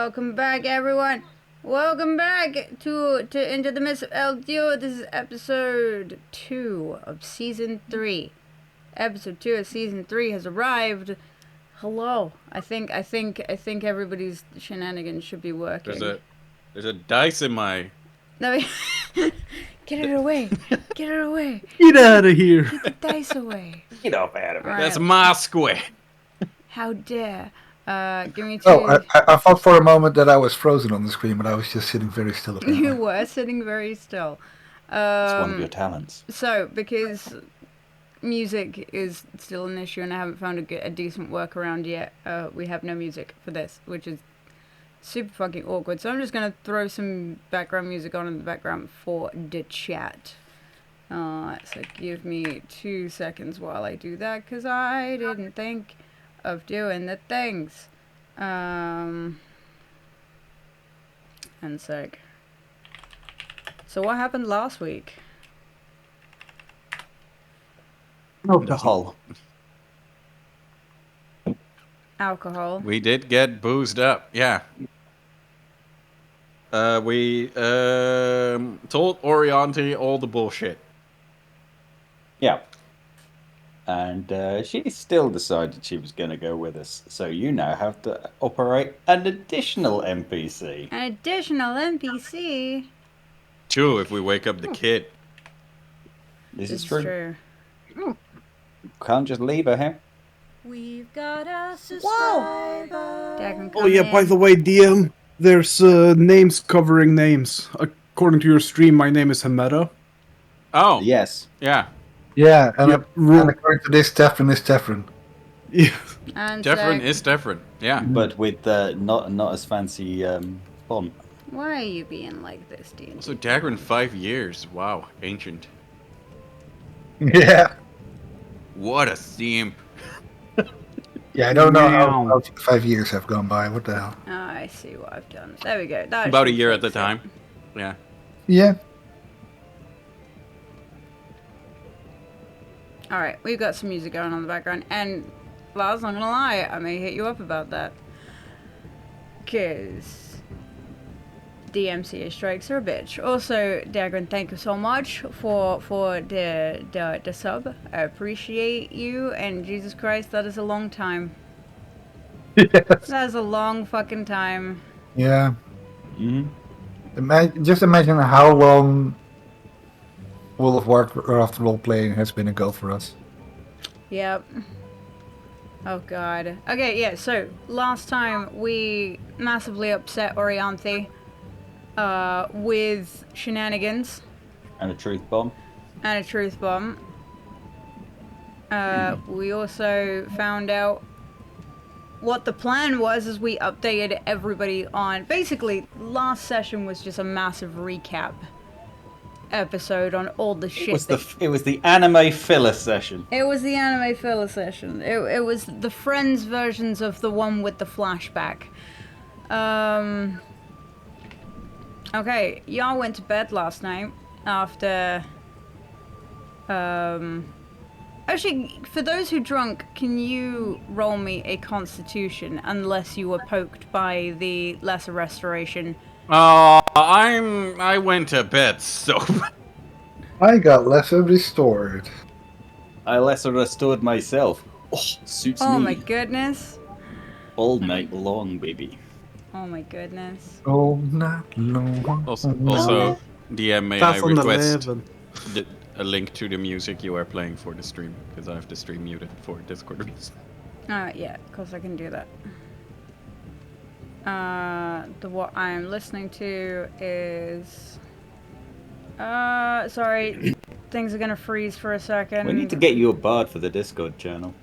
Welcome back, everyone. Welcome back to Into the Mist of Elduur. This is episode 2 of season 3. Episode 2 of season 3 has arrived. Hello. I think everybody's shenanigans should be working. There's a dice in my. No, get it away. Get it away. Get out of here. Get the dice away. Get off out of it. Right. That's my square. How dare. Give me 2. Oh, I thought for a moment that I was frozen on the screen, but I was just sitting very still. Apparently. You were sitting very still. It's one of your talents. So, because music is still an issue and I haven't found a decent workaround yet, we have no music for this, which is super fucking awkward. So I'm just going to throw some background music on in the background for the chat. So give me 2 seconds while I do that, because I didn't think of doing the things. And sec. So what happened last week? Alcohol. We did get boozed up, yeah. We told Orianti all the bullshit. Yeah. And she still decided she was going to go with us. So you now have to operate an additional NPC. An additional NPC? True, if we wake up the kid. This is It's true. Can't just leave her here. We've got a subscriber. Oh yeah, by the way, DM, there's names covering names. According to your stream, my name is Hameda. Oh, Yes. yeah. Yeah, and, Yep. and according to this, Teflon is Teflon. Yeah. And Different sec. is different, yeah. But with not as fancy font. Why are you being like this, dude? Also, Dagrin 5 years. Wow, ancient. Yeah. What a theme. Yeah, I don't know Meow. how 5 years have gone by. What the hell? Oh, I see what I've done. There we go. That About a should year at the fix it. time. Yeah. Yeah. Alright, we've got some music going on in the background, and Lars, not gonna lie, I may hit you up about that. Cause DMCA strikes are a bitch. Also, Dagrin, thank you so much for the sub. I appreciate you, and Jesus Christ, that is a long time. Yes. That is a long fucking time. Yeah. Mm-hmm. Just imagine how long World of Warcraft role-playing has been a go for us. Yep. Oh god. Okay, yeah, so last time we massively upset Orianthi with shenanigans And a truth bomb. and a truth bomb. We also found out what the plan was as we updated everybody on... Basically, last session was just a massive recap episode on all the shit It was the anime filler session. It was the anime filler session. It was the Friends versions of the one with the flashback. Okay, y'all went to bed last night after... Actually, for those who drunk, can you roll me a constitution unless you were poked by the lesser restoration? I went to bed, so. I got lesser restored. I lesser restored myself. Oh, suits Oh me. my goodness. All night long, baby. Oh my goodness. Oh, not long. Also, DM, may I That's on the request level. a link to the music you are playing for the stream, because I have the stream muted for Discord reasons. Yeah, of course I can do that. What I am listening to is... sorry, things are gonna freeze for a second. We need to get you a bard for the Discord channel.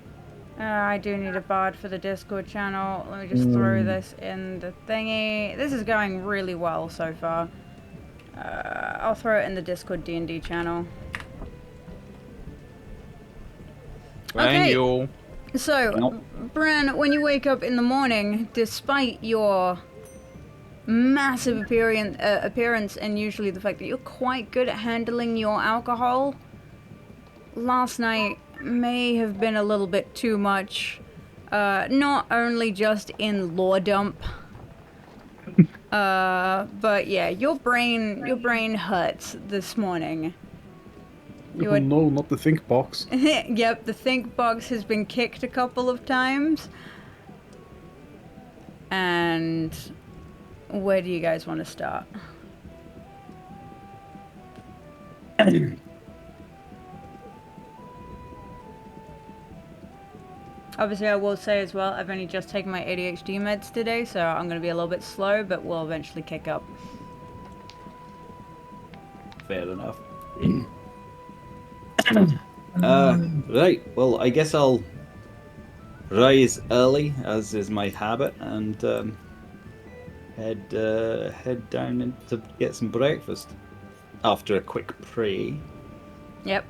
I do need a bard for the Discord channel. Let me just throw this in the thingy. This is going really well so far. I'll throw it in the Discord D&D channel. Thank you. So, Nope. Bran, when you wake up in the morning, despite your massive appearance and usually the fact that you're quite good at handling your alcohol, last night may have been a little bit too much. Not only just in lore dump, But yeah, your brain hurts this morning. Oh no, not the think box. Yep, the think box has been kicked a couple of times. And where do you guys want to start? Obviously, I will say as well, I've only just taken my ADHD meds today, so I'm going to be a little bit slow, but we'll eventually kick up. Fair enough. Right, well, I guess I'll rise early, as is my habit, and head down to get some breakfast after a quick pray. Yep.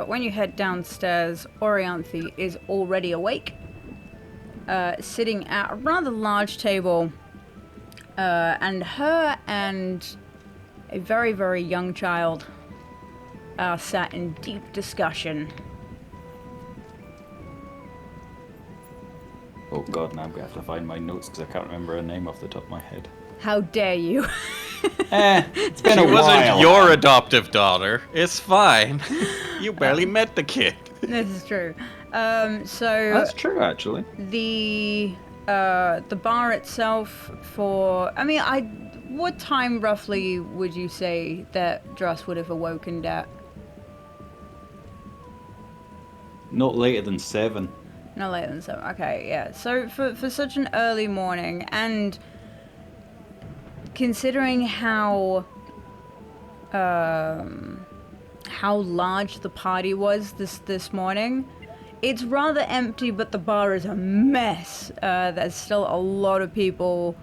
When you head downstairs, Orianthe is already awake, sitting at a rather large table, and her and a very, very young child are sat in deep discussion. Oh god, now I'm going to have to find my notes because I can't remember her name off the top of my head. How dare you? It's been She a while. wasn't your adoptive daughter. It's fine. You barely met the kid. This is true. So That's true, actually. the bar itself what time roughly would you say that Dross would have awoken at? Not later than 7. No later than 7. Okay, yeah. So for such an early morning, and considering how large the party was this morning, it's rather empty, but the bar is a mess. There's still a lot of people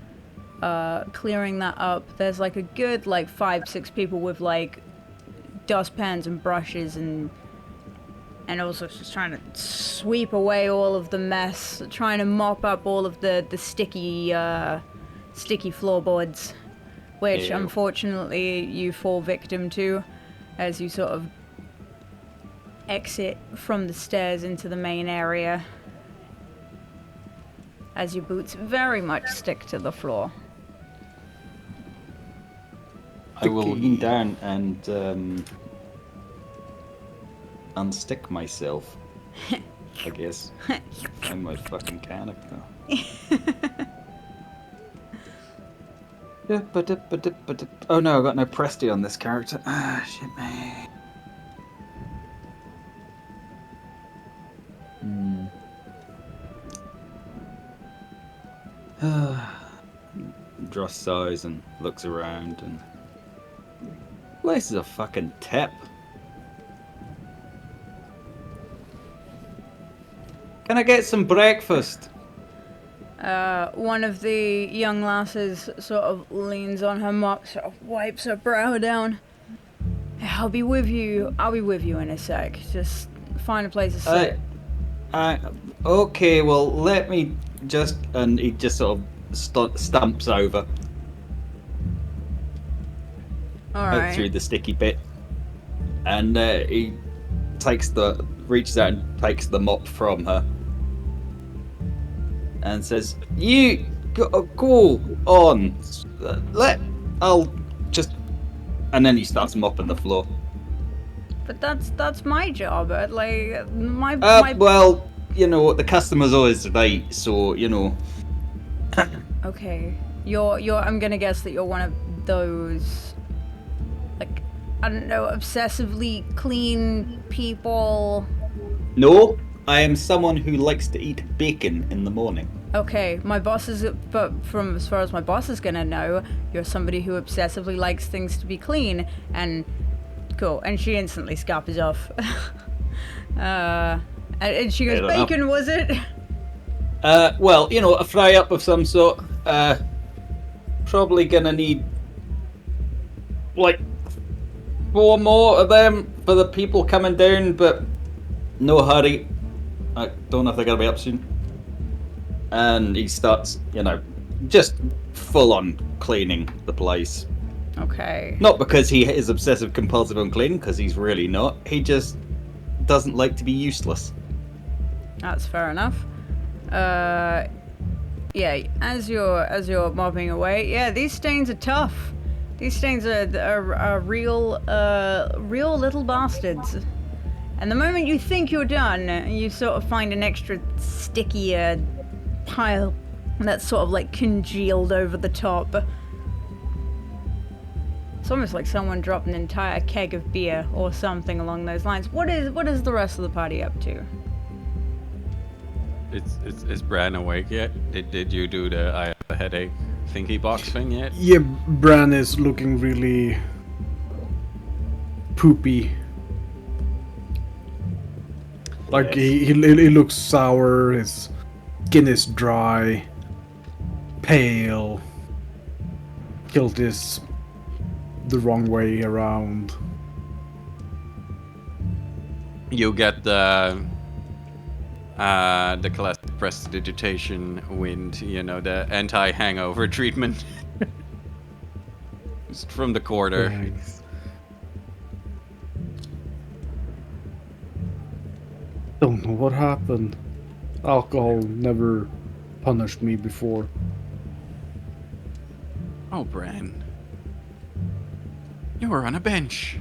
clearing that up. There's like a good 5-6 people with like dustpans and brushes and also just trying to sweep away all of the mess, trying to mop up all of the sticky floorboards, which Ew. unfortunately you fall victim to as you sort of exit from the stairs into the main area, as your boots very much stick to the floor. I will lean down and unstick myself. I guess. I'm a fucking mechanic now. Oh no, I got no Presty on this character. Ah, shit, man. Dross sighs and looks around and... Place is a fucking tip. Can I get some breakfast? One of the young lasses sort of leans on her mop, sort of wipes her brow down. I'll be with you in a sec. Just find a place to sit. Okay, well, let me just... And he just sort of stumps over. Alright. Through the sticky bit. And he reaches out and takes the mop from her. And says, "You go on. I'll just." And then he starts mopping the floor. But that's my job. My Well, the customer's always right, so Okay. You're I'm gonna guess that you're one of those, I don't know, obsessively clean people. No, I am someone who likes to eat bacon in the morning. Okay, but from as far as my boss is gonna know, you're somebody who obsessively likes things to be clean, and cool. And she instantly scarpers off. And she goes, "Bacon, was it?" Well, a fry up of some sort. Probably gonna need 4 more of them for the people coming down, but no hurry. I don't know if they're gonna be up soon. And he starts, just full on cleaning the place. Okay. Not because he is obsessive compulsive on cleaning, because he's really not. He just doesn't like to be useless. That's fair enough. Yeah, as you're mopping away, yeah, these stains are tough. These stains are real little bastards. And the moment you think you're done, you sort of find an extra stickier pile that's sort of like congealed over the top. It's almost like someone dropped an entire keg of beer or something along those lines. What is the rest of the party up to? Is Bran awake yet? Did you do the I have a headache thingy box thing yet? Yeah, Bran is looking really poopy. Like he looks sour. His skin is dry, pale. Kilt is the wrong way around. You get the classic prestidigitation wind, you know, the anti-hangover treatment. Just from the corner. Thanks. Don't know what happened. Alcohol never punished me before. Oh, Bran. You were on a bench.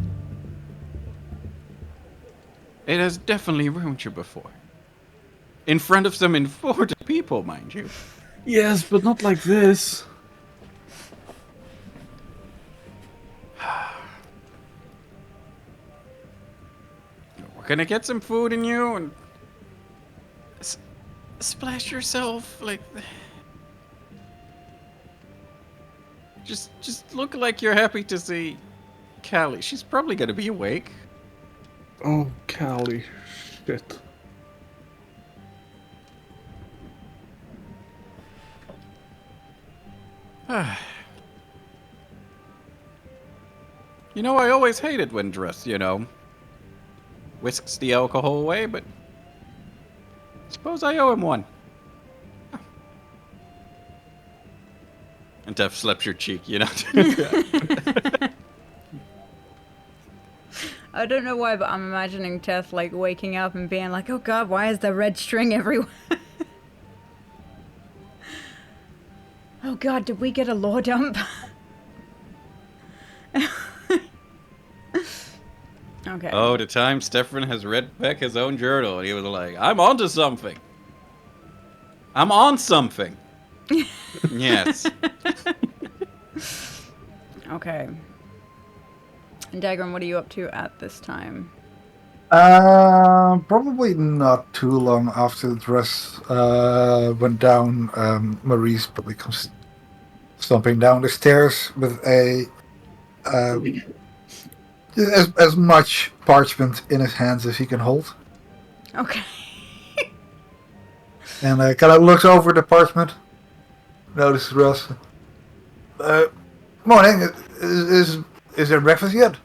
It has definitely ruined you before. In front of some important people, mind you. Yes, but not like this. We're gonna get some food in you and splash yourself like. Just look like you're happy to see Callie. She's probably gonna be awake. Oh, Callie. Shit. You know, I always hated when Dress, you know, whisks the alcohol away, but suppose I owe him one. And Tef slaps your cheek, you know. I don't know why, but I'm imagining Teth like waking up and being like, "Oh God, why is there red string everywhere?" Oh God, did we get a lore dump? Okay. Oh, the time Stefan has read back his own journal, and he was like, "I'm onto something. I'm on something." Yes. Okay. And Dagron, what are you up to at this time? Probably not too long after the dress went down. Maurice probably comes stomping down the stairs with a as much parchment in his hands as he can hold, Okay. and kind of looks over the parchment. Notices Russ. Morning. Is there breakfast yet?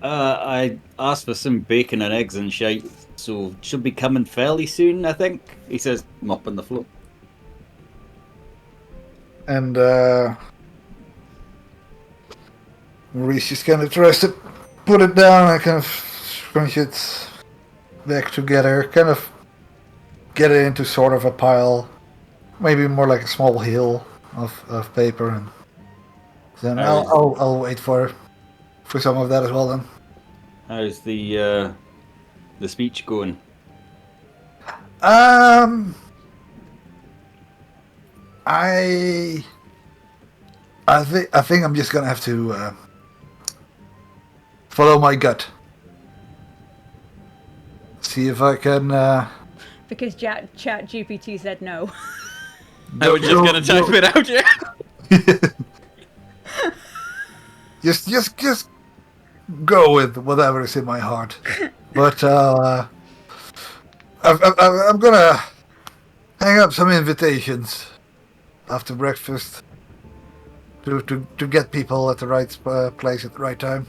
I asked for some bacon and eggs and shite, so should be coming fairly soon, I think. He says, mopping the floor. And Maurice just kind of tries to put it down and kind of scrunch it back together, kind of get it into sort of a pile, maybe more like a small hill of paper, and then I'll wait for some of that as well then. How's the speech going? I think I'm just gonna have to follow my gut. See if I can. Because Chat GPT said no. I was just gonna type it out, yeah. just go with whatever is in my heart. But I'm gonna hang up some invitations after breakfast to get people at the right place at the right time.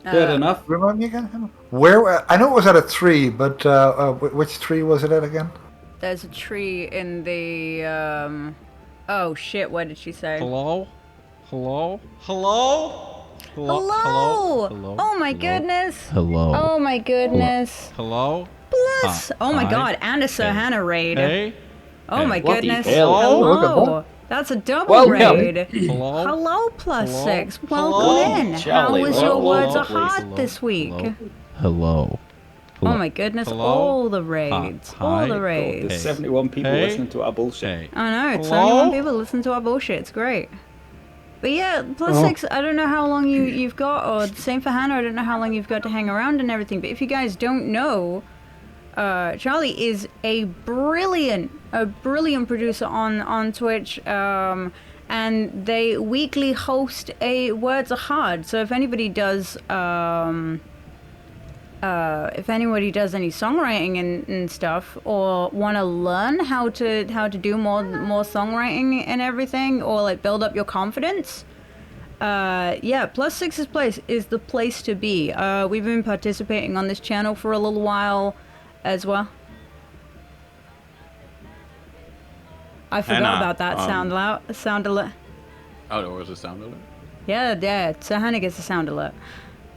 Fair enough. Remind me again? Where? I know it was at a tree, but which tree was it at again? There's a tree in the, oh shit, what did she say? Hello? Hello? Hello? Hello. Hello. Oh my Hello? goodness. Hello. Oh my goodness. Hello. Bless. Oh my Hi. God. And a Sir Hey. Hannah raid. Hey. Oh my Bloody goodness. hell. Look at Hello. That's a double Welcome. raid. Hello. Hello, plus Hello? 6. Hello? Welcome in. How Charlie, was your hello, words of please. heart this week? Hello. Oh my goodness. Hello? All the raids. All Hi. the God, raids. there's 71 people Hey. listening to our bullshit. Hey. I know, it's Hello? 71 people listen to our bullshit. It's great. But yeah, plus Oh. 6, I don't know how long you've got, or same for Hannah, I don't know how long you've got to hang around and everything. But if you guys don't know, Charlie is a brilliant producer on Twitch, and they weekly host a Words Are Hard. So if anybody does any songwriting and stuff, or want to learn how to do more songwriting and everything, or like build up your confidence, yeah, plus 6's place is the place to be. We've been participating on this channel for a little while as well. I forgot Hannah, about that sound alert. Oh, there was a sound alert. Yeah, Sir Hannah gets a sound alert.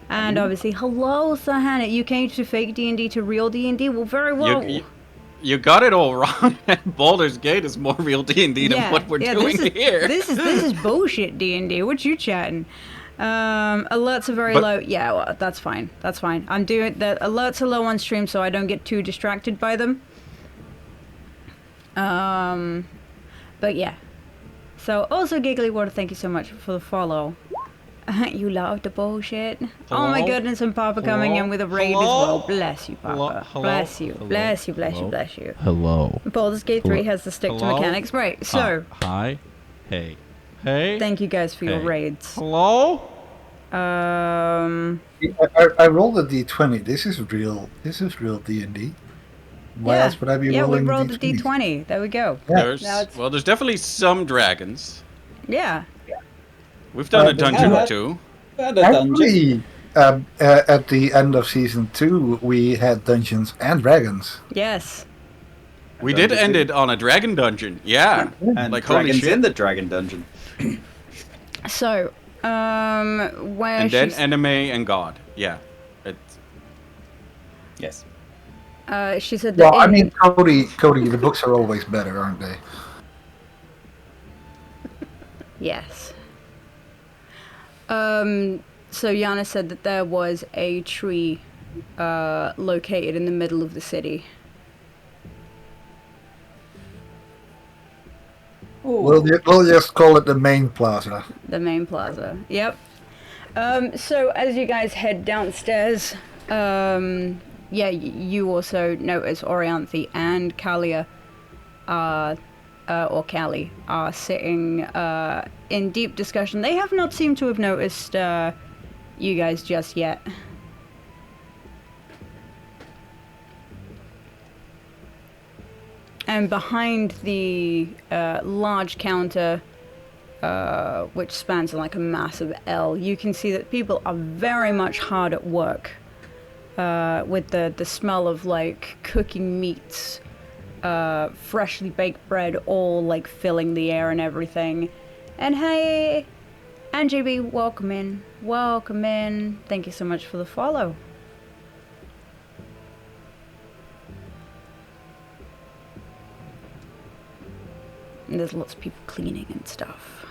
And obviously, hello, Sir Hannah. You came to fake D&D to real D&D? Well, very well. You got it all wrong. Baldur's Gate is more real D&D than what we're doing here. This is bullshit D&D. What you chatting? Alerts are very low. Yeah, well, that's fine. That's fine. I'm doing the alerts are low on stream, so I don't get too distracted by them. But yeah. So also, Giggly Water, thank you so much for the follow. You love the bullshit. Oh my Hello? goodness, and Papa coming in with a raid as well. Bless you, Papa. Hello? Bless you. Hello? Bless you. Bless you. Hello? Bless you. Hello. Baldur's Gate 3 Hello? has the stick to Hello? mechanics. Right, so Hi. Hey. Hey. thank you guys for your Hey. raids. Hello. I rolled a d20. This is real. This is real D&D. Why else would I be yeah, we rolling rolled a d20s? d20. There we go. Yeah. There's definitely some dragons. Yeah. We've done a But- dungeon Yeah. or two. Had a dungeon. Actually, at the end of season 2, we had Dungeons and Dragons. Yes. We did end it on a dragon dungeon. Yeah. And Like, holy dragons shit. in the dragon dungeon. So, where And then she's, anime and god. Yeah. It's, Yes. she said that Well, I mean, Cody, the books are always better, aren't they? yes. So Yana said that there was a tree located in the middle of the city. We'll just call it the main plaza. The main plaza. Yep. So as you guys head downstairs, yeah, you also notice Orianthe and Kalia or Callie are sitting in deep discussion. They have not seemed to have noticed you guys just yet. And behind the large counter, which spans like a massive L, you can see that people are very much hard at work with the smell of like cooking meats, freshly baked bread, all like filling the air and everything. And hey, NGB, welcome in. Welcome in. Thank you so much for the follow. And there's lots of people cleaning and stuff.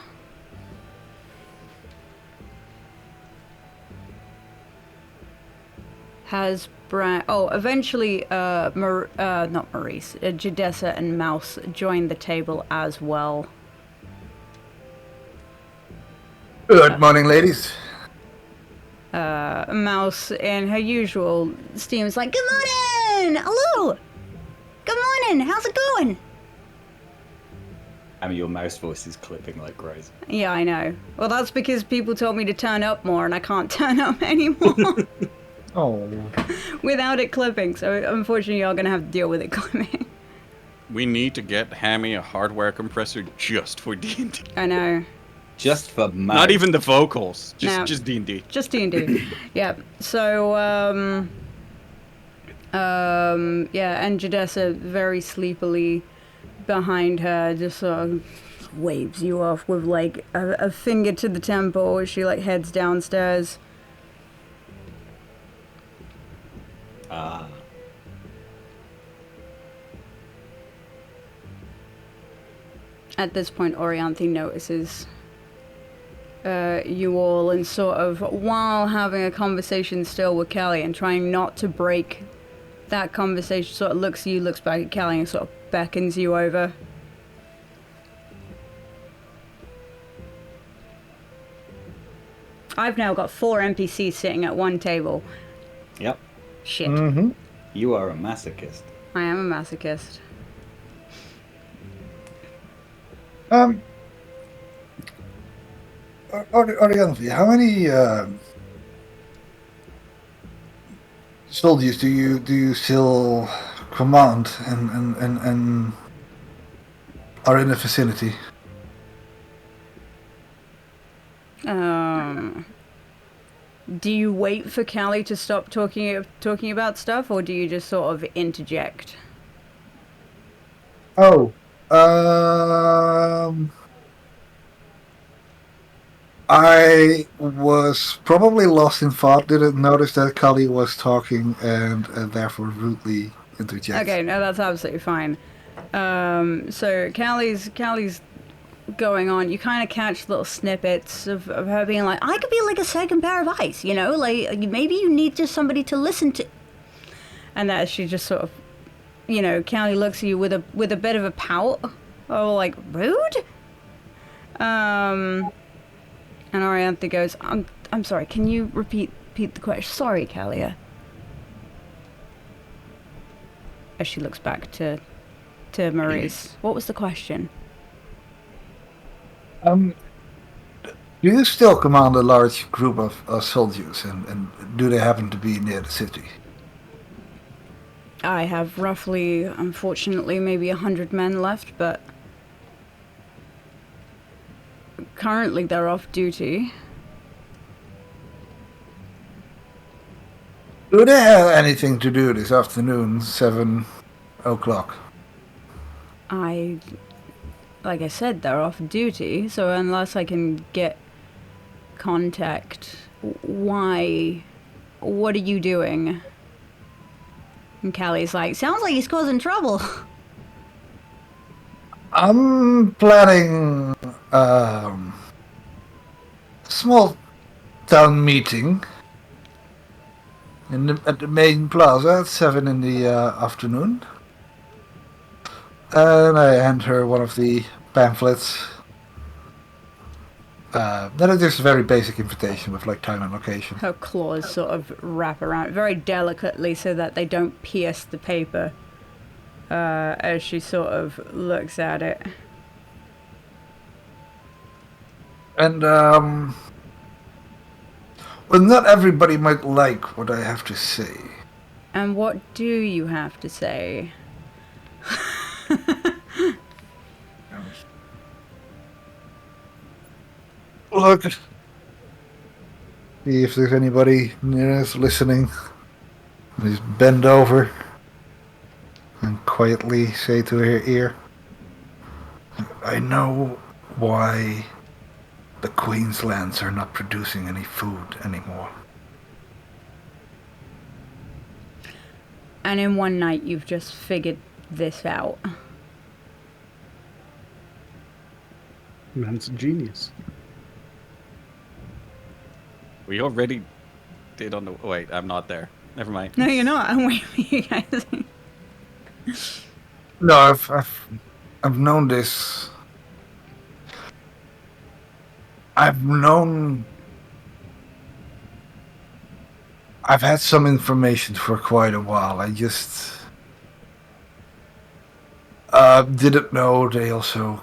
Has eventually, not Maurice, Jadessa and Mouse joined the table as well. Good morning, ladies. Mouse, in her usual steam, is like, "Good morning! Hello! Good morning! How's it going?" I mean, your mouse voice is clipping like crazy. Yeah, I know. Well, that's because people told me to turn up more, and I can't turn up anymore Oh. without it clipping. So unfortunately, you're gonna have to deal with it clipping. we need to get Hammy a hardware compressor just for D&D. I know. Just for mouse. Not even the vocals. No. Just D&D. Just D&D. Yeah. So, yeah, and Jadessa very sleepily behind her, just sort of just waves you off with like a finger to the temple as she like heads downstairs. Ah. At this point, Orianthe notices you all, and sort of, while having a conversation still with Callie and trying not to break that conversation, sort of looks at you, looks back at Callie, and sort of beckons you over. I've now got 4 NPCs sitting at one table. Yep. Shit. Mm-hmm. You are a masochist. I am a masochist. Orianthe, how many soldiers do you still command and are in the vicinity? Do you wait for Callie to stop talking about stuff, or do you just sort of interject? Oh, I was probably lost in thought. Didn't notice that Kali was talking and therefore rudely interjected. Okay, no, that's absolutely fine. So Callie's going on. You kind of catch little snippets of her being like, I could be like a second pair of eyes, you know? Like, maybe you need just somebody to listen to. And that she just sort of, you know, Callie looks at you with a bit of a pout. Oh, like, rude? And Orianthe goes, I'm sorry, can you repeat the question? Sorry, Callie. As she looks back to Maurice. What was the question? Do you still command a large group of soldiers, and do they happen to be near the city? I have roughly, unfortunately, maybe 100 men left, but currently they're off duty. Do they have anything to do this afternoon, 7 o'clock? Like I said, they're off duty, so unless I can get contact, why? What are you doing? And Callie's like, sounds like he's causing trouble. I'm planning small town meeting at the main plaza at 7 in the afternoon. And I hand her one of the pamphlets. That is just a very basic invitation with like time and location. Her claws sort of wrap around very delicately so that they don't pierce the paper as she sort of looks at it. And well, not everybody might like what I have to say. And what do you have to say? Look, see if there's anybody near us listening. Just bend over and quietly say to her ear, I know why the Queen's lands are not producing any food anymore. And in one night you've just figured this out. Man's a genius. We already did on the... Wait, I'm not there. Never mind. No, you're not. I'm waiting for you guys. No, I've known this. I've had some information for quite a while. I just didn't know they also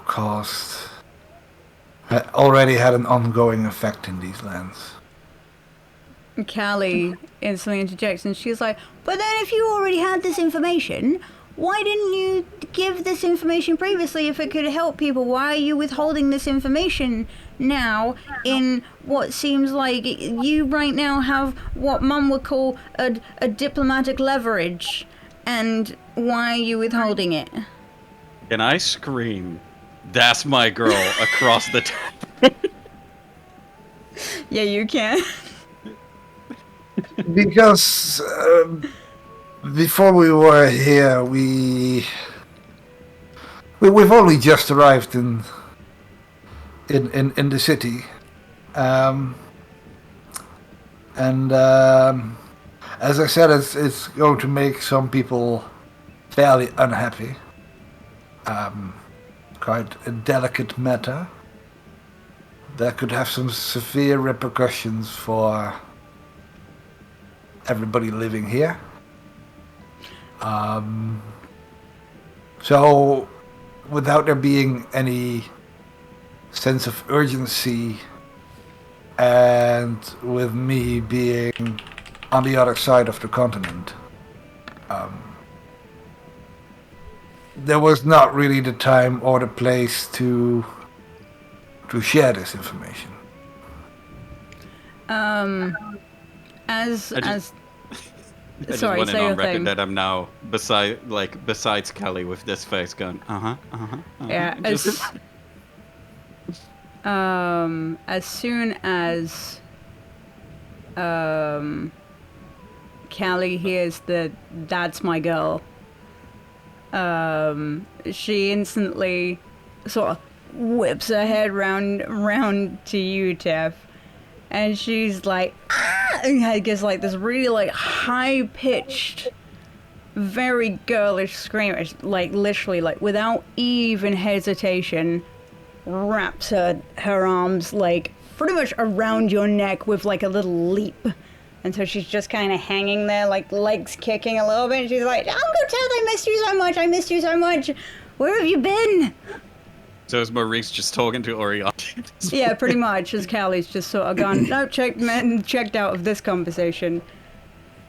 already had an ongoing effect in these lands. Callie instantly interjects and she's like, but then if you already had this information, why didn't you give this information previously if it could help people? Why are you withholding this information now in what seems like you right now have what Mum would call a diplomatic leverage? And why are you withholding it? Can I scream That's my girl across the top. Yeah, you can. Because before we were here, we've only just arrived in the city, and as I said, it's going to make some people fairly unhappy. Quite a delicate matter that could have some severe repercussions for everybody living here. So, without there being any sense of urgency, and with me being on the other side of the continent, there was not really the time or the place to share this information. As I just sorry, want it say on your record thing. that I'm now besides Kelly with this face going, Yeah, Just- as soon as Callie hears that that's my girl, she instantly sort of whips her head round to you, Tiff, and she's like, ah! I guess like this really like high pitched, very girlish scream, like literally like without even hesitation, wraps her arms like pretty much around your neck with like a little leap. And so she's just kind of hanging there, like legs kicking a little bit. And she's like, Uncle Ted, I missed you so much. I missed you so much. Where have you been? So is Maurice just talking to Orion? Yeah, pretty much. As Callie's just sort of gone, no, checked out of this conversation.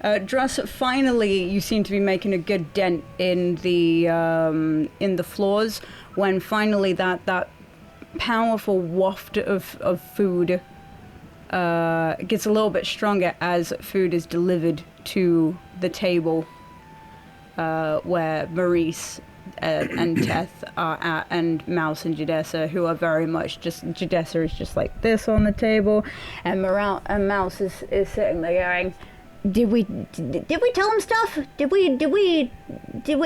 Druss, finally, you seem to be making a good dent in the floors. When finally that powerful waft of food gets a little bit stronger as food is delivered to the table where Maurice and Teth are at, and Mouse and Jadessa, who are very much just, Jadessa is just like this on the table, and Mouse is sitting there going, did we tell him stuff? Did we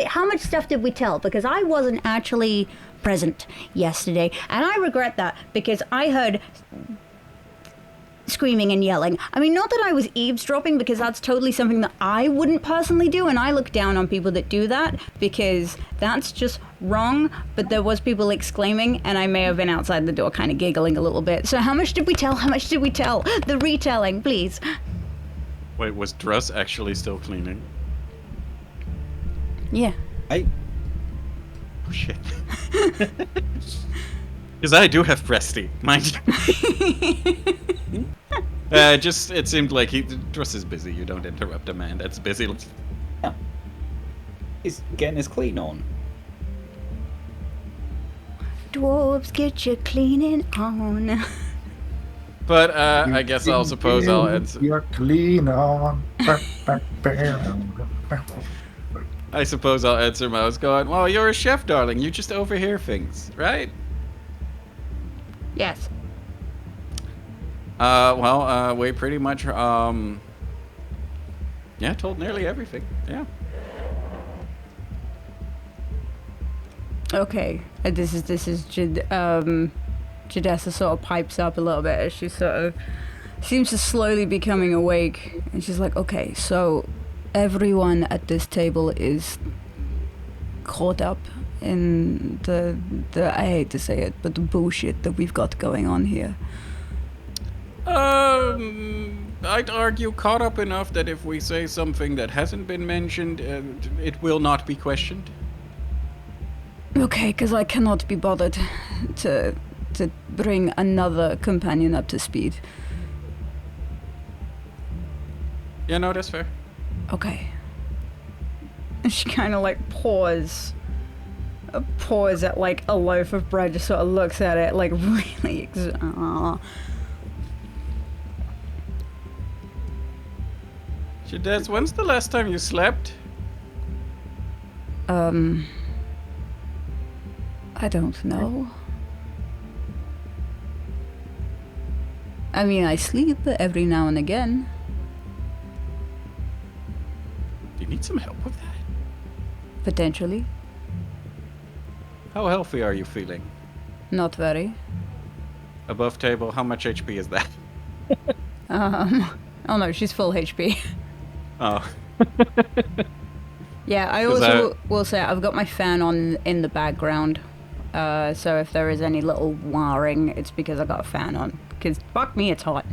how much stuff did we tell? Because I wasn't actually present yesterday, and I regret that because I heard screaming and yelling. I mean, not that I was eavesdropping, because that's totally something that I wouldn't personally do, and I look down on people that do that because that's just wrong, but there was people exclaiming, and I may have been outside the door kind of giggling a little bit. So how much did we tell? How much did we tell? The retelling, please. Wait, was Druss actually still cleaning? Yeah. I Oh shit. Because I do have Presty, mind you. It seemed like Druss is busy. You don't interrupt a man that's busy. He's getting his clean on. Dwarves, get your cleaning on. But I guess I'll suppose I'll answer. You're clean on. I suppose I'll answer Mouse going, well, you're a chef, darling. You just overhear things, right? Yes. We pretty much, told nearly everything. Yeah. Okay. This is Jadessa sort of pipes up a little bit as she sort of seems to slowly becoming awake, and she's like, okay, so everyone at this table is caught up in the I hate to say it, but the bullshit that we've got going on here. I'd argue caught up enough that if we say something that hasn't been mentioned, it will not be questioned. Okay, because I cannot be bothered to bring another companion up to speed. Yeah, no, that's fair. Okay. And she kind of like paws at like a loaf of bread, just sort of looks at it like really Shadez, when's the last time you slept? I don't know. I mean, I sleep every now and again. Do you need some help with that? Potentially. How healthy are you feeling? Not very. Above table, how much HP is that? Oh no, she's full HP. Oh, Yeah, I 'Cause also will say I've got my fan on in the background. So if there is any little whirring, it's because I got a fan on. Because fuck me, it's hot.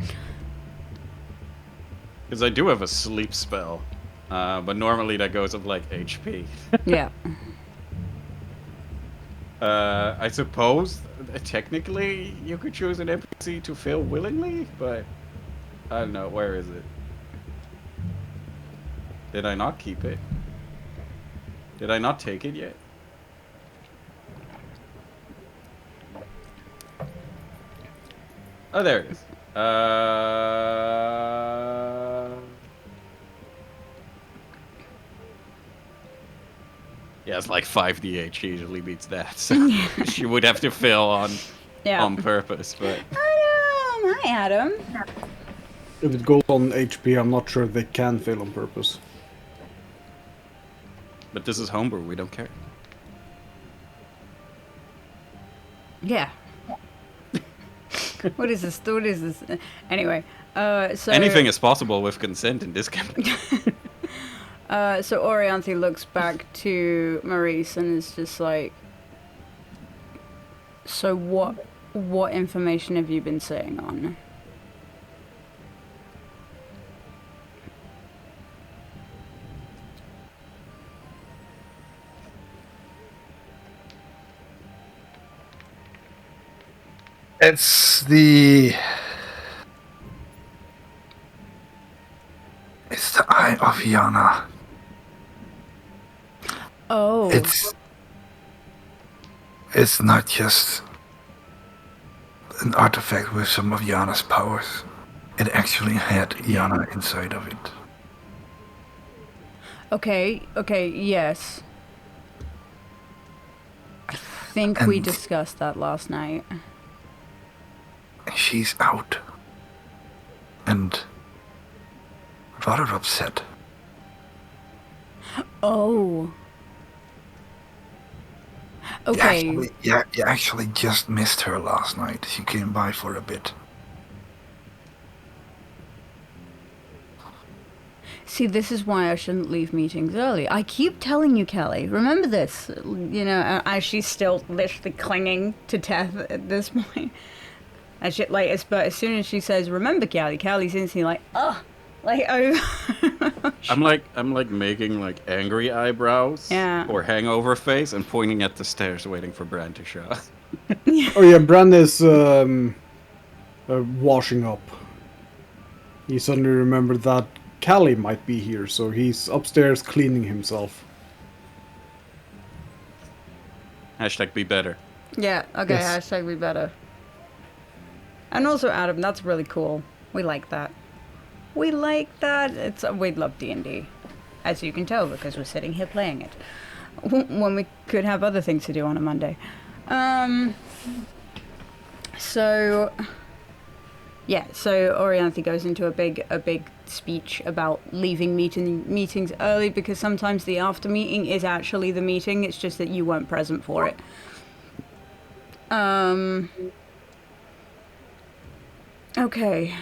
because I do have a sleep spell, but normally that goes of like HP. Yeah. I suppose technically you could choose an NPC to fill willingly, but I don't know. Where is it? Did I not keep it? Did I not take it yet? Oh, there it is. Yeah, it's like 5d8. She usually beats that, so she would have to fill on Yeah. purpose. But Hi, Adam. If it goes on HP, I'm not sure they can fail on purpose. this is homebrew. We don't care. Yeah. What is this? What is this? Anyway, so Anything is possible with consent in this campaign. So Orianthe looks back to Maurice and is just like, so what information have you been saying on? It's the Eye of Yana. Oh. It's not just an artifact with some of Yana's powers. It actually had Yana inside of it. Okay, yes. I think we And- discussed that last night. She's out. And rather upset. Oh. Okay. You actually just missed her last night. She came by for a bit. See, this is why I shouldn't leave meetings early. I keep telling you, Kelly. Remember this. You know, as she's still literally clinging to Teth at this point. And shit, like, but as soon as she says, "Remember, Kelly's instantly like, oh, like, oh. I'm like making like angry eyebrows Yeah. or hangover face and pointing at the stairs, waiting for Bran to show up. Oh yeah, Bran is washing up. He suddenly remembered that Callie might be here, so he's upstairs cleaning himself. Hashtag be better. Yeah, okay, Yes. hashtag we better. And also, Adam, that's really cool. We like that. We like that. We love D&D. As you can tell, because we're sitting here playing it. When we could have other things to do on a Monday. So... Yeah, so Orianthe goes into a big speech about leaving meetings early because sometimes the after meeting is actually the meeting. It's just that you weren't present for it. Okay.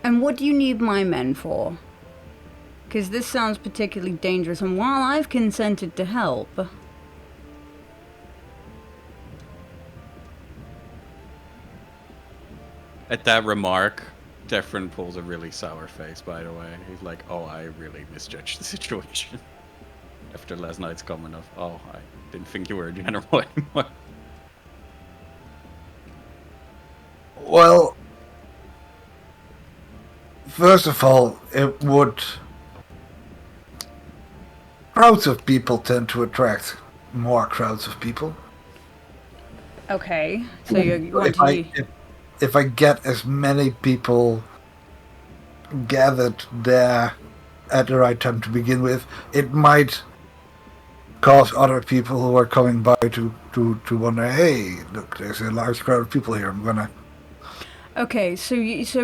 And what do you need my men for? Because this sounds particularly dangerous, and while I've consented to help... At that remark, Defrin pulls a really sour face, by the way. He's like, oh, I really misjudged the situation. After last night's comment of, oh, I didn't think you were a general anymore. Well, first of all, it would... Crowds of people tend to attract more crowds of people. Okay, so you want to... If I get as many people gathered there at the right time to begin with, it might cause other people who are coming by to wonder, hey, look, there's a large crowd of people here. I'm gonna. Okay, so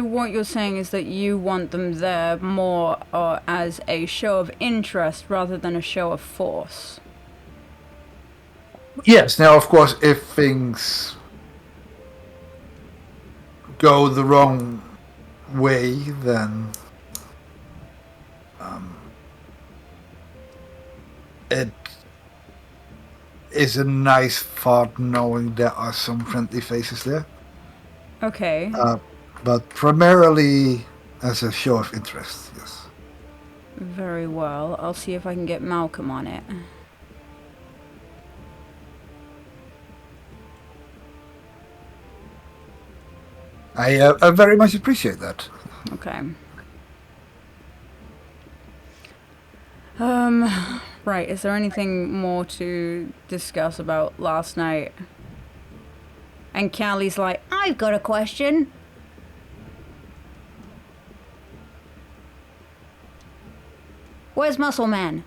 what you're saying is that you want them there more as a show of interest rather than a show of force. Yes. Now, of course, if things go the wrong way, then it is a nice thought knowing there are some friendly faces there. Okay. But primarily as a show of interest, yes. Very well. I'll see if I can get Malcolm on it. I very much appreciate that. Okay. Right, is there anything more to discuss about last night? And Callie's like, I've got a question. Where's Muscle Man?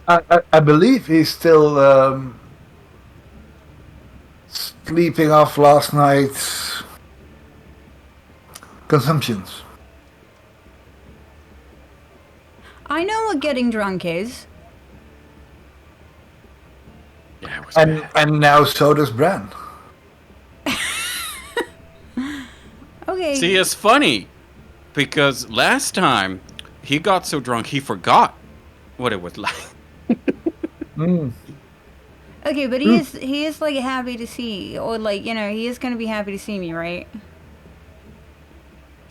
I believe he's still sleeping off last night's consumptions. I know what getting drunk is. Yeah, it was bad. And now so does Bran. Okay. See, it's funny because last time he got so drunk he forgot what it was like. Okay, but he is like happy to see, or like, you know, he is gonna be happy to see me, right?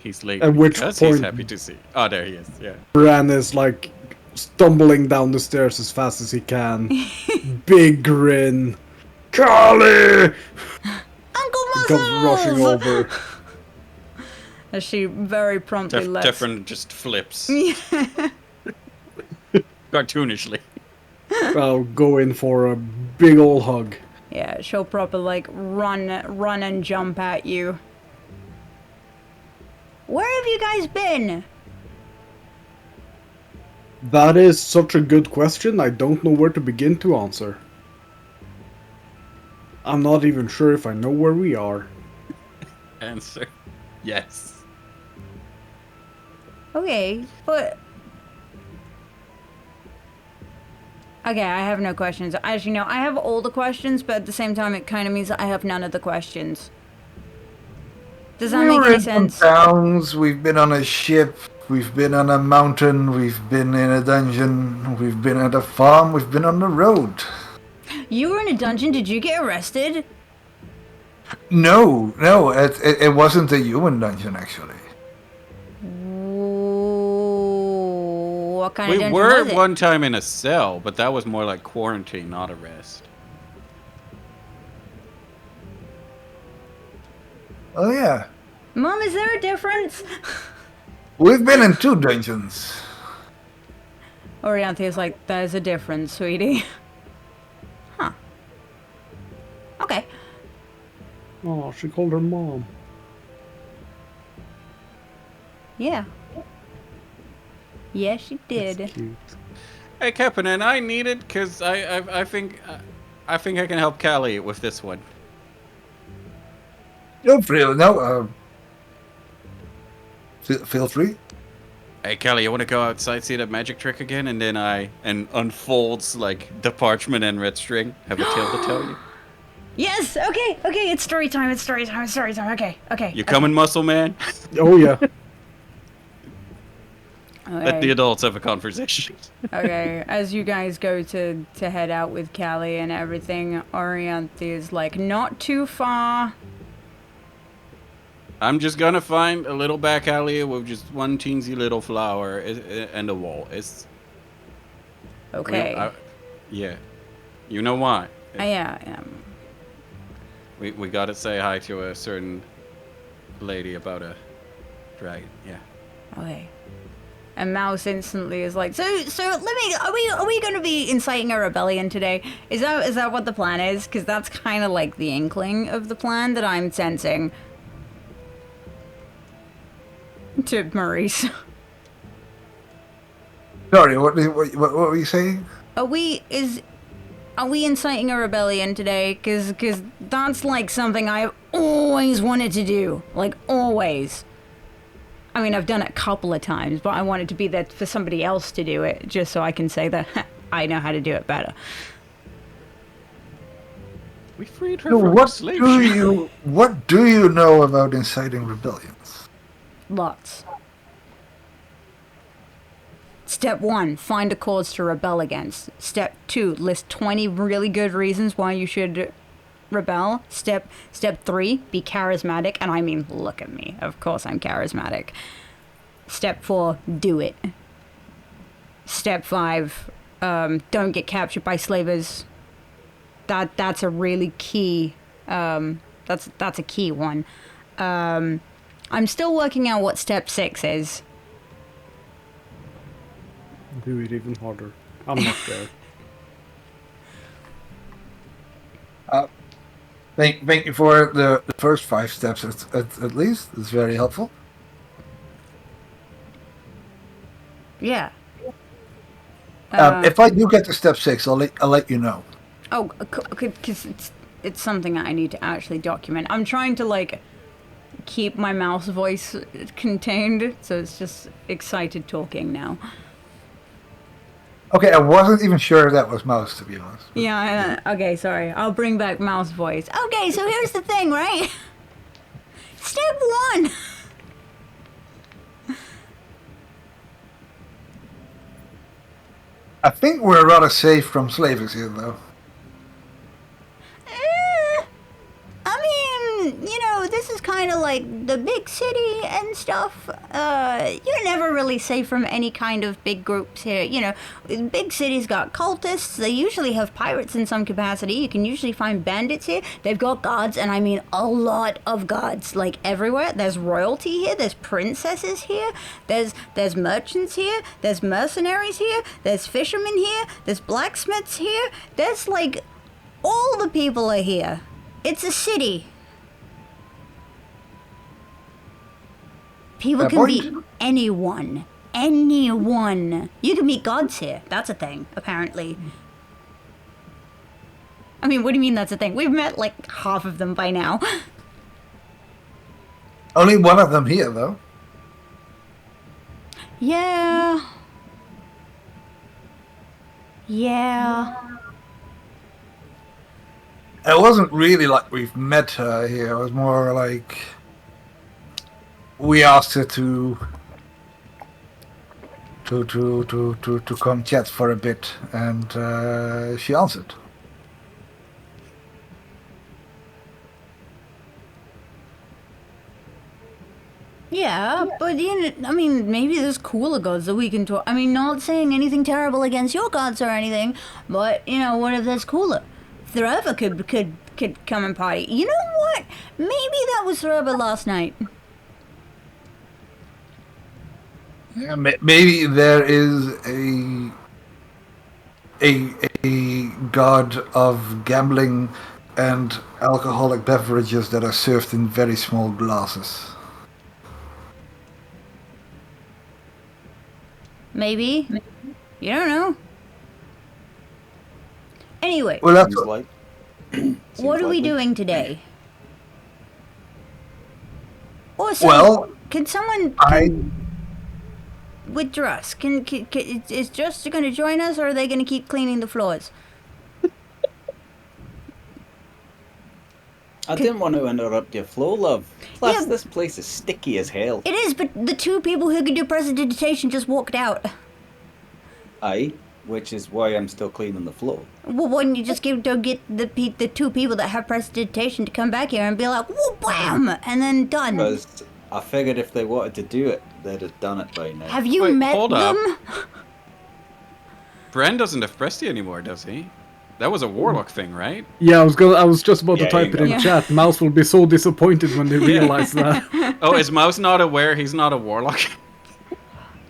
He's late At which because he's point- happy to see. Oh, there he is. Yeah. Bran is like stumbling down the stairs as fast as he can. Big grin. Charlie! Uncle He comes rushing Muscles! over. As she very promptly lets. Different just flips. Cartoonishly. I'll go in for a big ol' hug. Yeah, she'll proper like run and jump at you. Where have you guys been? That is such a good question, I don't know where to begin to answer. I'm not even sure if I know where we are. Answer. Yes. Okay, but... Okay, I have no questions. As you know, I have all the questions, but at the same time, it kind of means that I have none of the questions. Does that make any sense? Towns, we've been on a ship, we've been on a mountain, we've been in a dungeon, we've been at a farm, we've been on the road. You were in a dungeon, did you get arrested? No, it wasn't a human dungeon, actually. What kind We of dungeon were was it? one time in a cell, but that was more like quarantine, not arrest. Oh, yeah. Mom, is there a difference? We've been in 2 dungeons. Orianthe's like, there's a difference, sweetie. Huh. Okay. Oh, she called her mom. Yeah. Yeah, she did. That's cute. Hey, Captain, and I need it because I think I can help Callie with this one. No, feel free. Hey, Callie, you want to go outside, see that magic trick again, and then unfolds like the parchment and red string. Have a tale to tell you. Yes, okay, it's story time, okay. You coming, Muscle Man? Oh yeah. Let the adults have a conversation. Okay, as you guys go to head out with Callie and everything, Orianthe is like, not too far. I'm just gonna find a little back alley with just one teensy little flower and a wall. It's Okay. yeah, you know why? Yeah. We gotta say hi to a certain lady about a dragon. Yeah. Okay. And Mouse instantly is like, so let me. Are we going to be inciting a rebellion today? Is that what the plan is? Because that's kind of like the inkling of the plan that I'm sensing. To Maurice. Sorry, what were you saying? Are we inciting a rebellion today? Cause that's like something I've always wanted to do. Like always. I mean, I've done it a couple of times, but I wanted to be there for somebody else to do it, just so I can say that I know how to do it better. We freed her So from slavery. what do you know about inciting rebellions? Lots. Step 1, find a cause to rebel against. Step 2, list 20 really good reasons why you should rebel. Step 3, be charismatic, and I mean, look at me. Of course I'm charismatic. Step 4, do it. Step 5, don't get captured by slavers. That's a really key. That's a key one. I'm still working out what step 6 is. Do it even harder. I'm not there. Thank you for the first 5 steps at least. It's very helpful. Yeah. If I do get to step 6, I'll let you know. Oh, because it's something that I need to actually document. I'm trying to like keep my mouse voice contained, so it's just excited talking now. Okay, I wasn't even sure if that was mouse, to be honest. Yeah, okay, sorry. I'll bring back mouse voice. Okay, so here's the thing, right? Step 1. I think we're rather safe from slavers here, though. I mean, you know, this is kind of like the big city and stuff. You're never really safe from any kind of big groups here. You know, big cities got cultists. They usually have pirates in some capacity. You can usually find bandits here. They've got gods, and I mean a lot of gods, like everywhere. There's royalty here. There's princesses here. There's merchants here. There's mercenaries here. There's fishermen here. There's blacksmiths here. There's like all the people are here. It's a city. People Fair can point. be anyone. Anyone. You can meet gods here. That's a thing, apparently. I mean, what do you mean that's a thing? We've met like half of them by now. Only one of them here, though. Yeah. Yeah. It wasn't really like we've met her here. It was more like we asked her to come chat for a bit, and she answered. Yeah, but you know, I mean, maybe there's cooler gods that we can talk. I mean, not saying anything terrible against your gods or anything, but you know, what if there's cooler? Thurber could come and party. You know what? Maybe that was Thurber last night. Yeah, maybe there is a god of gambling and alcoholic beverages that are served in very small glasses. Maybe. You don't know. Anyway, Well, that's Seems like. what are we likely. doing today? Also, well. can someone with Druss? Is Druss going to join us, or are they going to keep cleaning the floors? I didn't want to interrupt your flow, love. Plus, Yeah. this place is sticky as hell. It is, but the 2 people who can do prestidigitation just walked out. Aye, which is why I'm still cleaning the floor. Well, wouldn't you just go get the 2 people that have prestidigitation to come back here and be like, whoop, wham, and then done? Because I figured if they wanted to do it, they'd have done it by now. Have you Wait, met hold up. them? Bran doesn't have Presti anymore, does he? That was a warlock thing, right? Yeah, I was just about to Yeah, type you it in go. chat. Mouse will be so disappointed when they realize that. Oh, is Mouse not aware he's not a warlock?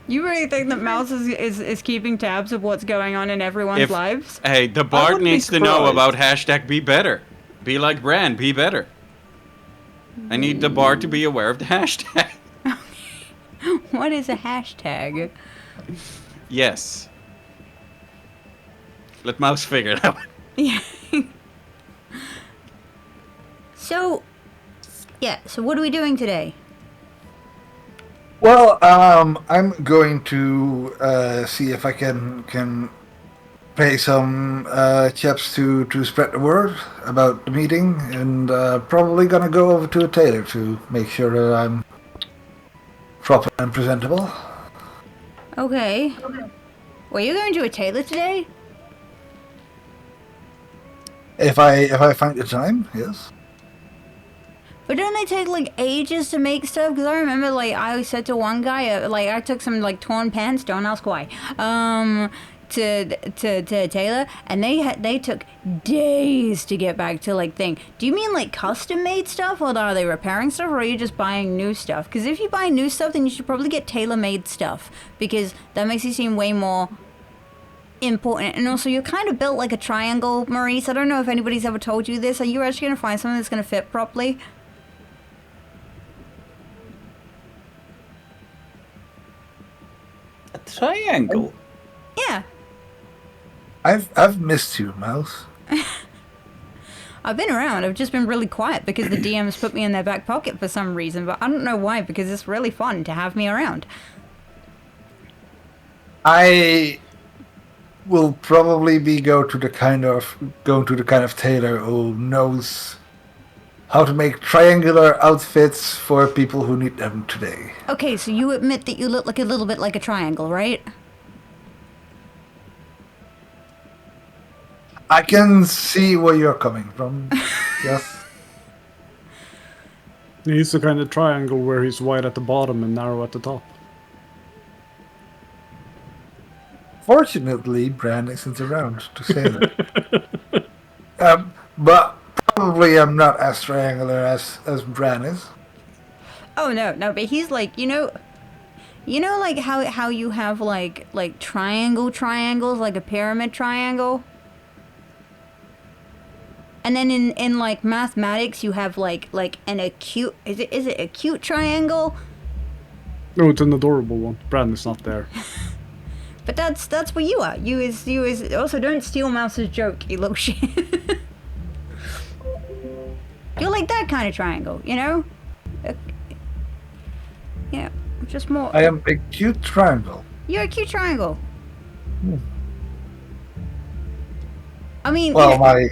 You really think that Mouse is keeping tabs of what's going on in everyone's lives? Hey, the bard wouldn't be needs to know surprised. about hashtag be better. Be like Bran, be better. I need the bard to be aware of the hashtag. What is a hashtag? Yes. Let Mouse figure it out. Yeah. So, yeah. So what are we doing today? Well, I'm going to see if I can pay some chaps to spread the word about the meeting, and probably gonna go over to a tailor to make sure that I'm proper and presentable. Okay. Well, you're going to a tailor today? If I find the time, yes. But don't they take like ages to make stuff? Because I remember like I said to one guy, like I took some like torn pants, don't ask why, to tailor, and they took days to get back to like thing. Do you mean like custom made stuff, or are they repairing stuff, or are you just buying new stuff? Because if you buy new stuff, then you should probably get tailor made stuff, because that makes you seem way more important. And also, you're kind of built like a triangle, Maurice. I don't know if anybody's ever told you this. Are you actually gonna find something that's gonna fit properly? A triangle? Yeah. I've missed you, Mouse. I've been around. I've just been really quiet because the DMs put me in their back pocket for some reason, but I don't know why, because it's really fun to have me around. I will probably be going to the kind of tailor who knows how to make triangular outfits for people who need them today. Okay, so you admit that you look like a little bit like a triangle, right? I can see where you're coming from. Yes. He's the kind of triangle where he's wide at the bottom and narrow at the top. Fortunately, Bran isn't around to say that. But probably I'm not as triangular as Bran is. Oh no, but he's like, you know like how you have like triangles, like a pyramid triangle? And then in like mathematics you have like an acute, is it acute triangle? No, it's an adorable one. Brandon's not there. But that's what you are. You is also, don't steal Mouse's joke, you little shit. You're like that kind of triangle, you know? Yeah, just more. I am a cute triangle. You're a cute triangle. I mean, Well, you know, my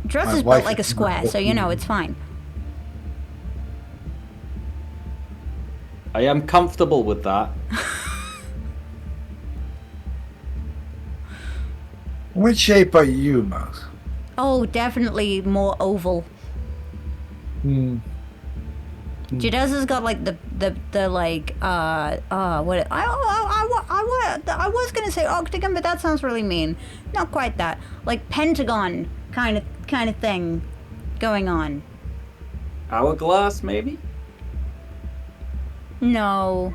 dress is wife built like a is square, so you know it's fine. I am comfortable with that. which shape are you, Mouse? Oh, definitely more oval. Jadez has got like the like what I was gonna say octagon, but that sounds really mean. Not quite that. Like pentagon kind of thing going on. Hourglass, maybe? No.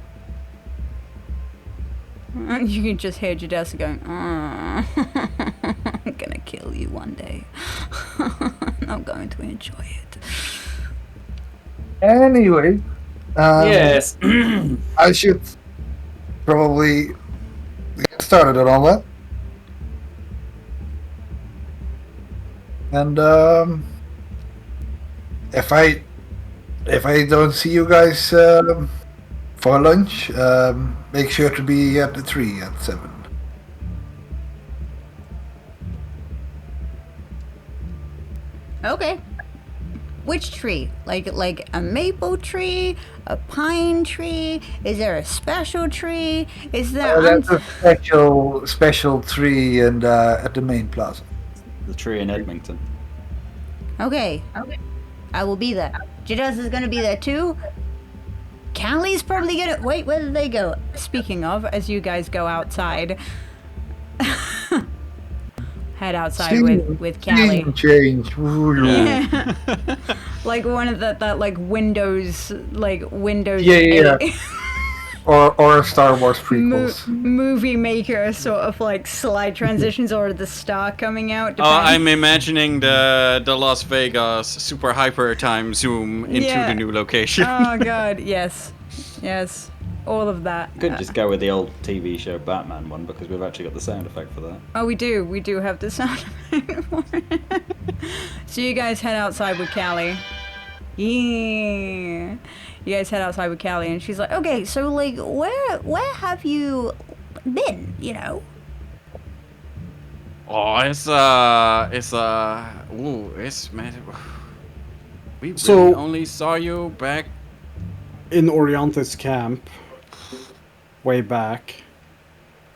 You can just hear Jadessa going, I'm gonna kill you one day. I'm going to enjoy it. Anyway, Yes. I should probably get started on all that. And if I don't see you guys for lunch, make sure to be at the tree at 7. Okay. Which tree? Like a maple tree? A pine tree? Is there a special tree? Is there... That's a special tree and at the main plaza. The tree in Edmonton. Okay. I will be there. Jadez is gonna be there too. Callie's probably gonna... Wait, where did they go? Speaking of, as you guys go outside... Head outside with Callie. Change. Yeah. Like one of that like Windows Yeah. 8 or Star Wars prequels. movie maker sort of like slide transitions or the star coming out. Oh, I'm imagining the Las Vegas super hyper time zoom into Yeah. the new location. Oh god, yes. all of that. You could just go with the old TV show Batman one because we've actually got the sound effect for that. Oh, we do have the sound effect for it. So you guys head outside with Callie. Yeah. You guys head outside with Callie, and she's like, okay, so, like, where have you been, you know? Oh, it's man. We really So- only saw you back. In Oriante's camp, way back,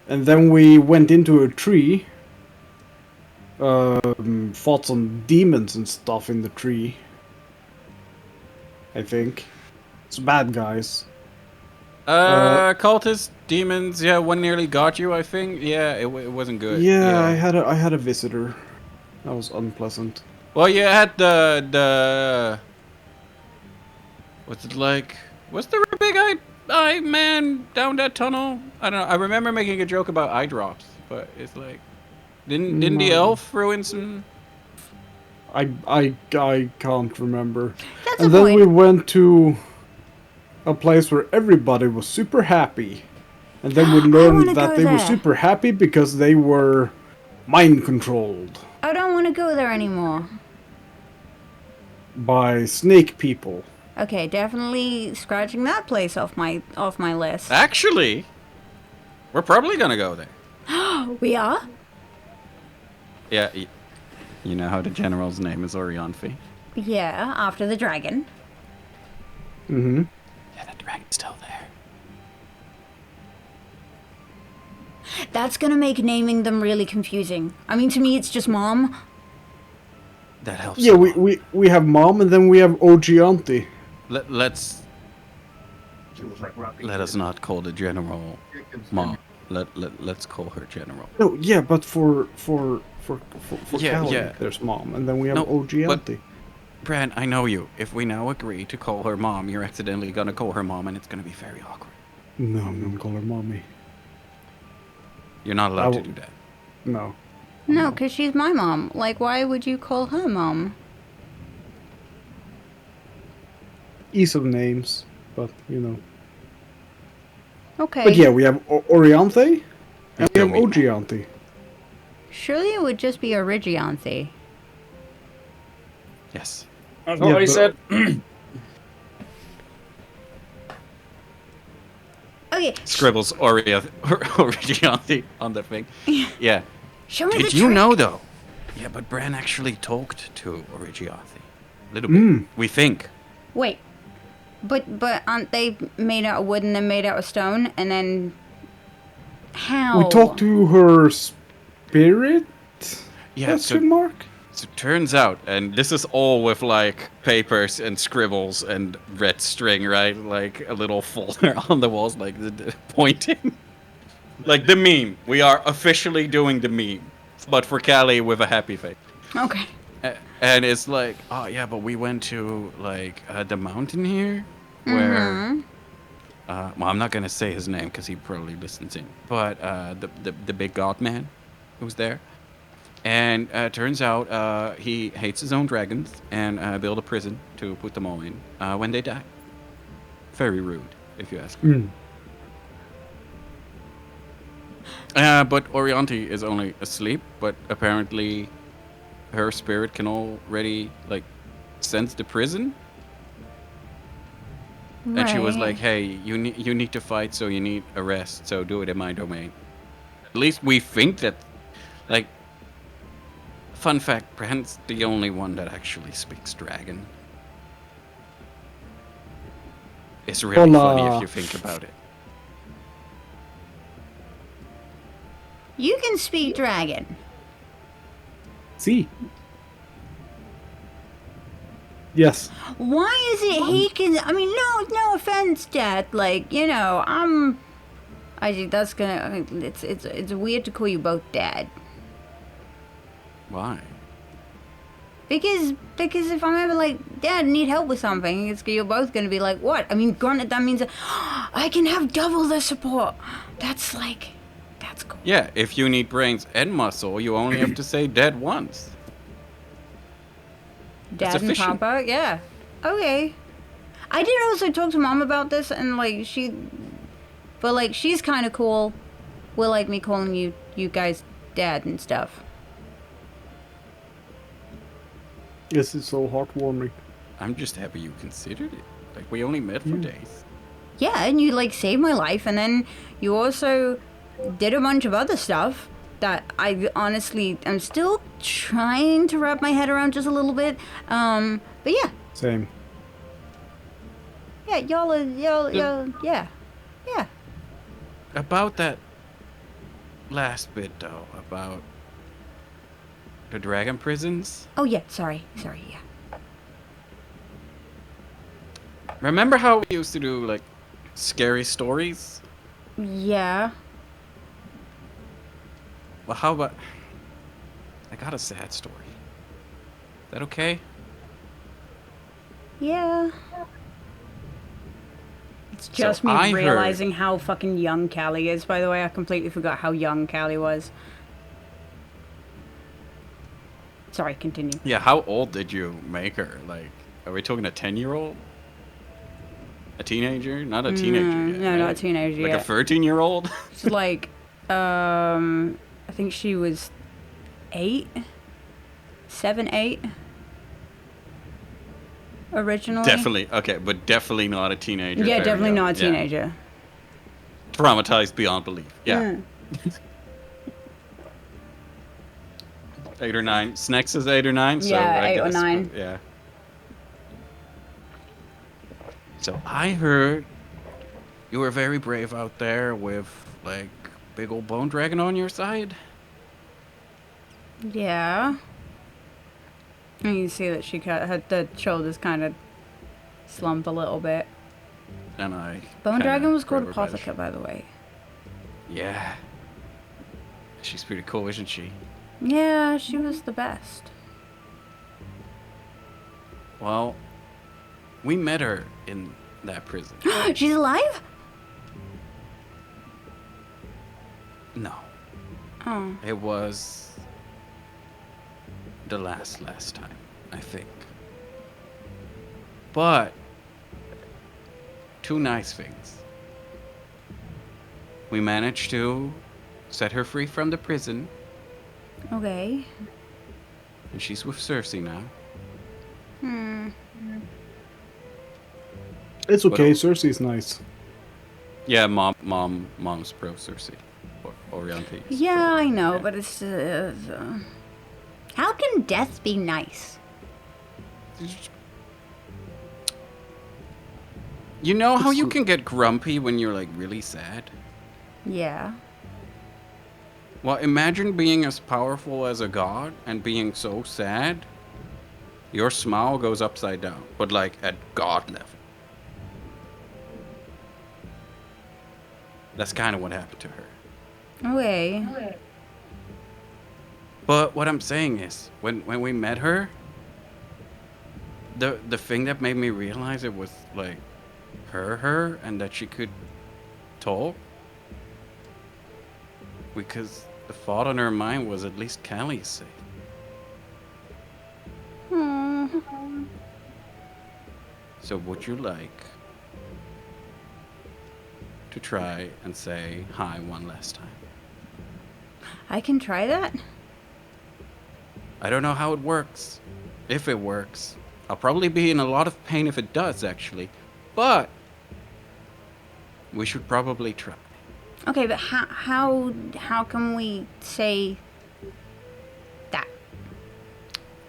and then we went into a tree. Fought some demons and stuff in the tree. I think it's bad guys. Cultists, demons. Yeah, one nearly got you. I think. Yeah, it wasn't good. Yeah, I had a visitor. That was unpleasant. Well, you had the. What's it like? Was there a big eye man down that tunnel? I don't know. I remember making a joke about eye drops, but it's like, didn't the No. elf ruin some? I can't remember. That's And a then point. we went to a place where everybody was super happy. And then we wanna learned go that they were there. super happy because they were mind controlled I don't want to go there anymore. by snake people. Okay, definitely scratching that place off my list. Actually, we're probably gonna go there. We are? Yeah. You know how the general's name is Orianfi? Yeah, after the dragon. Mm-hmm. Yeah, the dragon's still there. That's gonna make naming them really confusing. I mean, to me, it's just Mom. That helps. Yeah, a lot. we have Mom and then we have OG Auntie. Let's let us not call the general Mom. Let's call her General. No, yeah, but for Yeah, Callie, yeah. there's Mom, and then we have No, OG but- Auntie. Bran, I know you. If we now agree to call her Mom, you're accidentally gonna call her Mom, and it's gonna be very awkward. No, I'm gonna call her Mommy. You're not allowed to I do that. No. No, because she's my mom. Like, why would you call her Mom? Ease of names, but you know. Okay. But yeah, we have Oriante, and we have Still OG Auntie. Surely it would just be Origianthi. Yes. That's Yeah, what I but- said. Okay. Scribbles Orianti on the thing. Yeah. Show me Did the you trick. know though? Yeah, but Bran actually talked to Origianti. A little bit. Mm. We think. Wait. But aren't they made out of wood and then made out of stone? And then... How? We talked to her spirit? Yeah, Question mark? So it turns out, and this is all with like papers and scribbles and red string, right? Like a little folder on the walls, like the pointing. Like the meme. We are officially doing the meme, but for Callie with a happy face. Okay. And it's like, oh yeah, but we went to like the mountain here, where. Well, I'm not gonna say his name because he probably listens in. But the big god man, who's there. And turns out he hates his own dragons and built a prison to put them all in when they die. Very rude, if you ask me. But Orianti is only asleep, but apparently her spirit can already, like, sense the prison. And she was Right. like, hey, you need to fight, so you need a rest, so do it in my domain. At least we think that, like, fun fact, Bran's the only one that actually speaks dragon. It's really funny if Hola. you think about it. You can speak dragon. See? Yes. Why is it he can? I mean, no offense, Dad. Like, you know, that's gonna. I mean, it's weird to call you both Dad. Why? Because if I'm ever like, Dad, I need help with something, you're both gonna be like, what? I mean, granted, that means I can have double the support. That's cool. Yeah, if you need brains and muscle, you only have to say dead once. Dad and efficient. Papa, yeah. Okay. I did also talk to Mom about this, and like But like, she's kind of cool. Will like me calling you guys dad and stuff. Yes, it's so heartwarming. I'm just happy you considered it. Like, we only met for days. Yeah, and you like saved my life, and then you also did a bunch of other stuff that I honestly am still trying to wrap my head around just a little bit. But yeah, Same. yeah, y'all, yeah. About that last bit, though, about the dragon prisons. Oh yeah, sorry, yeah. Remember how we used to do, like, scary stories? Yeah. Well, how about... I got a sad story. Is that okay? Yeah. It's So just me I heard- realizing how fucking young Callie is, by the way. I completely forgot how young Callie was. Sorry, continue. Yeah, how old did you make her? Like, are we talking a 10-year-old? A teenager? Not a teenager yet, No, right? not a teenager like yet. a 13-year-old? It's like, I think she was 8? 7, 8? Originally? Definitely. Okay, but definitely not a teenager. Yeah, very definitely young. not a Yeah. teenager. Traumatized beyond belief. Yeah. 8 or 9. Snex is 8 or 9. So Yeah, I 8 or guess, 9. Yeah. So I heard you were very brave out there with, like, big old bone dragon on your side. Yeah. And you can see that the shoulders kind of slump a little bit. And I. Bone kinda Dragon was called grabbed her by the Apotheca, by the way. Yeah. She's pretty cool, isn't she? Yeah, she was the best. Well, we met her in that prison. She's alive? No. Oh. It was the last time, I think. But two nice things. We managed to set her free from the prison, Okay. and she's with Cersei now. It's okay, Well- Cersei's nice. Yeah, mom's pro Cersei. Or Oriente. is Yeah, pro- I know, yeah. but it's how can death be nice? You know how you can get grumpy when you're like really sad? Yeah. Well, imagine being as powerful as a god and being so sad. Your smile goes upside down, but like at god level. That's kind of what happened to her. Okay. But what I'm saying is, when we met her, the thing that made me realize it was like her and that she could talk, because the thought on her mind was at least Callie's safe. So would you like to try and say hi one last time? I can try that? I don't know how it works. If it works. I'll probably be in a lot of pain if it does, actually. But we should probably try. Okay, but how can we say that?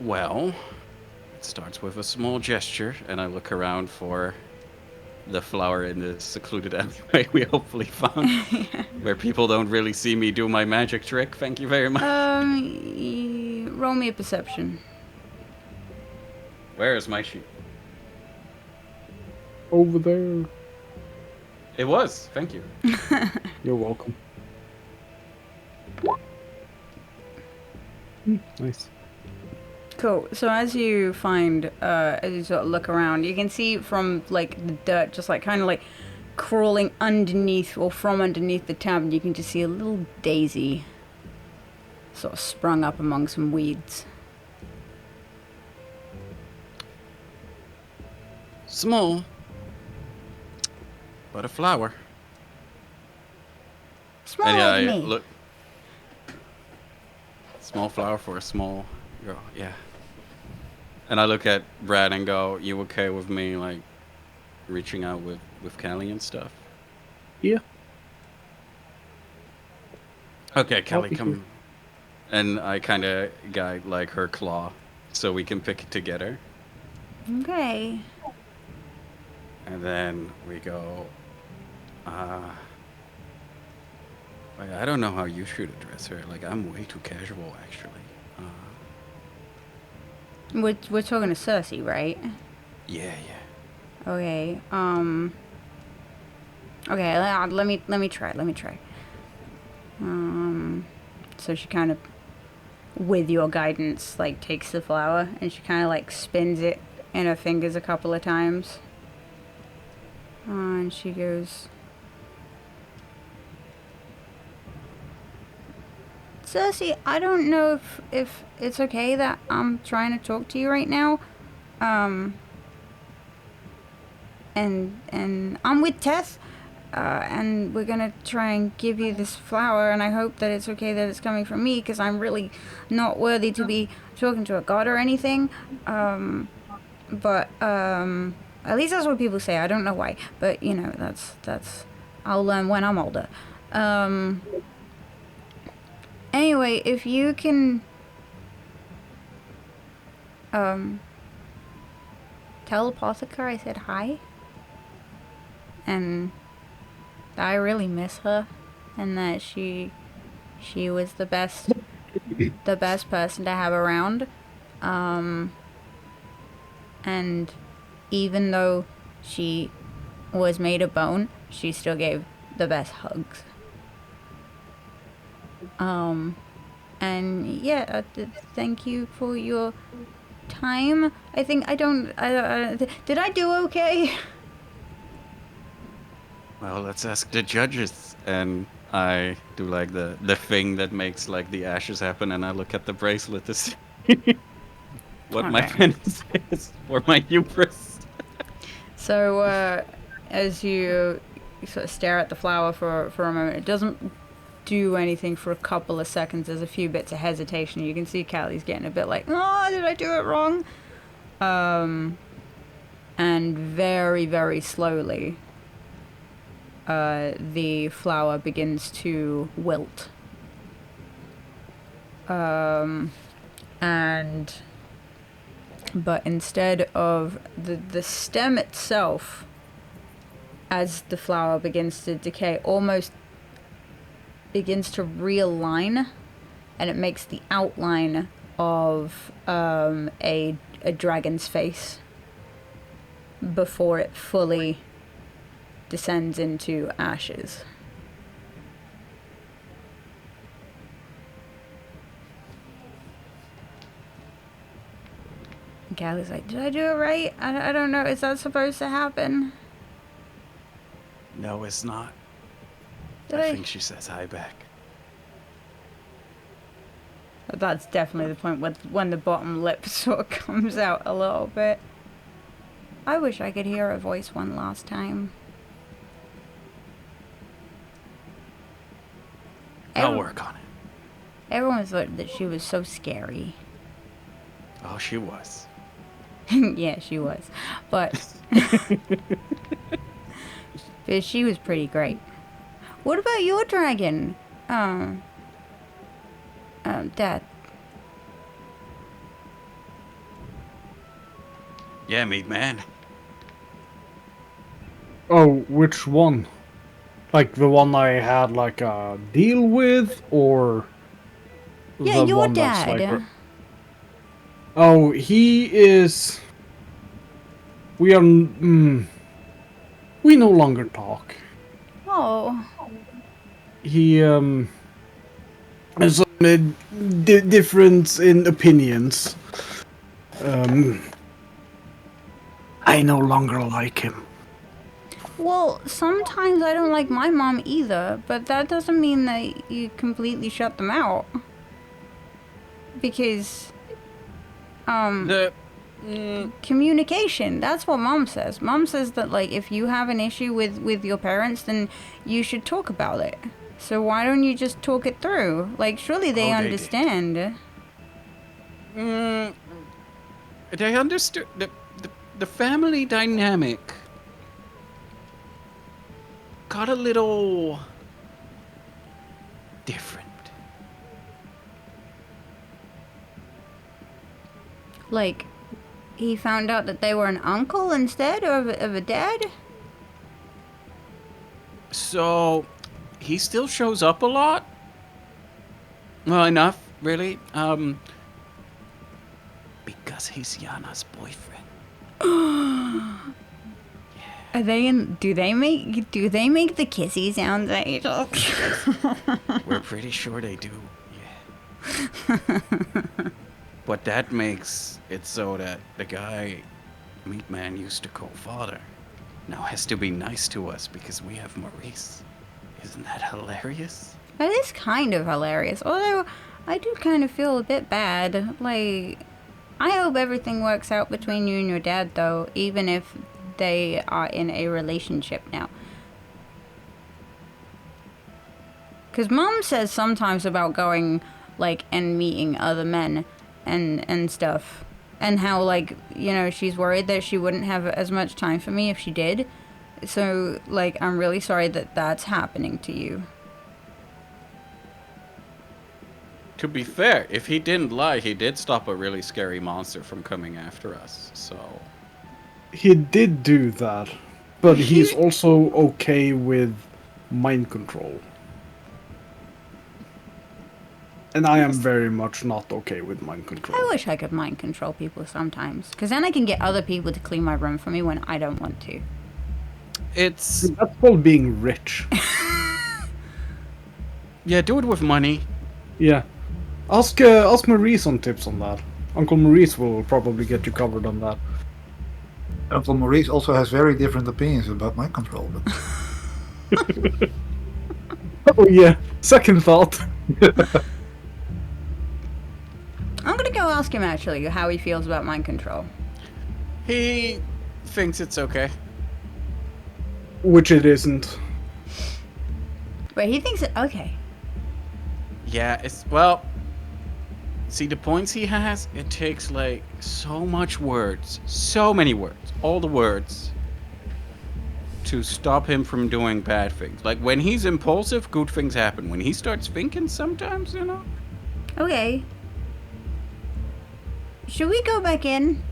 Well, it starts with a small gesture, and I look around for the flower in the secluded alleyway we hopefully found, where people don't really see me do my magic trick. Thank you very much. Roll me a perception. Where is my sheet? Over there. It was. Thank you. You're welcome. Nice. Cool. So as you find, as you sort of look around, you can see from like the dirt, just like kind of like crawling underneath or from underneath the tab, you can just see a little daisy sort of sprung up among some weeds. Small, but a flower. Small And yeah, like I me. look. Small flower for a small girl. Yeah. And I look at Brad and go, "You okay with me like reaching out with Callie and stuff?" Yeah. Okay, I'll Callie, be here. come. And I kind of guide like her claw, so we can pick it together. Okay. And then we go. Uh, I don't know how you should address her. Like I'm way too casual, actually. We're talking to Cersei, right? Yeah, yeah. Okay. Okay. Let me try. Let me try. So she kind of, with your guidance, like takes the flower and she kind of like spins it in her fingers a couple of times. And she goes, Cersei, I don't know if it's okay that I'm trying to talk to you right now. And I'm with Tess. And we're gonna try and give you this flower, and I hope that it's okay that it's coming from me, because I'm really not worthy to be talking to a god or anything. But at least that's what people say. I don't know why, but you know, that's I'll learn when I'm older. Anyway, if you can tell Apothecar I said hi, and I really miss her, and that she was the best person to have around. And even though she was made of bone, she still gave the best hugs. And yeah, thank you for your time. I think I did I do okay? Well, let's ask the judges. And I do like the thing that makes like the ashes happen, and I look at the bracelet to see what my Okay. penance is for my hubris. So as you sort of stare at the flower for a moment, it doesn't do anything for a couple of seconds. There's a few bits of hesitation. You can see Callie's getting a bit like, oh, did I do it wrong? And very, very slowly, the flower begins to wilt. But instead of the stem itself, as the flower begins to decay, almost begins to realign, and it makes the outline of a dragon's face before it fully descends into ashes. Galley's like, did I do it right? I don't know. Is that supposed to happen? No, it's not. Did I think she says hi back. That's definitely the point when the bottom lip sort of comes out a little bit. I wish I could hear her voice one last time. I'll work on it. Everyone thought that she was so scary. Oh, she was. Yeah, she was. But but she was pretty great. What about your dragon? Dad. Yeah, meat man. Oh, which one? Like the one I had like a deal with, or Yeah, the your one that's dad. like? Oh, he is. We are. We no longer talk. Oh. He has a difference in opinions. I no longer like him. Well, sometimes I don't like my mom either, but that doesn't mean that you completely shut them out. Because, communication, that's what Mom says. Mom says that, like, if you have an issue with your parents, then you should talk about it. So why don't you just talk it through? Like, surely they Oh, they did. understand. They understood the family dynamic got a little different. Like, he found out that they were an uncle instead of a dad? So he still shows up a lot. Well, enough, really. Because he's Yana's boyfriend. Are they in? Do they make the kissy sounds, Angel? We're pretty sure they do. Yeah. But that makes it so that the guy Meatman used to call father now has to be nice to us because we have Maurice. Isn't that hilarious? That is kind of hilarious. Although I do kind of feel a bit bad. Like, I hope everything works out between you and your dad, though, even if they are in a relationship now. Because Mom says sometimes about going, like, and meeting other men and stuff. And how, like, you know, she's worried that she wouldn't have as much time for me if she did. So, like, I'm really sorry that that's happening to you. To be fair, if he didn't lie, he did stop a really scary monster from coming after us, so... He did do that, but he's also okay with mind control. And I am very much not okay with mind control. I wish I could mind control people sometimes. Because then I can get other people to clean my room for me when I don't want to. It's... That's called being rich. Yeah, do it with money. Yeah. Ask Maurice on tips on that. Uncle Maurice will probably get you covered on that. Uncle Maurice also has very different opinions about mind control. But... Oh yeah, second thought. I'm gonna go ask him actually how he feels about mind control. He thinks it's okay. Which it isn't. But he thinks it okay. Yeah, it's... Well... See, the points he has, it takes, like, so much words. So many words. All the words. To stop him from doing bad things. Like, when he's impulsive, good things happen. When he starts thinking sometimes, you know? Okay. Should we go back in?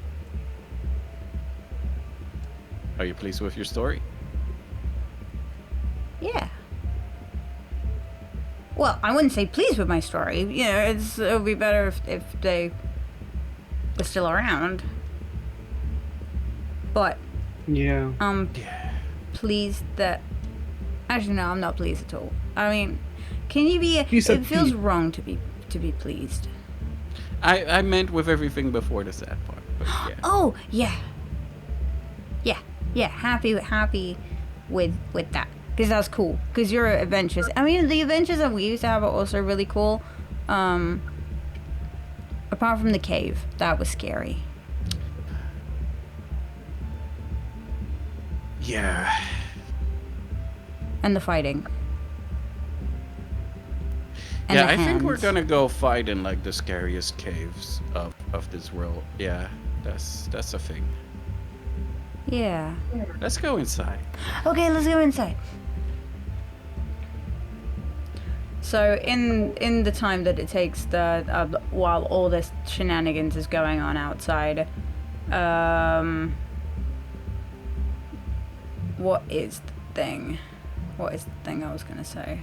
Are you pleased with your story? Yeah. Well, I wouldn't say pleased with my story. You know, it would be better if they were still around. But, Yeah. pleased that... Actually, no, I'm not pleased at all. I mean, can you be... You said It feels P. wrong to be pleased. I meant with everything before the sad part, but yeah. Oh, yeah. Yeah, happy with that. Because that's cool. Because your adventures... I mean, the adventures that we used to have are also really cool. Apart from the cave. That was scary. Yeah. And the fighting. And Yeah, the I think we're hands. gonna go fight in, like, the scariest caves of this world. Yeah, that's a thing. Yeah. Let's go inside. Okay, let's go inside. So in the time that it takes while all this shenanigans is going on outside, what is the thing? What is the thing I was gonna say?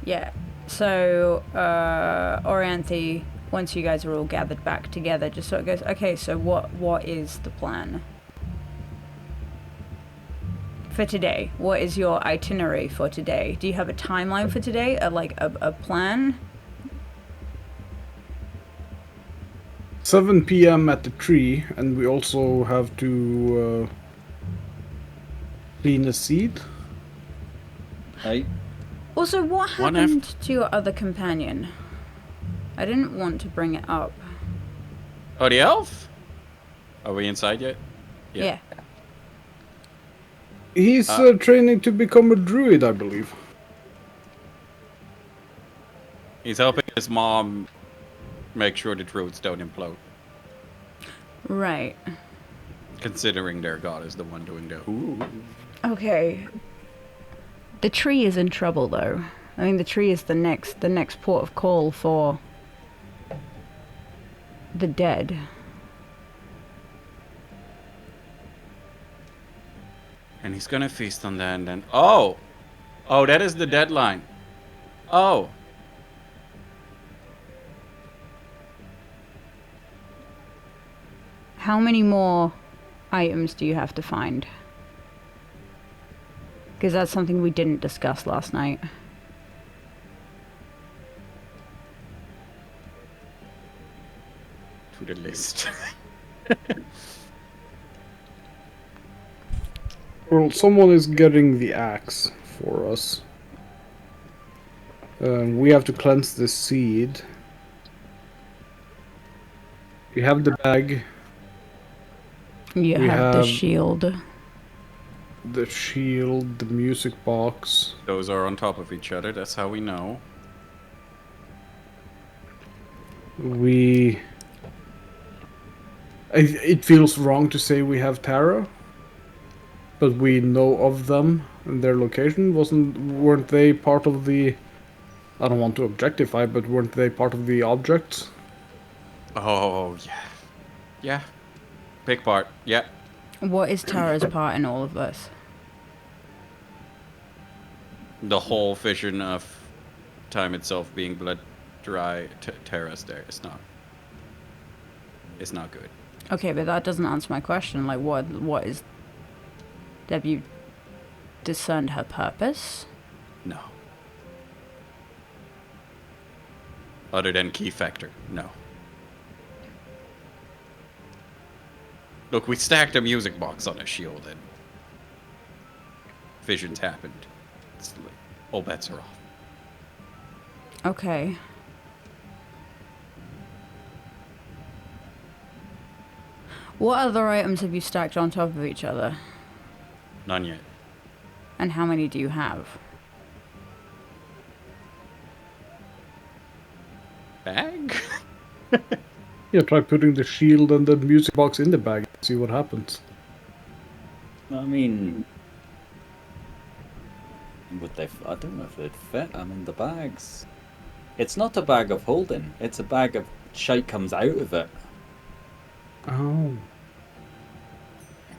Yeah. So Orianthe, once you guys are all gathered back together, just sort of goes, okay, so what is the plan? For today, what is your itinerary for today? Do you have a timeline for today? A plan? 7 p.m. at the tree, and we also have to clean a seed. Right. Also, what One happened to your other companion? I didn't want to bring it up. Oh, the elf? Are we inside yet? Yeah. He's training to become a druid, I believe. He's helping his mom make sure the druids don't implode. Right. Considering their god is the one doing the ooh. Okay. The tree is in trouble, though. I mean, the tree is the next port of call for the dead. And he's gonna feast on that and then... Oh! Oh, that is the deadline. Oh. How many more items do you have to find? Because that's something we didn't discuss last night. To the list. Well, someone is getting the axe for us. We have to cleanse the seed. We have the bag. You We have the have- shield. The shield, the music box. Those are on top of each other, that's how we know. It feels wrong to say we have Tara, but we know of them and their location. Weren't they part of the... I don't want to objectify, but weren't they part of the objects? Oh, yeah. Yeah. Big part, yeah. What is Tara's part in all of this? The whole vision of time itself being blood dry, Terra's there. It's not good. Okay, but that doesn't answer my question. Like, what is... Have you discerned her purpose? No. Other than key factor, no. Look, we stacked a music box on a shield and visions happened. It's like, all bets are off. Okay. What other items have you stacked on top of each other? None yet. And how many do you have? Bag? Yeah, try putting the shield and the music box in the bag and see what happens. I mean, would they? I don't know if they'd fit. I mean, the bags. It's not a bag of holding. It's a bag of shite comes out of it. Oh.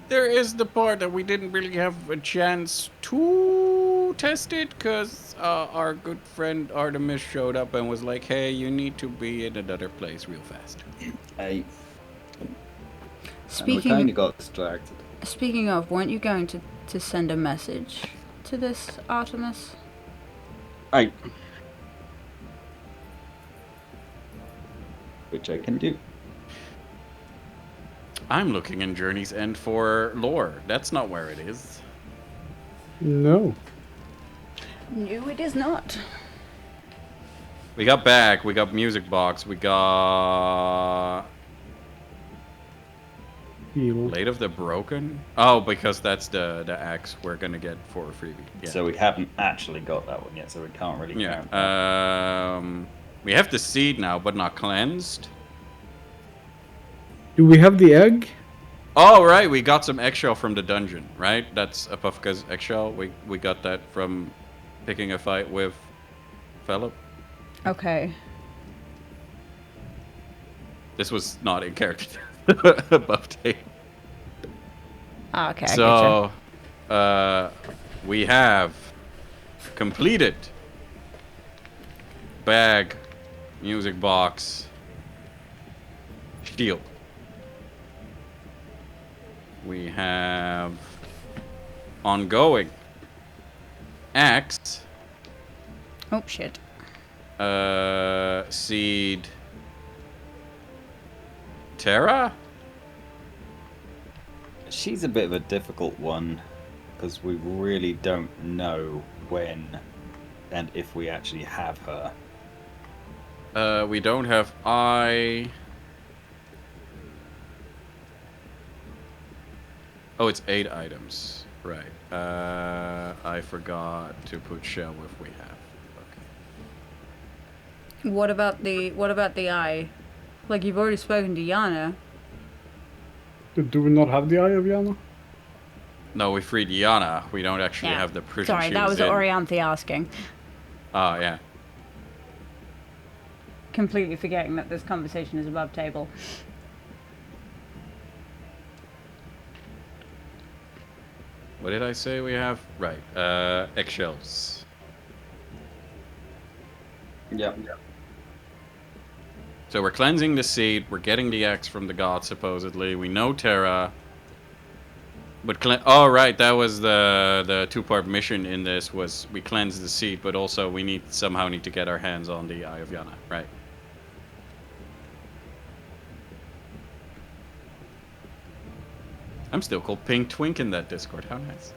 There is the part that we didn't really have a chance to test it because our good friend Artemis showed up and was like, hey, you need to be in another place real fast. And we Speaking kind of got distracted. Speaking of, weren't you going to send a message to this Artemis? Right. Which I can do. I'm looking in Journey's End for lore. That's not where it is. No. No, it is not. We got bag, we got music box, we got Shield. Blade of the Broken. Oh, because that's the axe we're gonna get for a freebie. Yeah. So we haven't actually got that one yet, so we can't really count. Yeah. We have the seed now, but not cleansed. Do we have the egg? Oh, right, we got some eggshell from the dungeon, right? That's Apufka's eggshell. We got that from picking a fight with Philip. Okay. This was not in character above tape. Ah, okay. I So, we have completed bag, music box, shield. We have ongoing axe, Oh, shit. seed, Terra. She's a bit of a difficult one because we really don't know when and if we actually have her. We don't have I. Oh, it's 8 items. Right. I forgot to put shell if we have. Okay. What about the eye? Like, you've already spoken to Yana. Do we not have the Eye of Yana? No, we freed Yana. We don't actually have the prison Sorry, she that was in. Orianthe asking. Oh, yeah. Completely forgetting that this conversation is above table. What did I say we have? Right. Eggshells. Yep. So we're cleansing the seed. We're getting the eggs from the gods, supposedly. We know Terra. But oh, right. That was the two-part mission in this was we cleanse the seed, but also we somehow need to get our hands on the Eye of Yana. Right. I'm still called Pink Twink in that Discord. How nice.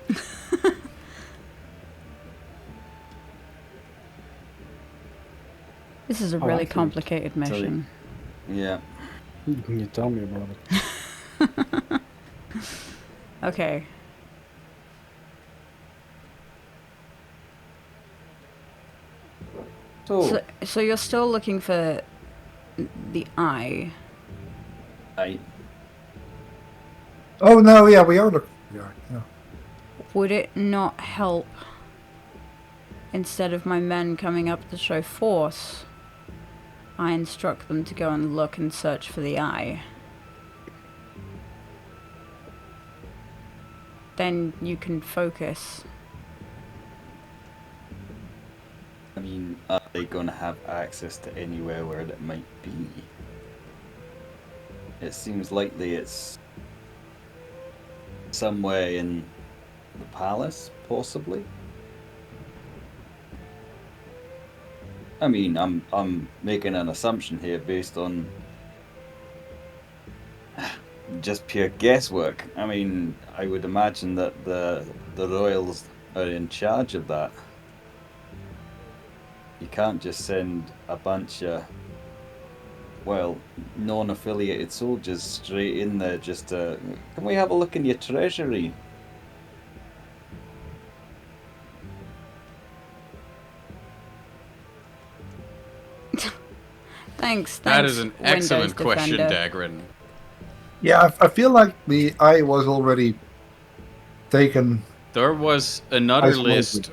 This is a really complicated mission. Yeah. Can you tell me about it? Okay. So you're still looking for the eye. Oh no, yeah, we are looking. Yeah. Would it not help, instead of my men coming up to show force, I instruct them to go and look and search for the eye? Then you can focus. I mean, are they going to have access to anywhere where it might be? It seems likely it's somewhere in the palace, possibly. I mean, I'm making an assumption here based on just pure guesswork. I mean, I would imagine that the royals are in charge of that. You can't just send a bunch of, well, non-affiliated soldiers straight in there just to, can we have a look in your treasury? Thanks. That is an excellent Windows question, Defender. Dagrin. Yeah, I feel like the eye was already taken. There was another Isolated. list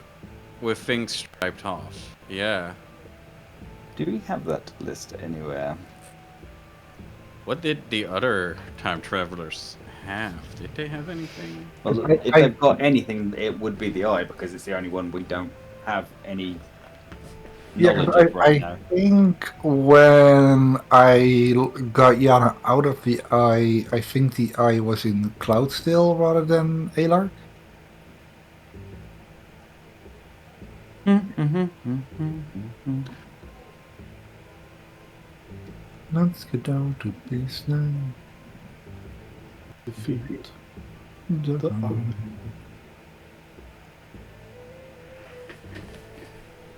with things striped off. Yeah. Do we have that list anywhere? What did the other time travelers have? Did they have anything? Well, if they've got anything, it would be the eye, because it's the only one we don't have any knowledge of right now. I think when I got Yana out of the eye, I think the eye was in Cloud still rather than Alar. Let's get down to business. Defeat. The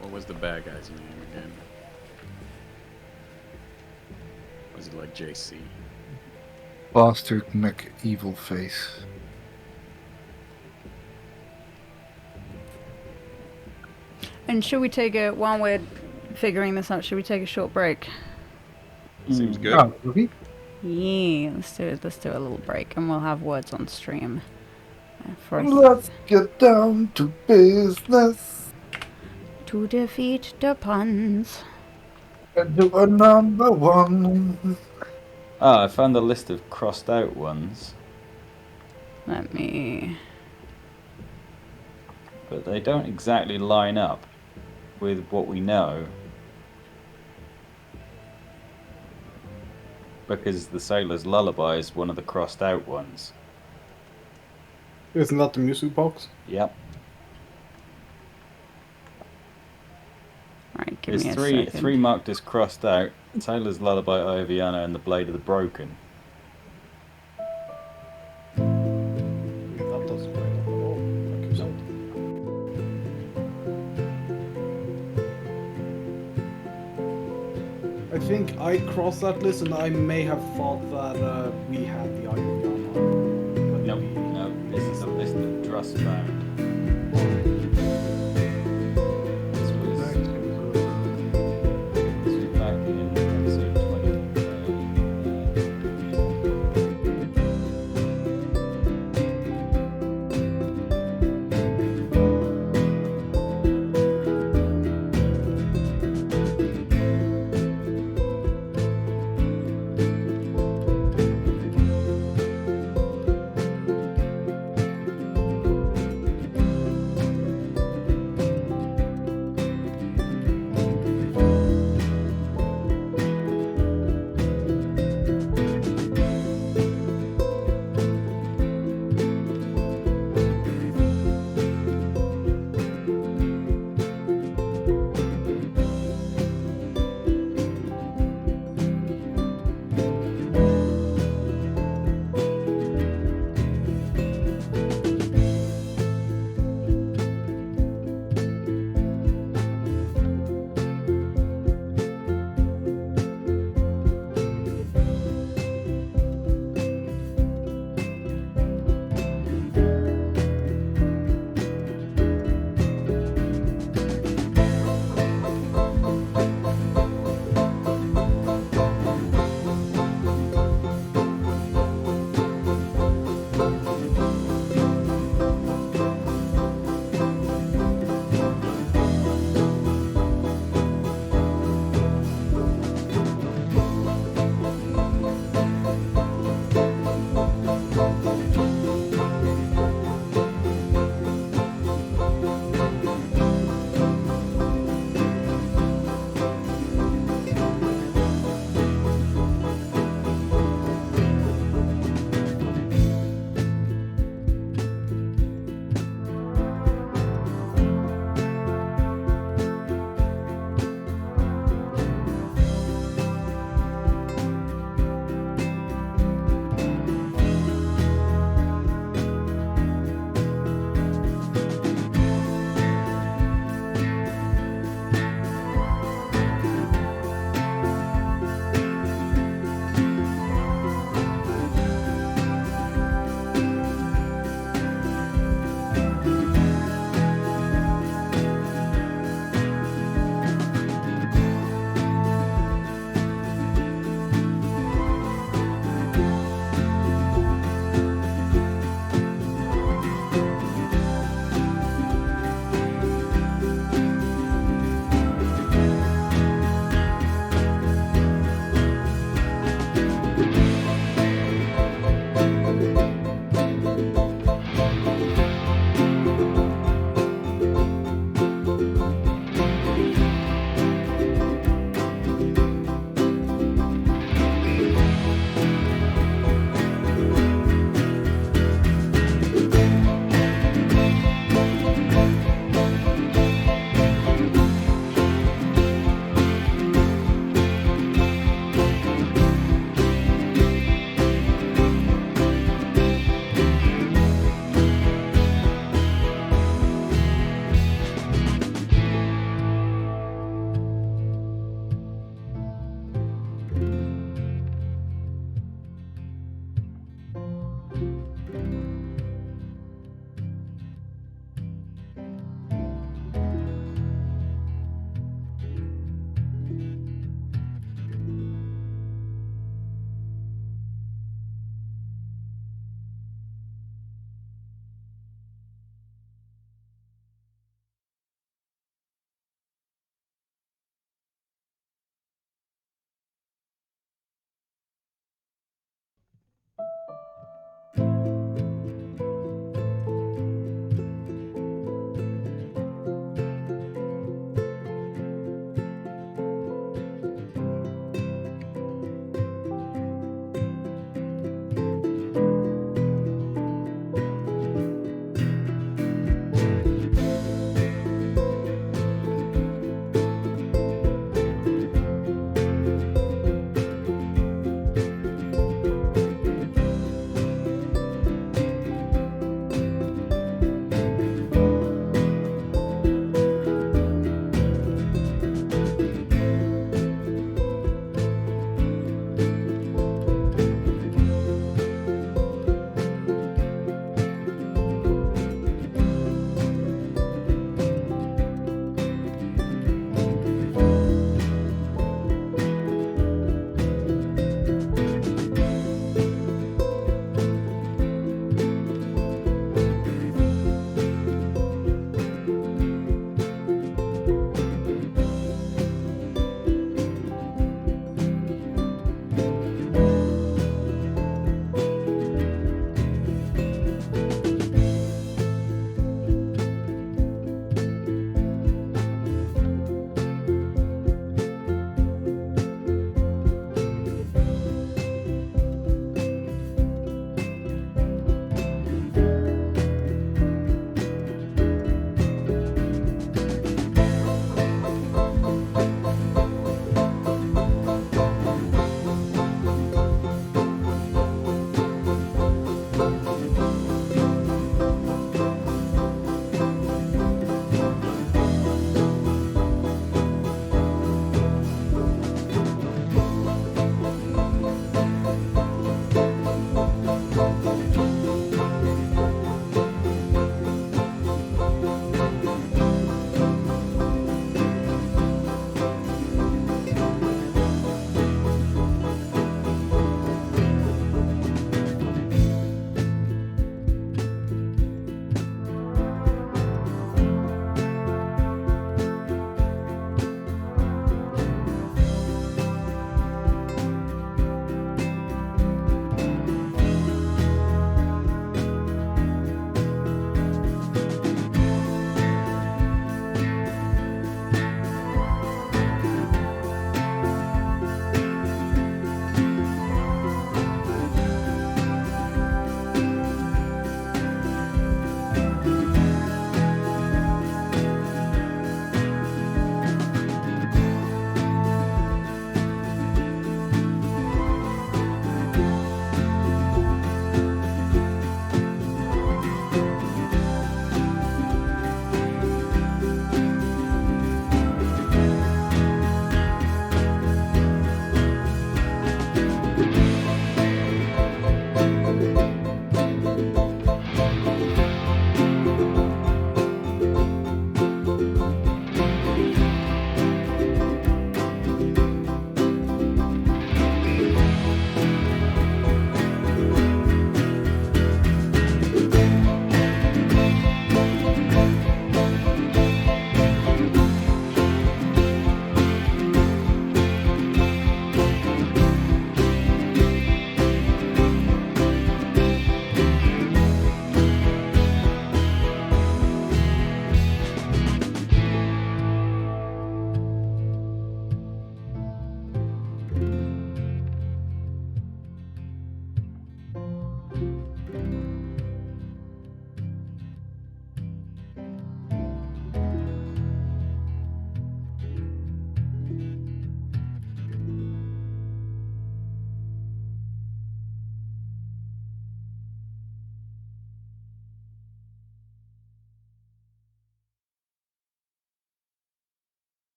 What was the bad guy's name again? Was it like JC? bastard neck evil face. And should we take a, while we're figuring this out, should we take a short break? Seems good. Oh, okay. Yeah, let's do it. Let's do a little break, and we'll have words on stream. For us Let's get down to business to defeat the puns. and do a number one. Ah, I found a list of crossed out ones, Let me. but they don't exactly line up with what we know. Because the Sailor's Lullaby is one of the crossed out ones. Isn't that the music box? Yep. Alright, give There's me a three second. marked as crossed out. Sailor's Lullaby, Eye of Yana, and the Blade of the Broken. That doesn't line up at all, like you said. I think I crossed that list, and I may have thought that we had the Eye of Yana. No, this is a list of Trustbound. This was back in episode 20.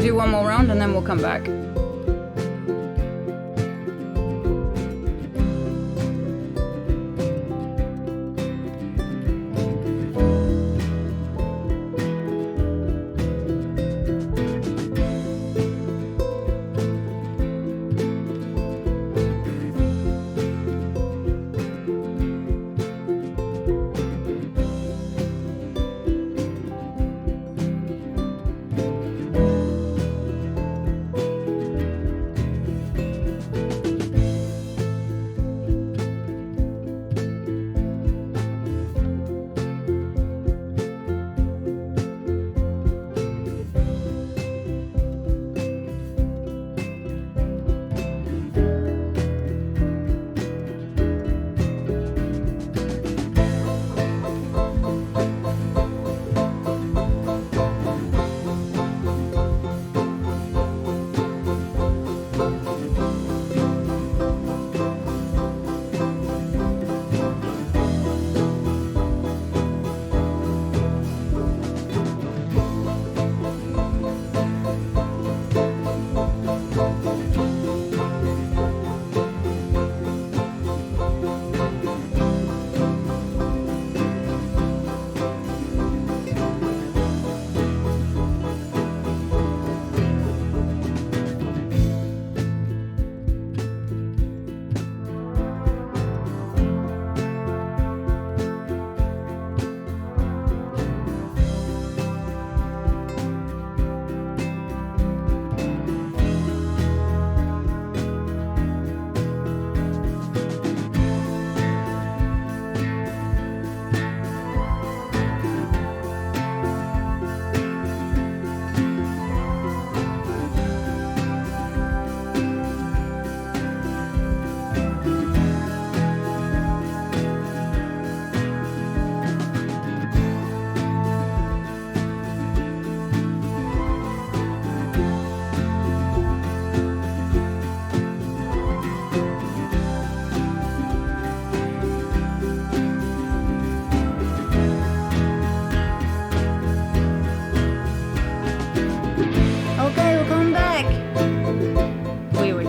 do one more round and then we'll come back.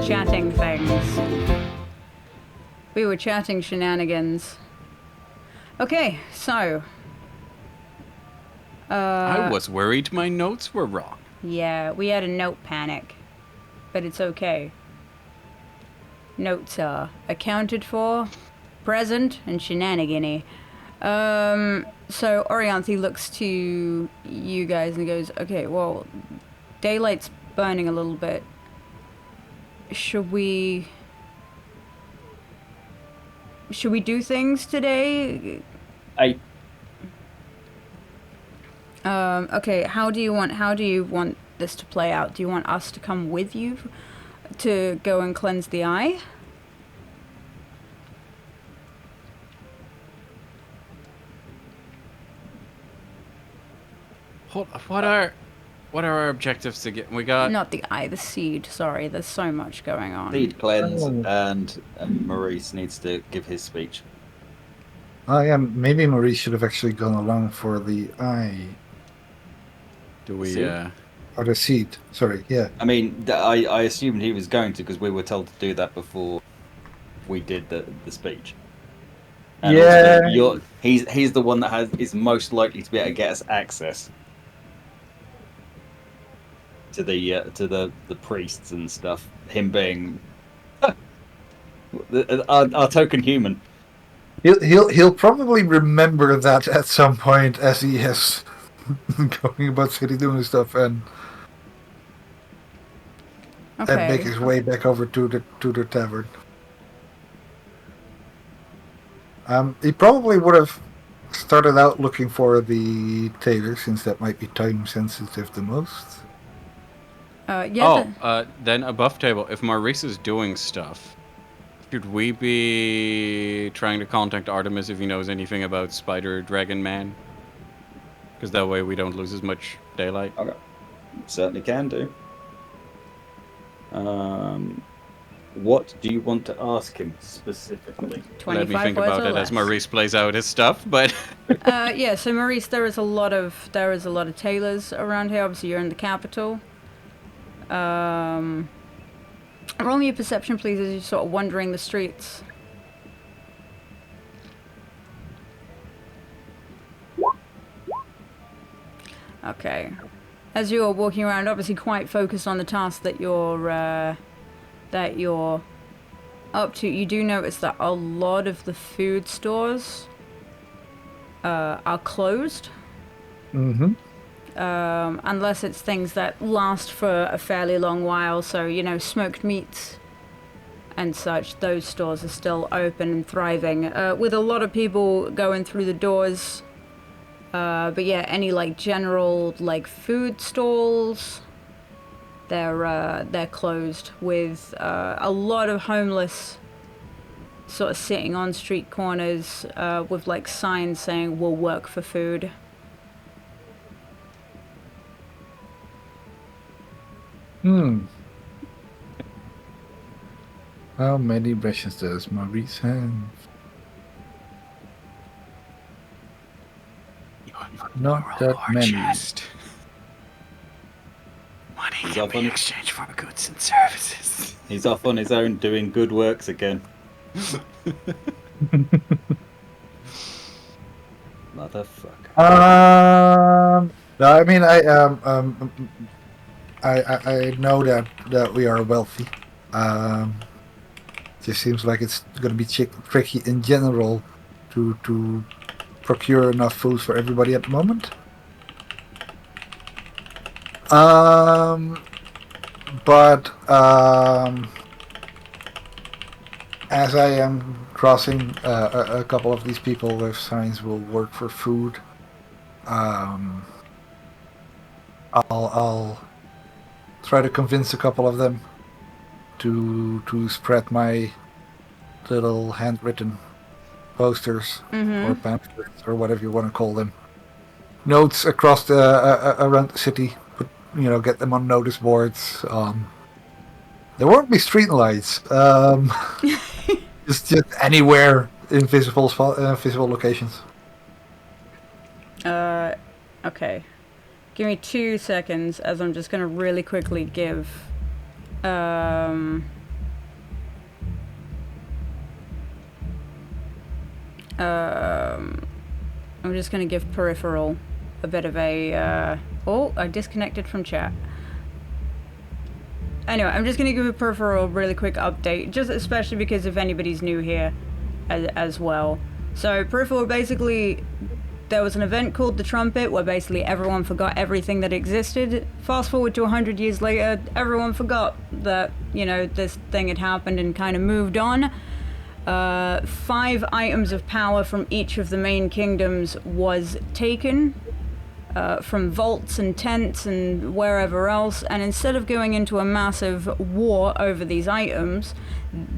Chatting things. We were chatting shenanigans. Okay, so. I was worried my notes were wrong. Yeah, we had a note panic. But it's okay. Notes are accounted for, present, and shenanigan-y. So Orianthi looks to you guys and goes, okay, well, daylight's burning a little bit. Should we do things today? Okay, how do you want this to play out? Do you want us to come with you to go and cleanse the eye? What are our objectives to get? We got Not the eye, the seed. Sorry, there's so much going on. Seed cleanse, and Maurice needs to give his speech. Oh yeah, maybe Maurice should have actually gone along for the eye. Do we? Seed? Or the seed. Sorry, yeah. I mean, I assumed he was going to because we were told to do that before we did the speech. And Yeah. also, he's the one that is most likely to be able to get us access to the priests and stuff. Him being our token human. He'll probably remember that at some point as he is going about city doing stuff and make his way back over to the tavern. He probably would have started out looking for the tailor, since that might be time sensitive the most. Then above table, if Maurice is doing stuff, should we be trying to contact Artemis if he knows anything about Spider Dragon Man? Because that way we don't lose as much daylight. Okay. Certainly can do. What do you want to ask him specifically? 25 Let me think words about or it less. as Maurice plays out his stuff, but Yeah, so Maurice, there is a lot of tailors around here. Obviously, you're in the capital. Roll me a perception, please, as you're sort of wandering the streets. Okay. As you're walking around, obviously quite focused on the task that you're up to, you do notice that a lot of the food stores are closed. Mm-hmm. Unless it's things that last for a fairly long while, so, you know, smoked meats and such, those stores are still open and thriving, with a lot of people going through the doors. But yeah, any, like, general, like, food stalls, they're closed, with a lot of homeless sort of sitting on street corners with, like, signs saying, "We'll work for food." How many brushes does Maurice have? Not that many. Money He's can up be on- exchanged for goods and services. He's off on his own doing good works again. Motherfucker. No, I mean, I know that we are wealthy. Just seems like it's going to be tricky in general to procure enough food for everybody at the moment. But as I am crossing a couple of these people with signs "will work for food," I'll try to convince a couple of them to spread my little handwritten posters or pamphlets or whatever you want to call them, notes across the around the city. But, you know, get them on notice boards. There won't be street lights. Just anywhere in visible locations. Okay. Give me 2 seconds, as I'm just going to really quickly give... I'm just going to give Peripheral a bit of a... oh, I disconnected from chat. Anyway, I'm just going to give a Peripheral a really quick update, just especially because if anybody's new here as well. So, Peripheral, basically, there was an event called the Trumpet where basically everyone forgot everything that existed. Fast forward to 100 years later, everyone forgot that, you know, this thing had happened and kind of moved on. 5 items of power from each of the main kingdoms was taken. From vaults and tents and wherever else, and instead of going into a massive war over these items,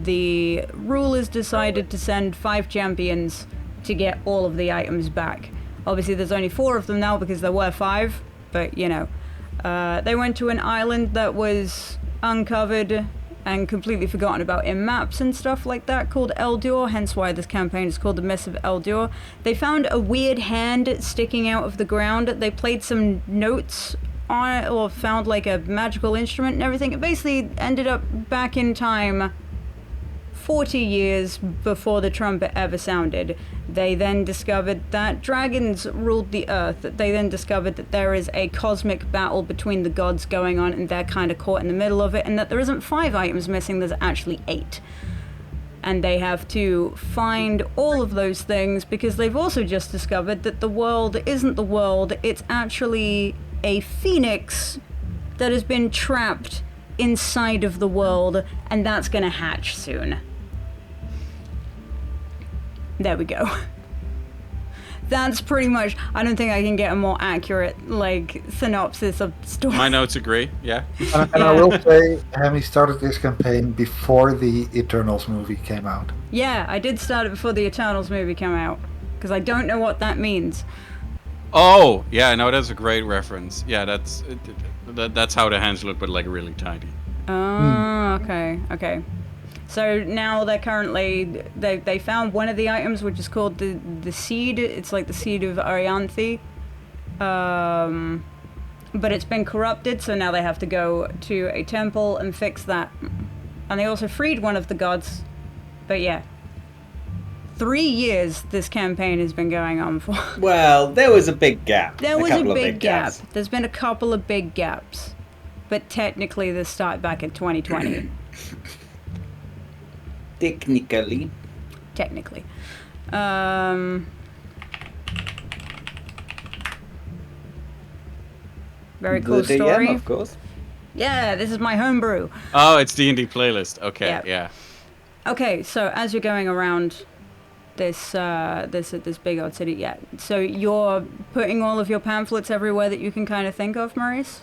the rulers decided to send 5 champions to get all of the items back. Obviously there's only 4 of them now because there were 5, but you know. They went to an island that was uncovered and completely forgotten about in maps and stuff like that, called Elduur, hence why this campaign is called the Mists of Elduur. They found a weird hand sticking out of the ground. They played some notes on it, or found like a magical instrument and everything. It basically ended up back in time 40 years before the trumpet ever sounded. They then discovered that dragons ruled the earth. They then discovered that there is a cosmic battle between the gods going on, and they're kind of caught in the middle of it, and that there isn't 5 items missing, there's actually 8. And they have to find all of those things because they've also just discovered that the world isn't the world, it's actually a phoenix that has been trapped inside of the world, and that's gonna hatch soon. There we go. That's pretty much, I don't think I can get a more accurate, like, synopsis of the story. My notes agree, yeah. And I will say, Hammy started this campaign before the Eternals movie came out. Yeah, I did start it before the Eternals movie came out, because I don't know what that means. Oh, yeah, no, that's a great reference. Yeah, that's how the hands look, but like really tiny. Oh, okay. So now they're currently, they found one of the items, which is called the seed. It's like the seed of Arianthe. but it's been corrupted, so now they have to go to a temple and fix that. And they also freed one of the gods. But yeah. 3 years this campaign has been going on for. Well, there was a big gap. There was a couple of big gap. gaps. There's been a couple of big gaps. But technically this started back in 2020. Technically. Very cool The DM, story. of course. Yeah, this is my homebrew. Oh, it's D&D playlist. Okay, Yeah. yeah. Okay, so as you're going around this big old city, yeah. So you're putting all of your pamphlets everywhere that you can kind of think of, Maurice?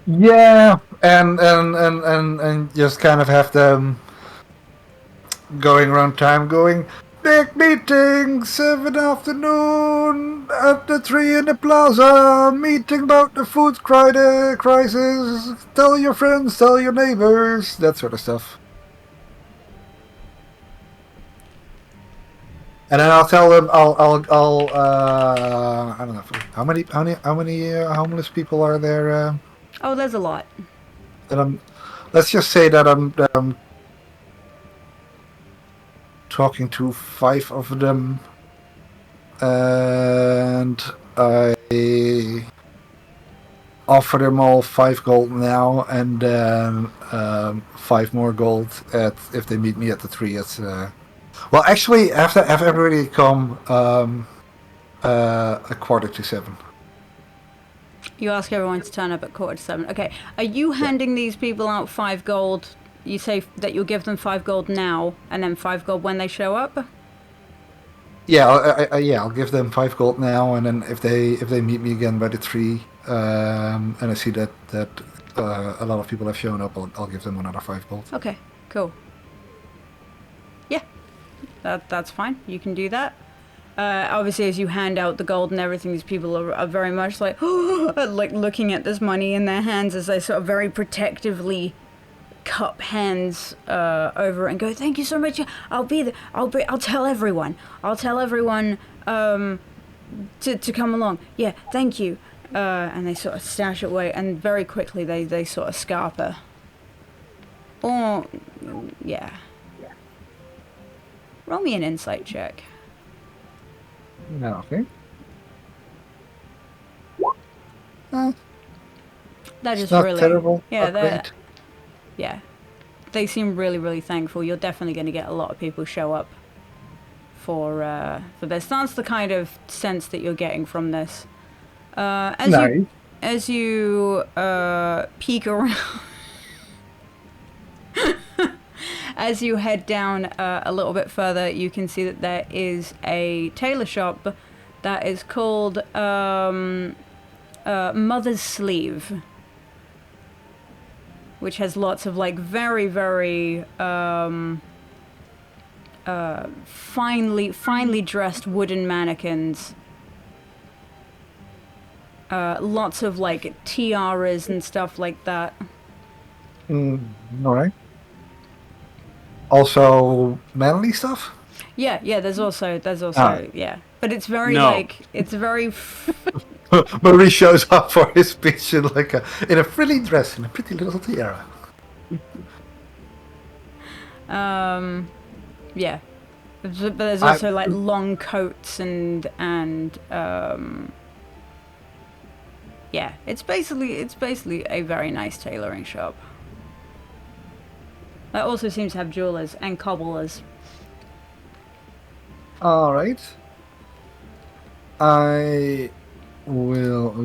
Yeah, and just kind of have them going around town going, big meeting, 7 afternoon, at the 3 in the plaza, meeting about the food crisis, tell your friends, tell your neighbors, that sort of stuff. And then I'll tell them, I don't know, how many homeless people are there? Oh, there's a lot. Let's just say that I'm talking to 5 of them, and I offer them all 5 gold now, and then 5 more gold if they meet me at the 3. Well, actually, after everybody come, a quarter to 7. You ask everyone to turn up at 6:45. Okay, are you handing these people out 5 gold? You say that you'll give them 5 gold now, and then 5 gold when they show up? Yeah, I'll give them 5 gold now, and then if they meet me again by the 3, and I see that a lot of people have shown up, I'll give them another 5 gold. Okay, cool. Yeah, that's fine. You can do that. Obviously, as you hand out the gold and everything, these people are very much like, like looking at this money in their hands as they sort of very protectively cup hands over and go, "Thank you so much. I'll be there. I'll tell everyone. I'll tell everyone to come along. Yeah, thank you." And they sort of stash it away, and very quickly they sort of scarper. Or yeah. Roll me an insight check. No, okay. That is It's not really terrible. Yeah, not they're great. yeah. They seem really, really thankful. You're definitely going to get a lot of people show up for this. That's the kind of sense that you're getting from this. As you peek around, as you head down a little bit further, you can see that there is a tailor shop that is called Mother's Sleeve, which has lots of like very, very finely dressed wooden mannequins. Lots of like tiaras and stuff like that. All right. Also, manly stuff. Yeah. There's also yeah, but it's very No. like it's very. Marie shows up for his speech in in a frilly dress and a pretty little tiara. Yeah, but there's also like long coats and yeah, it's basically a very nice tailoring shop. That also seems to have jewelers and cobblers. All right. I will.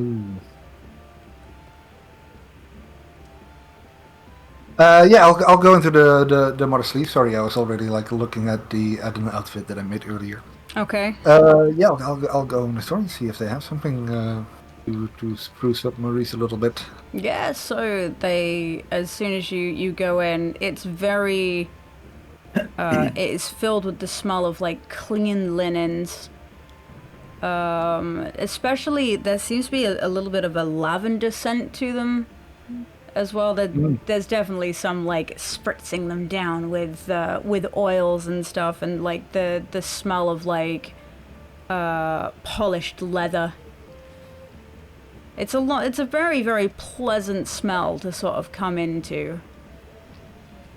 Yeah, I'll go into the Mother Sleeve. Sorry, I was already like looking at an outfit that I made earlier. Okay. Yeah, I'll go in the store and see if they have something to spruce up Maurice a little bit. Yeah, so as soon as you go in, it's very, it is filled with the smell of like clean linens. Especially there seems to be a little bit of a lavender scent to them as well. There's definitely some like spritzing them down with oils and stuff, and like the smell of like polished leather. It's a very, very pleasant smell to sort of come into.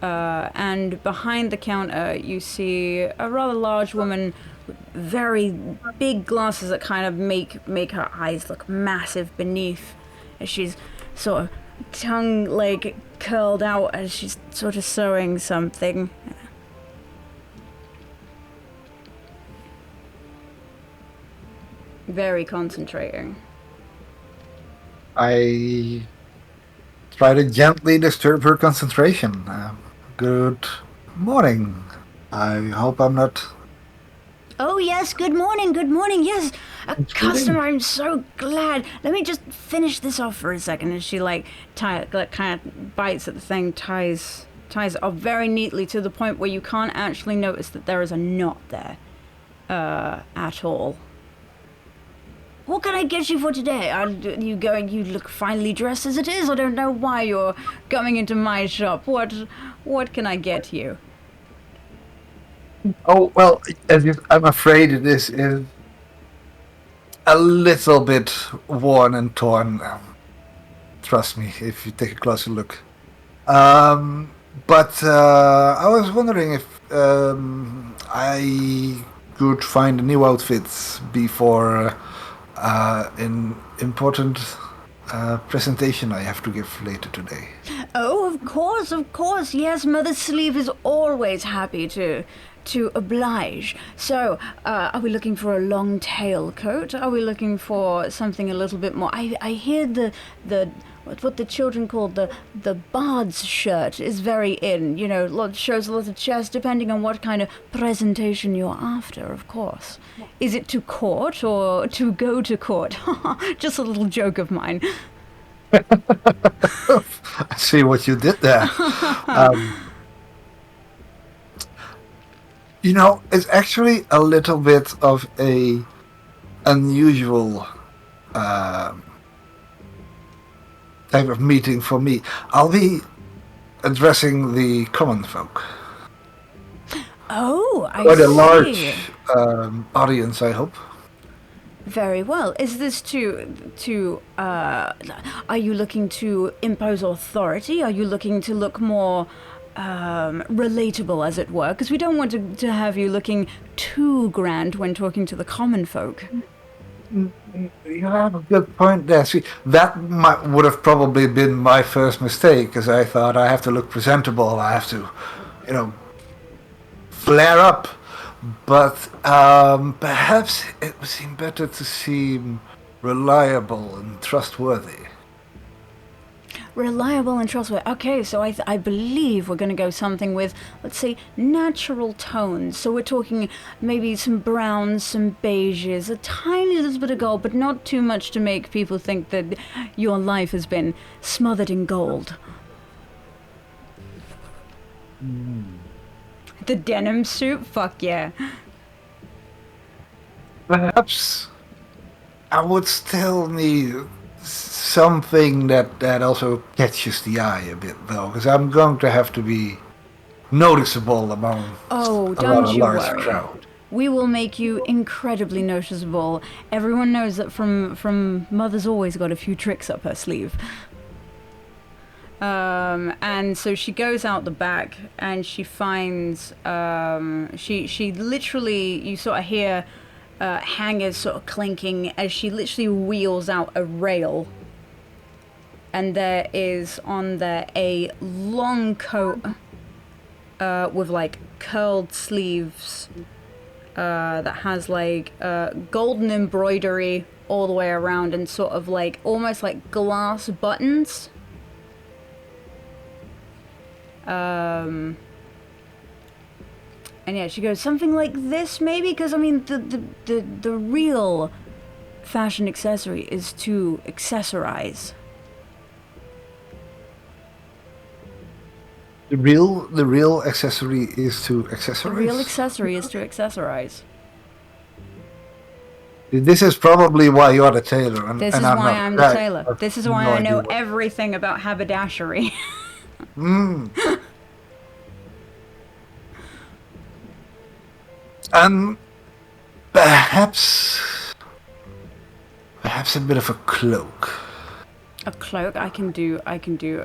And behind the counter, you see a rather large woman with very big glasses that kind of make her eyes look massive beneath, as she's sort of tongue like curled out as she's sort of sewing something. Very concentrating. I try to gently disturb her concentration. Good morning. I hope I'm not. Oh yes, good morning, yes. A customer, I'm so glad. Let me just finish this off for a second. And she kind of bites at the thing, ties it off very neatly to the point where you can't actually notice that there is a knot there at all. What can I get you for today? You look finely dressed as it is. I don't know why you're coming into my shop. What can I get you? Oh, well, I'm afraid this is a little bit worn and torn. Trust me, if you take a closer look. But I was wondering if I could find new outfits before an important presentation I have to give later today. Oh, of course. Yes, Mother Sleeve is always happy to oblige. So, are we looking for a long tail coat? Are we looking for something a little bit more? I hear the what the children call the bard's shirt is very in. You know, shows a lot of chest, depending on what kind of presentation you're after, of course. Is it to court or to go to court? Just a little joke of mine. I see what you did there. It's actually a little bit of a unusual type of meeting for me. I'll be addressing the common folk. Oh, I Quite a see. large audience, I hope. Very well. Is this are you looking to impose authority? Are you looking to look more relatable, as it were? Because we don't want to have you looking too grand when talking to the common folk. You have a good point there. See, that would have probably been my first mistake, because I thought I have to look presentable. I have to, flare up. But perhaps it would seem better to seem reliable and trustworthy. Reliable and trustworthy. Okay, so I believe we're going to go something with, let's say, natural tones. So we're talking maybe some browns, some beiges, a tiny little bit of gold, but not too much to make people think that your life has been smothered in gold. The denim suit? Fuck yeah. Perhaps I would still need something that also catches the eye a bit, though, because I'm going to have to be noticeable among Oh, a don't rather you large worry. crowd. We will make you incredibly noticeable. Everyone knows that from Mother's always got a few tricks up her sleeve. And so she goes out the back and she finds, she literally, you sort of hear hangers sort of clinking as she literally wheels out a rail. And there is on there a long coat with like curled sleeves that has like golden embroidery all the way around and sort of like almost like glass buttons. And yeah, she goes something like this maybe, because I mean the real fashion accessory is to accessorize. The real accessory is to accessorize. The real accessory is to accessorize. This is probably why you're the tailor. This is why I'm the tailor. This is why I know everything about haberdashery. Perhaps a bit of a cloak. A cloak. I can do a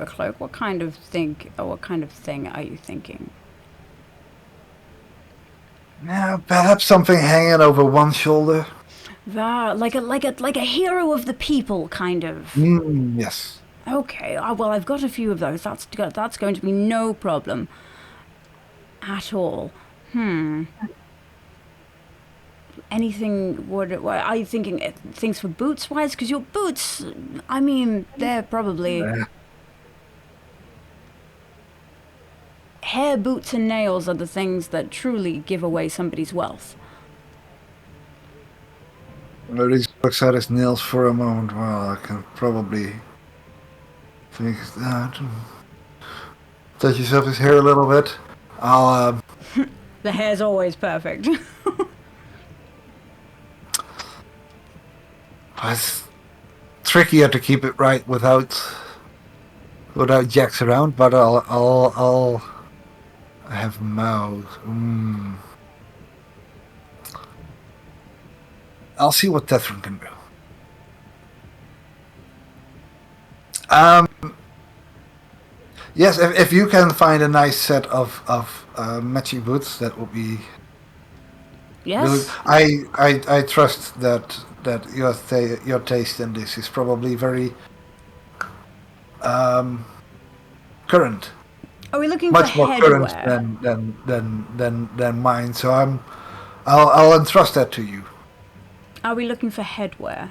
cloak. What kind of thing are you thinking? Yeah, perhaps something hanging over one shoulder. Like a hero of the people, kind of. Yes. Okay. Well, I've got a few of those. That's going to be no problem at all. Anything? What are you thinking? Things for boots wise? Because your boots, I mean, they're probably hair, boots, and nails are the things that truly give away somebody's wealth. He looks at his nails for a moment. Well, I can probably think that. Touches up his hair a little bit. I'll. The hair's always perfect. It's trickier to keep it right without Jax around, but I'll have mouth. I'll see what Tethrin can do. Yes, if you can find a nice set of matching boots, that would be. Yes. Really, I trust that your taste in this is probably very current. Are we looking Much for more current headwear? than mine. So I'll entrust that to you. Are we looking for headwear?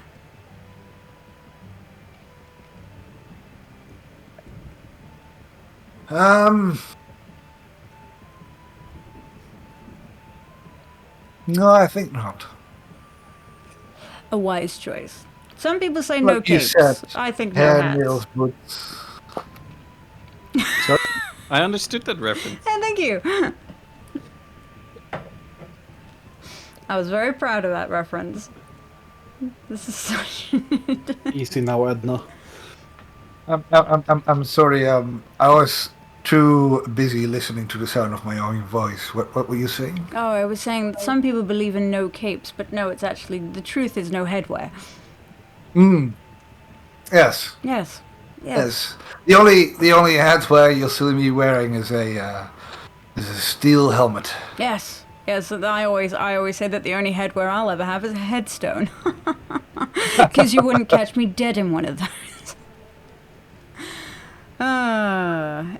No, I think not. A wise choice. Some people say no Like you capes. said, I think no hair, hats. nails, boots. Sorry? I understood that reference. Yeah, thank you. I was very proud of that reference. This is such. Easy now, Edna. I'm sorry. I was too busy listening to the sound of my own voice. What were you saying? Oh, I was saying that some people believe in no capes, but no, it's actually the truth is no headwear. Yes. Yes. The only headwear you'll see me wearing is a steel helmet. Yes. And I always say that the only headwear I'll ever have is a headstone. Because you wouldn't catch me dead in one of those.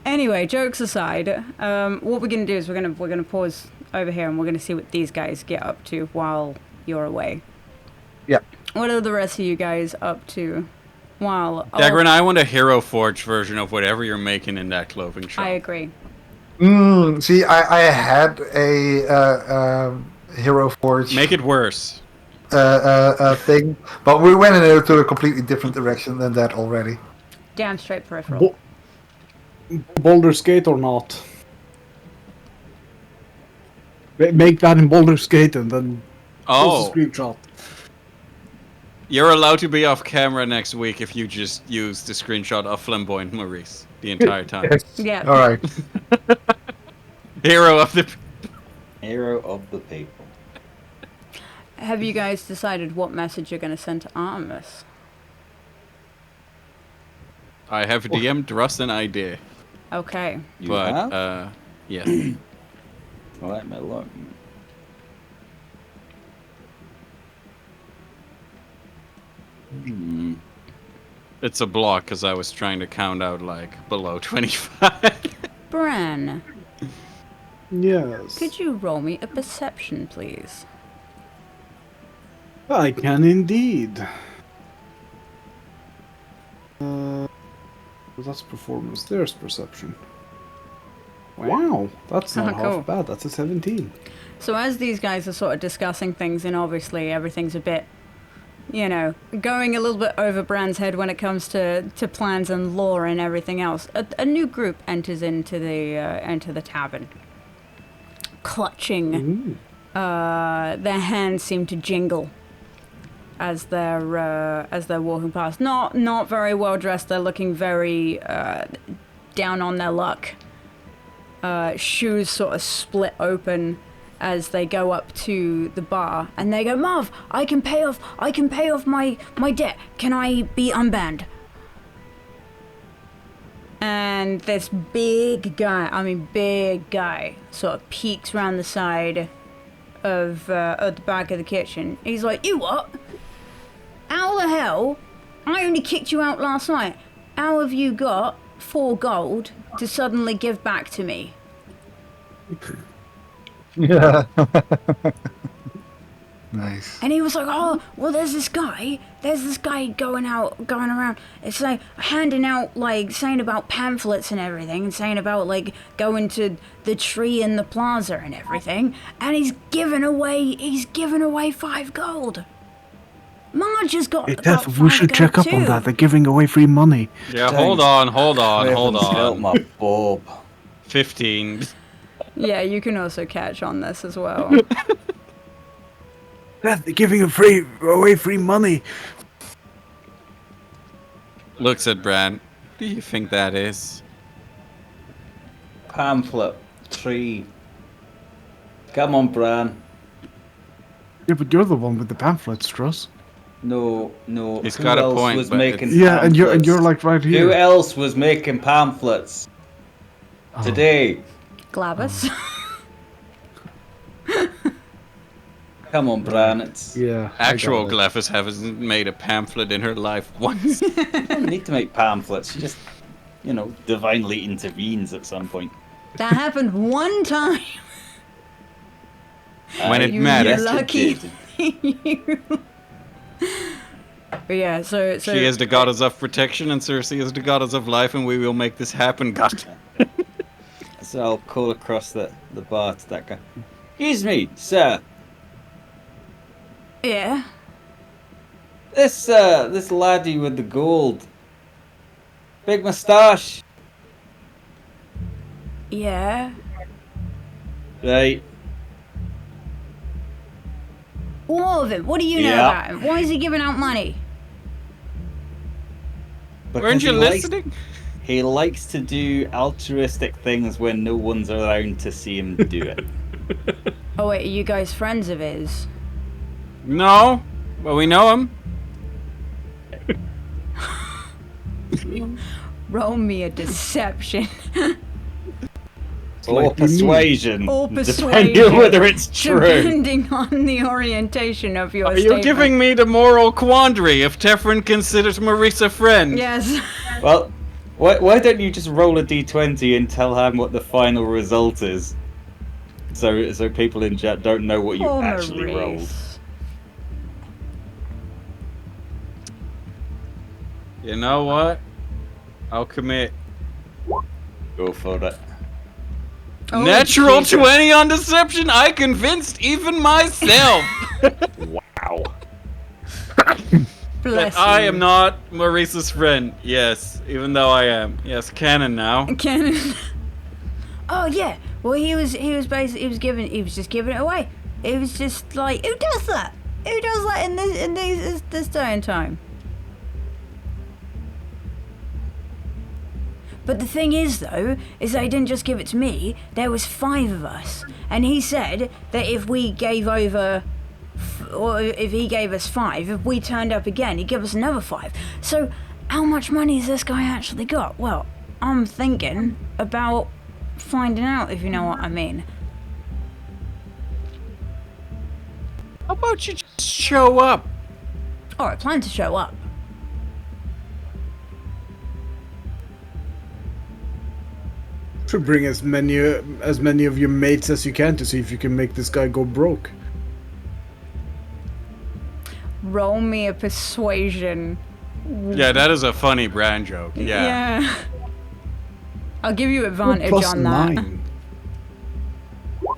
Anyway, jokes aside, what we're gonna do is we're gonna pause over here and we're gonna see what these guys get up to while you're away. Yeah. What are the rest of you guys up to while? Dagger and I want a Hero Forge version of whatever you're making in that clothing shop. I agree. See, I had a Hero Forge. Make it worse. Thing, but we went into a completely different direction than that already. Damn straight peripheral. Baldur's Gate or not? Make that in Baldur's Gate and then post a screenshot. You're allowed to be off camera next week if you just use the screenshot of Flamboyant Maurice the entire time. Yes. Yeah. All right. Hero of the people. Have you guys decided what message you're going to send to Artemis? I have DM'd Russ an idea. Okay. You have? But, yes. Let me look. It's a block because I was trying to count out, like, below 25. Bran, Yes. could you roll me a perception, please? I can indeed. That's performance. There's perception. Wow, that's not Cool. half bad. That's a 17. So as these guys are sort of discussing things, and obviously everything's a bit, going a little bit over Bran's head when it comes to plans and lore and everything else, a new group enters into the tavern, clutching. Their hands seem to jingle as they're walking past. Not very well dressed. They're looking very down on their luck. Shoes sort of split open as they go up to the bar, and they go, "Marv, I can pay off my debt. Can I be unbanned?" And this big guy, sort of peeks around the side of the back of the kitchen. He's like, "You what? How the hell? I only kicked you out last night. How have you got 4 gold to suddenly give back to me?" Yeah. Nice. And he was like, "Oh, well, there's this guy going around. It's like handing out, like, saying about pamphlets and everything, and saying about, like, going to the tree in the plaza and everything. And he's giving away 5 gold. Marge has got about 5 we should check gold up on too." that. They're giving away free money. Yeah, Dang. hold on. Raven's felt my bob. 15. Yeah, you can also catch on this as well. They're giving away free money. Looks at Bran. Who do you think that is? Pamphlet. Tree. Come on, Bran. Yeah, but you're the one with the pamphlets, Struss. No. He's Who got a else point, was but making Yeah, and you're pamphlets? like right here. Who else was making pamphlets Oh. today? Glavis. Come on, Bran. It's Yeah. I Actual got it. Glyphis hasn't made a pamphlet in her life once. you don't need to make pamphlets. You just, divinely intervenes at some point. That happened one time. When it You matters. lucky. It did. But yeah, so She is the goddess of protection, and Cersei is the goddess of life, and we will make this happen. God. So I'll call across the bar to that guy. Excuse me, sir. yeah. This laddie with the gold, big moustache. Yeah. Right. What of him? What do you know Yeah. about him? Why is he giving out money? Weren't you he likes- listening? He likes to do altruistic things when no one's around to see him do it. Oh wait, are you guys friends of his? No, but we know him. Roll me a deception. Or like you mean. persuasion. Or Depending persuasion. on whether it's true. Depending on the orientation of your Are you statement. giving me the moral quandary if Tefrin considers Marisa a friend? Yes. Well, why don't you just roll a d20 and tell him what the final result is? So people in chat don't know what you Poor actually rolled. Maurice. You know what? I'll commit. Go for it. Oh, Natural Jesus. 20 on deception. I convinced even myself Wow. Bless that I you. am not Marisa's friend. Yes, even though I am. Yes, canon now. Cannon. Oh yeah. Well, he was just giving it away. It was just like, who does that? Who does that in this day and time? But the thing is, though, is that he didn't just give it to me. There was 5 of us, and he said that if we gave over, or if he gave us 5, if we turned up again, he'd give us another 5. So, how much money has this guy actually got? Well, I'm thinking about finding out, if you know what I mean. How about you just show up? Alright, plan to show up. Should bring as many of your mates as you can to see if you can make this guy go broke. Roll me a persuasion. Yeah, that is a funny brand joke. Yeah. I'll give you advantage Plus on that. 9.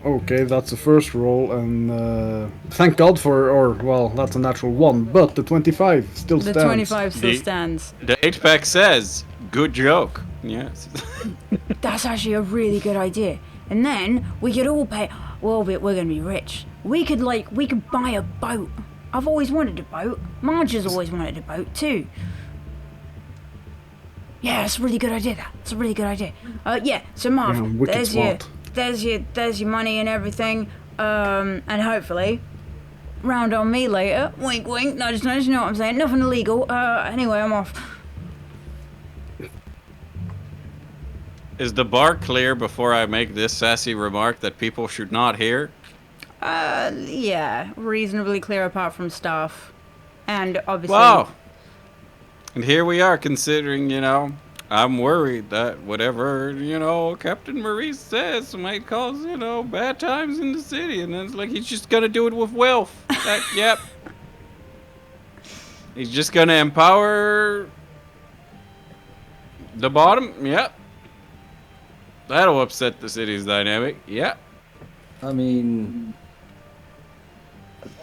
Okay, that's the first roll, and thank God that's a natural 1, but the 25 still The stands. 25 still The- stands. The 8-pack says, good joke. Yes. That's actually a really good idea. And then we could all pay. Well, we're gonna be rich. We could buy a boat. I've always wanted a boat. Marge has always wanted a boat too. Yeah, that's a really good idea. That's a really good idea. Yeah. So Marv, Yeah, wicked smart. there's your money and everything. And hopefully, round on me later. Wink, wink. Nudge, nudge. You know what I'm saying? Nothing illegal. Anyway, I'm off. Is the bar clear before I make this sassy remark that people should not hear? Yeah, reasonably clear apart from staff. And obviously... Wow. And here we are considering, I'm worried that whatever, Captain Maurice says might cause, bad times in the city. And then it's like he's just gonna do it with wealth. Yep. He's just gonna empower the bottom. Yep. That'll upset the city's dynamic. Yep. I mean,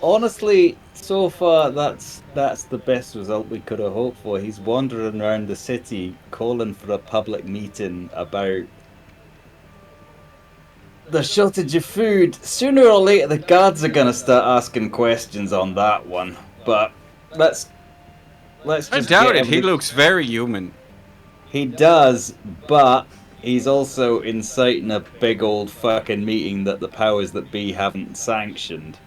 honestly, so far that's the best result we could have hoped for. He's wandering around the city calling for a public meeting about the shortage of food. Sooner or later, the guards are gonna start asking questions on that one. But let's just. I doubt it. He looks very human. He does, but he's also inciting a big old fucking meeting that the powers that be haven't sanctioned.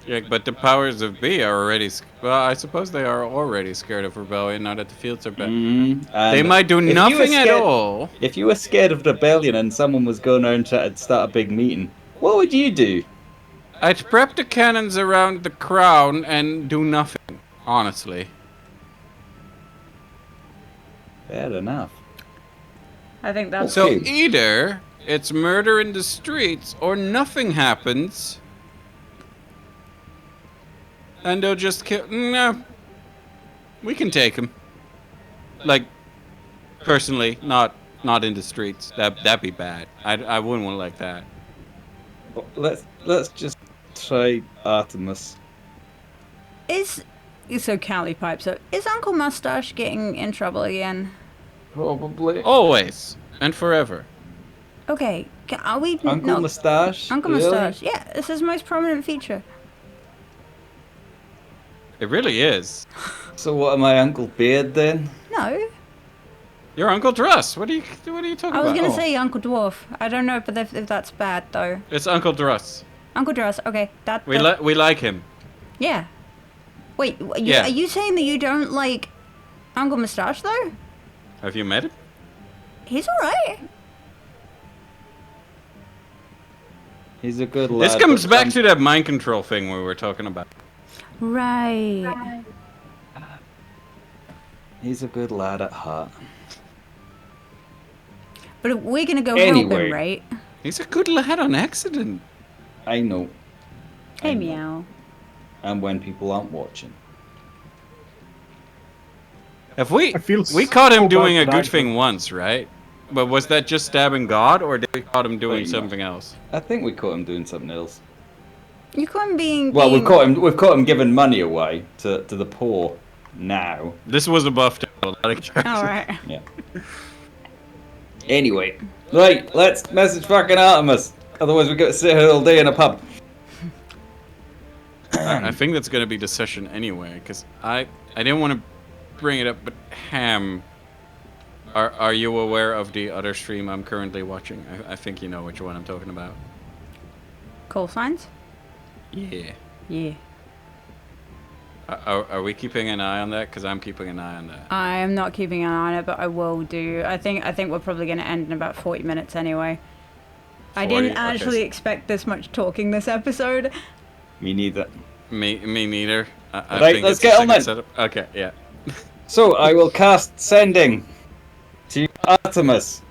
Yeah, but the powers of be are already... Well, I suppose they are already scared of rebellion now that the fields are back. They might do nothing at all. If you were scared of rebellion and someone was going around trying to start a big meeting, what would you do? I'd prep the cannons around the crown and do nothing, honestly. Fair enough. I think that's... So either it's murder in the streets or nothing happens... And they'll just kill... Nah. We can take him. Like, personally, not in the streets. That'd be bad. I wouldn't want like that. Let's just try Artemis. So Cali pipes up. Is Uncle Mustache getting in trouble again? Probably. Always. And forever. Okay, are we... Uncle Mustache? Uncle really? Mustache, yeah. It's his most prominent feature. It really is. So what, am I Uncle Beard then? No. You're Uncle Druss. What are you talking about? I was going to say Uncle Dwarf. I don't know if that's bad, though. It's Uncle Druss. Uncle Druss, okay. We like him. Yeah. Wait, are you saying that you don't like Uncle Mustache, though? Have you met him? He's alright. He's a good lad. This comes back to that mind control thing we were talking about. Right. He's a good lad at heart. But we're gonna go help him, right? He's a good lad on accident. I know. Hey, meow. And when people aren't watching. We caught him doing a good thing once, right? But was that just stabbing God, or did we caught him doing something else? I think we caught him doing something else. You caught him being... Well, we've caught him giving money away to the poor now. This was a buff tale. Alright. Yeah. Anyway, right, let's message fucking Artemis. Otherwise we got to sit here all day in a pub. I think that's going to be the session anyway, because I didn't want to bring it up, but Ham, are you aware of the other stream I'm currently watching? I think you know which one I'm talking about. Call signs? Yeah. Yeah. Are we keeping an eye on that? Because I'm keeping an eye on that. I am not keeping an eye on it, but I will do. I think we're probably going to end in about 40 minutes anyway. 40? I didn't actually expect this much talking this episode. Me neither. Me neither. I Right, think let's it's get a on second then. setup. Okay, yeah. So I will cast sending to Artemis.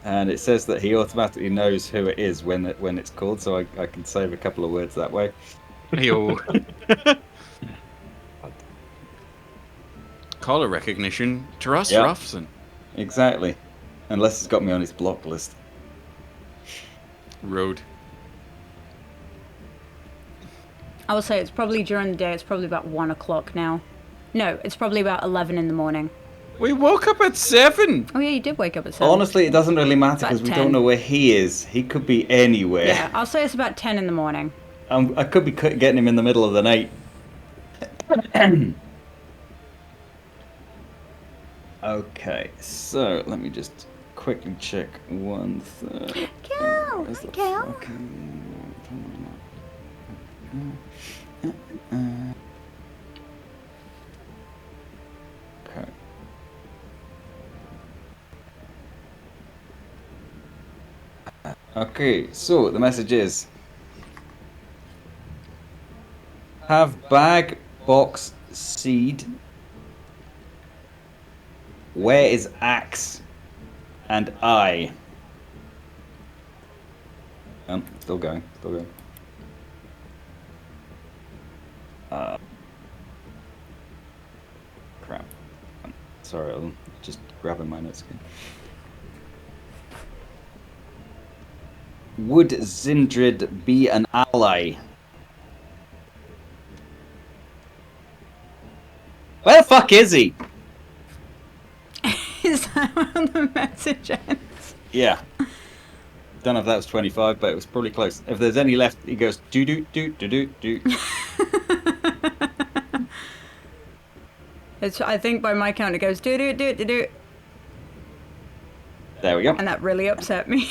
And it says that he automatically knows who it is when it's called, so I can save a couple of words that way. Yo. Caller recognition. Truss Yep. Ruffson. Exactly. Unless he's got me on his block list. Road. I will say it's probably during the day. It's probably about 1 o'clock now. No, it's probably about 11 in the morning. We woke up at 7. Oh yeah, you did wake up at 7. Honestly, it doesn't really matter because About we 10. don't know where he is. He could be anywhere. Yeah, I'll say it's about 10 in the morning. I could be getting him in the middle of the night. Okay, so let me just quickly check one thing. Cal! Where's the Cal? fucking- Okay. Okay, so the message is: have bag, box, seed. Where is axe and I? Still going, still going. Crap. Sorry, I'm just grabbing my notes again. Would Zindrid be an ally? Where the fuck is he? Is that how the message ends? Yeah. Don't know if that was 25, but it was probably close. If there's any left, he goes do do do do do do. I think by my count it goes do do do do do, There we go. and that really upset me.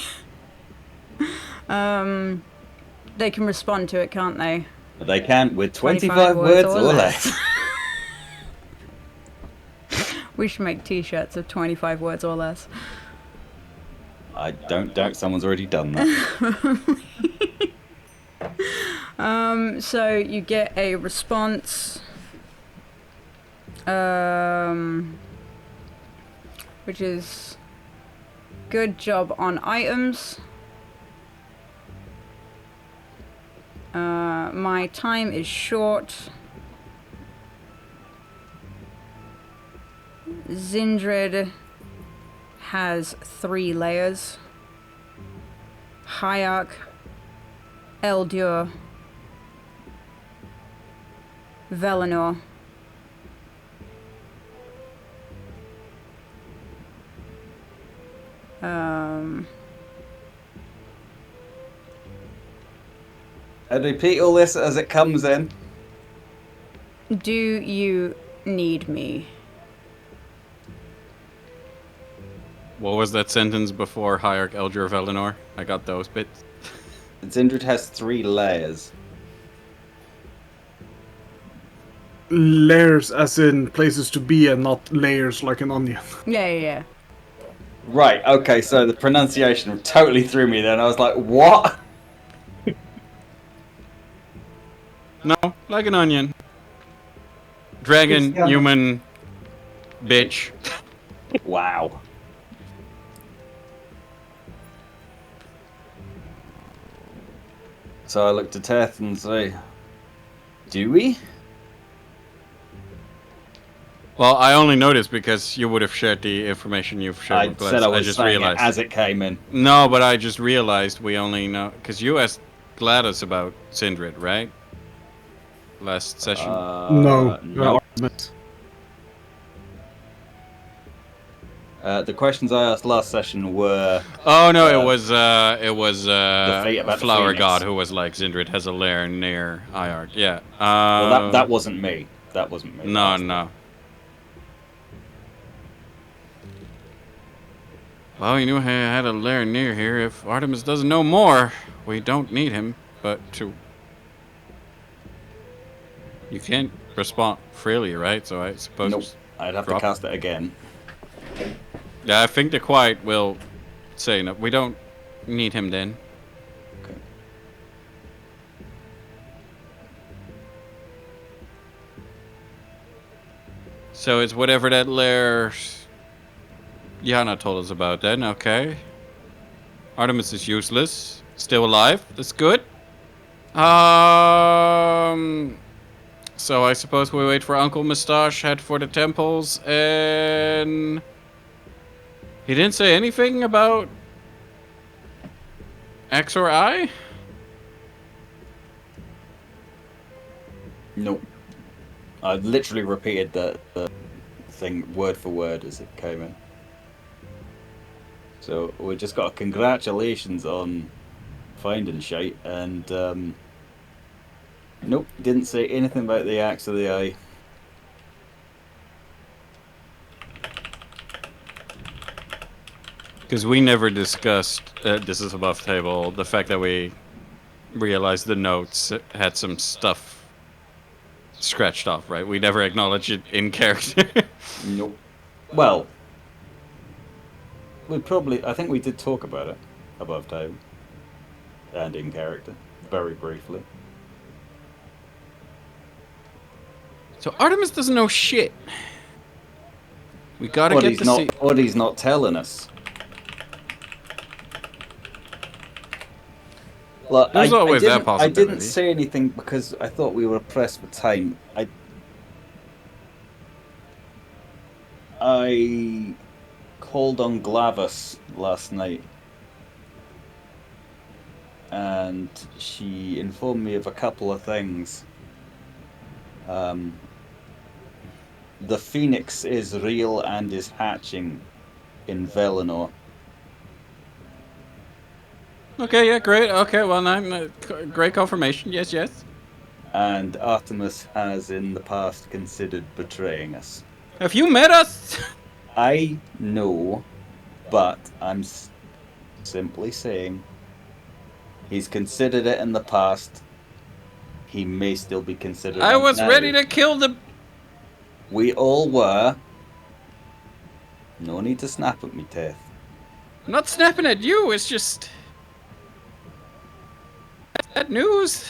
They can respond to it, can't they? They can with 25 words or less. We should make T-shirts of 25 words or less. I don't doubt someone's already done that. So you get a response, which is good job on items. My time is short. Zindrid has 3 layers. Hierarch, Elduur, Velinor. I repeat all this as it comes in. Do you need me? What was that sentence before Hierarch, Elduur, Velinor? I got those bits. Zindrid has 3 layers. Layers as in places to be and not layers like an onion. Yeah. Right, okay, so the pronunciation totally threw me then. I was like, what? No, like an onion. Dragon, Yeah. human, bitch. Wow. So I looked at Teth and say, do we? Well, I only noticed because you would have shared the information you've shared I with said Gladys. I was just saying realized. it as it came in. No, but I just realized we only know... Because you asked Gladys about Sindrid, right? Last session. No. No. Artemis. The questions I asked last session were... Oh, no, it was fate about the Flower Phoenix. God who was like, Sindrid has a lair near Iark. Yeah. Well, that wasn't me. That wasn't me. No, no. Well, you knew he had a lair near here. If Artemis doesn't know more, we don't need him. But you can't respond freely, right? So I suppose... Nope. I'd have to cast it again. Yeah, I think the Quiet will say no. We don't need him then. Okay. So it's whatever that lair Yana told us about then, okay. Artemis is useless. Still alive. That's good. So I suppose we wait for Uncle Moustache, head for the temples, and... He didn't say anything about X or I? Nope. I literally repeated the thing word for word as it came in. So we just got a congratulations on finding shite, and nope, didn't say anything about the axe or the eye. Because we never discussed, this is above table, the fact that we realized the notes had some stuff scratched off, right? We never acknowledged it in character. Nope. Well, I think we did talk about it above table. and in character, very briefly. So Artemis doesn't know shit. We gotta get to see. What he's not telling us. Look, There's always that I possibility. didn't say anything because I thought we were pressed for time. I called on Glavis last night, and she informed me of a couple of things. The Phoenix is real and is hatching in Velinor. Okay, yeah, great. Okay, well, great confirmation. Yes, yes. And Artemis has in the past considered betraying us. Have you met us? I know, but I'm simply saying he's considered it in the past. He may still be considered. I was ready to kill the. We all were. No need to snap at me, Teth. I'm not snapping at you. It's just that news.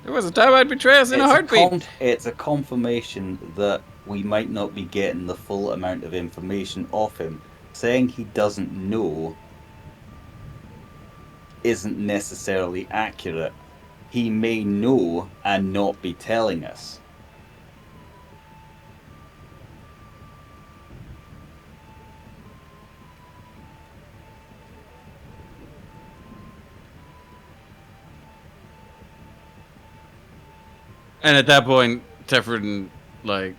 There was a time I'd betray us in a heartbeat. It's a confirmation that we might not be getting the full amount of information off him. Saying he doesn't know isn't necessarily accurate. He may know and not be telling us. And at that point, Teferdin, like,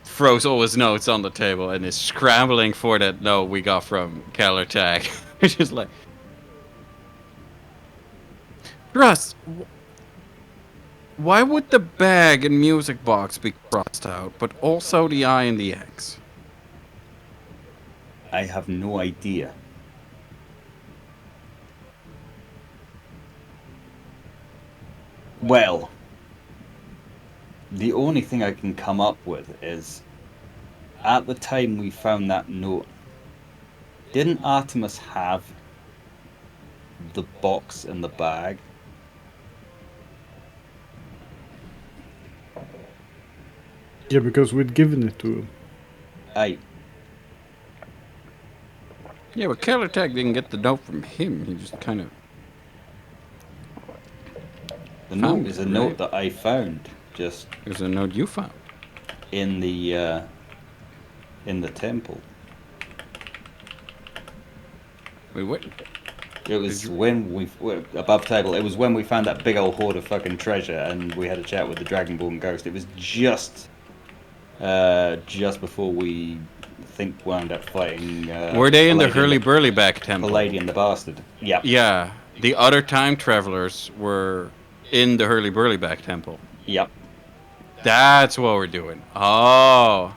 throws all his notes on the table and is scrambling for that note we got from Kellertag. Which is like... Russ, why would the bag and music box be crossed out, but also the I and the X? I have no idea. Well... The only thing I can come up with is, at the time we found that note, didn't Artemis have the box in the bag? Yeah, because we'd given it to him. Aye. Yeah, but Kellertag didn't get the note from him. He just kind of... The note is a note that I found. Just it was a note you found in the temple. Wait, what? It was when we above table. It was when we found that big old hoard of fucking treasure, and we had a chat with the Dragonborn ghost. It was just before we wound up fighting. Were they in the Hurly-Burly-Back temple? The Lady and the Bastard. Yeah. Yeah. The other time travelers were in the Hurly-Burly-Back temple. Yep. That's what we're doing. Oh.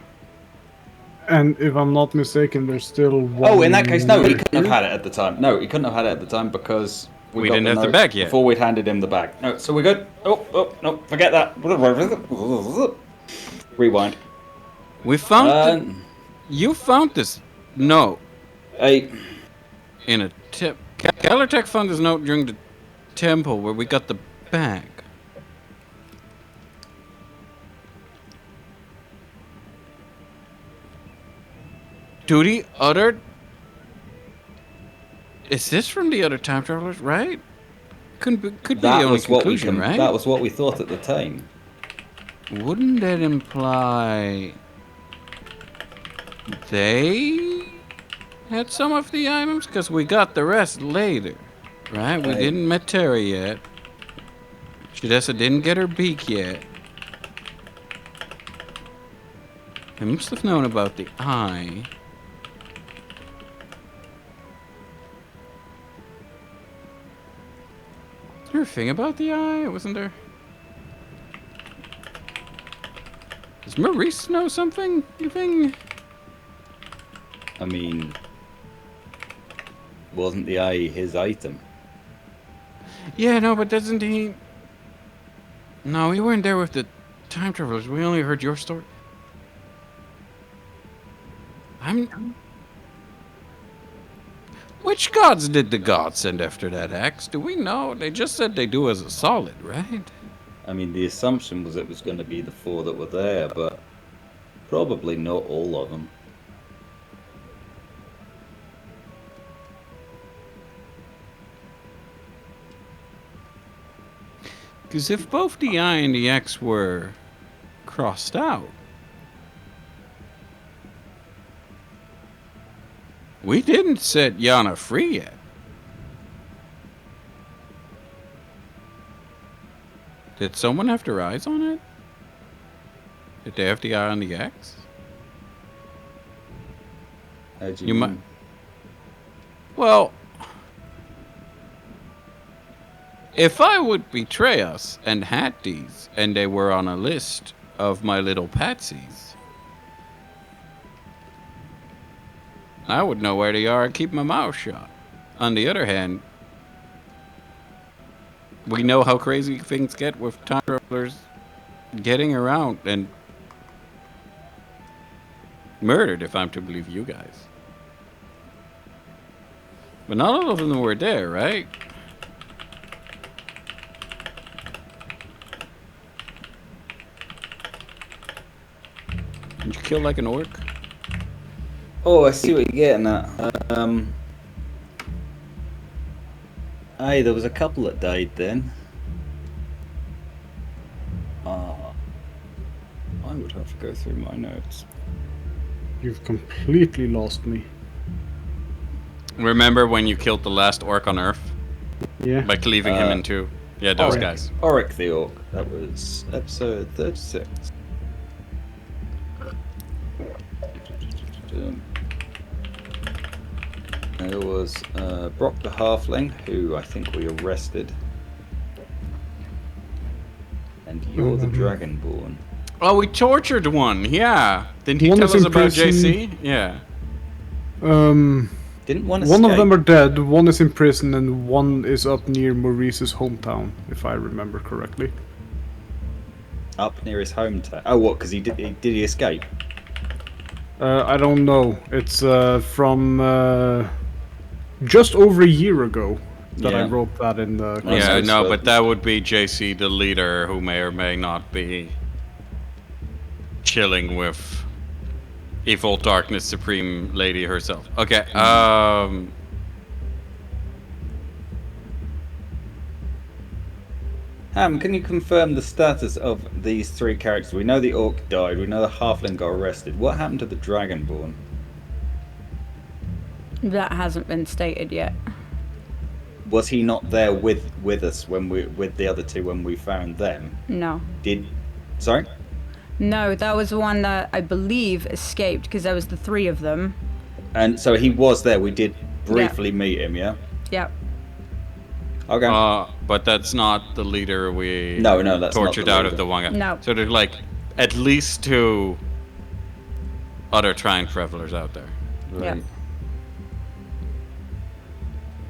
And if I'm not mistaken, there's still one... Oh, in that case, no, he couldn't have had it at the time. No, he couldn't have had it at the time because we didn't have the bag yet. Before we'd handed him the bag. No, so we're good. Oh, no, forget that. Rewind. We found... you found this note. In a tip. Kellertag found this note during the temple where we got the bag. Do the other... Is this from the other time travelers, right? Could be the only conclusion, right? That was what we thought at the time. Wouldn't that imply... they had some of the items? Because we got the rest later, right? We didn't met Terra yet. Shadessa didn't get her beak yet. I must have known about the eye. Is there a thing about the eye? Wasn't there? Does Maurice know something? You think? I mean, wasn't the eye his item? Yeah, no, but doesn't he... No, we weren't there with the time travelers. We only heard your story. Which gods did the gods send after that axe? Do we know? They just said they do as a solid, right? I mean, the assumption was it was going to be the 4 that were there, but probably not all of them. Because if both the I and the X were crossed out, we didn't set Yana free yet. Did someone have their eyes on it? Did they have the eye on the X? How do You you might. mean? Well, if I would betray us and had these, and they were on a list of my little patsies, I would know where they are and keep my mouth shut. On the other hand, we know how crazy things get with time travelers getting around and murdered, if I'm to believe you guys. But not all of them were there, right? Did you kill like an orc? Oh, I see what you're getting at. Aye, there was a couple that died then. I would have to go through my notes. You've completely lost me. Remember when you killed the last orc on Earth? Yeah. By cleaving him in two? Yeah, those Auric. guys. Auric the Orc. That was episode 36. There was Brock the Halfling, who I think we arrested. And you're the Dragonborn. Oh, we tortured one, yeah. Didn't he One tell is us in about prison. JC? Yeah. Didn't one One of escape? them are dead, one is in prison, and one is up near Maurice's hometown, if I remember correctly. Up near his hometown. Oh, what? Because did he escape? I don't know. It's from just over a year ago that I Yeah. wrote that in the. Well, Yeah, nice, no, but- but that would be JC, the leader, who may or may not be chilling with evil darkness supreme lady herself. Okay, Ham, can you confirm the status of these 3 characters? We know the Orc died, we know the Halfling got arrested. What happened to the Dragonborn? That hasn't been stated yet. Was he not there with us when with the other 2 when we found them? No. Sorry? No, that was the one that I believe escaped because there was the 3 of them. And so he was there. We did briefly meet him, yeah? Yep. Okay. but that's not the leader we No, that's not tortured the out leader. of the one guy. No. So there's like at least 2 other time travelers out there. Yep.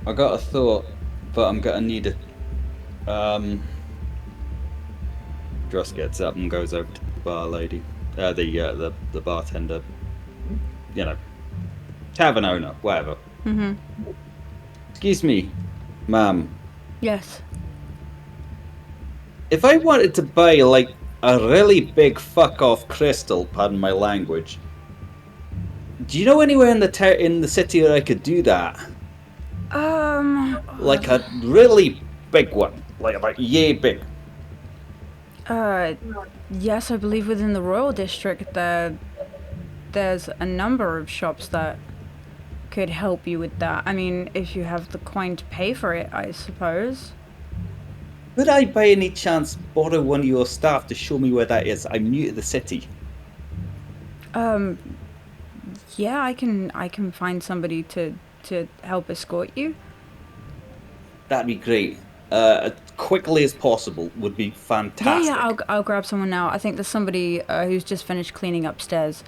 I got a thought, but I'm gonna need it. Dross gets up and goes over to the bar lady, the bartender, tavern owner, whatever. Mhm. Excuse me, ma'am. Yes. If I wanted to buy like a really big fuck off crystal, pardon my language, do you know anywhere in the city where I could do that? Like a really big one, like yay big. Yes, I believe within the Royal District there's a number of shops that could help you with that. I mean, if you have the coin to pay for it, I suppose. Could I by any chance borrow one of your staff to show me where that is? I'm new to the city. Yeah, I can find somebody to help escort you. That'd be great. As quickly as possible would be fantastic. Yeah, I'll grab someone now. I think there's somebody who's just finished cleaning upstairs.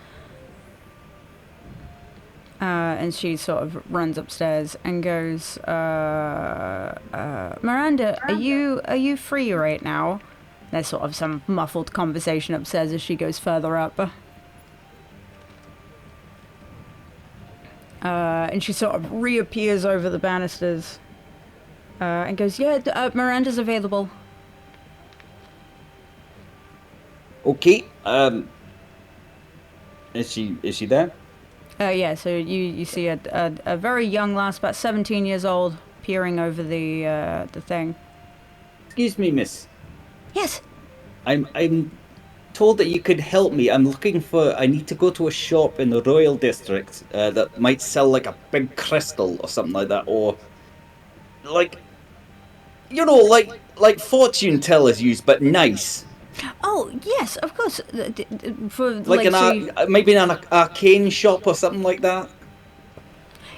And she sort of runs upstairs and goes, Miranda, are you free right now? There's sort of some muffled conversation upstairs as she goes further up. And she sort of reappears over the banisters and goes, yeah, Miranda's available. Okay. Is she there? Yeah, so you see a very young lass, about 17 years old, peering over the thing. Excuse me, miss. Yes. I'm told that you could help me. I need to go to a shop in the Royal District that might sell like a big crystal or something like that, or like like fortune tellers use, but nice. Oh, yes, of course. For Like maybe an arcane shop or something like that.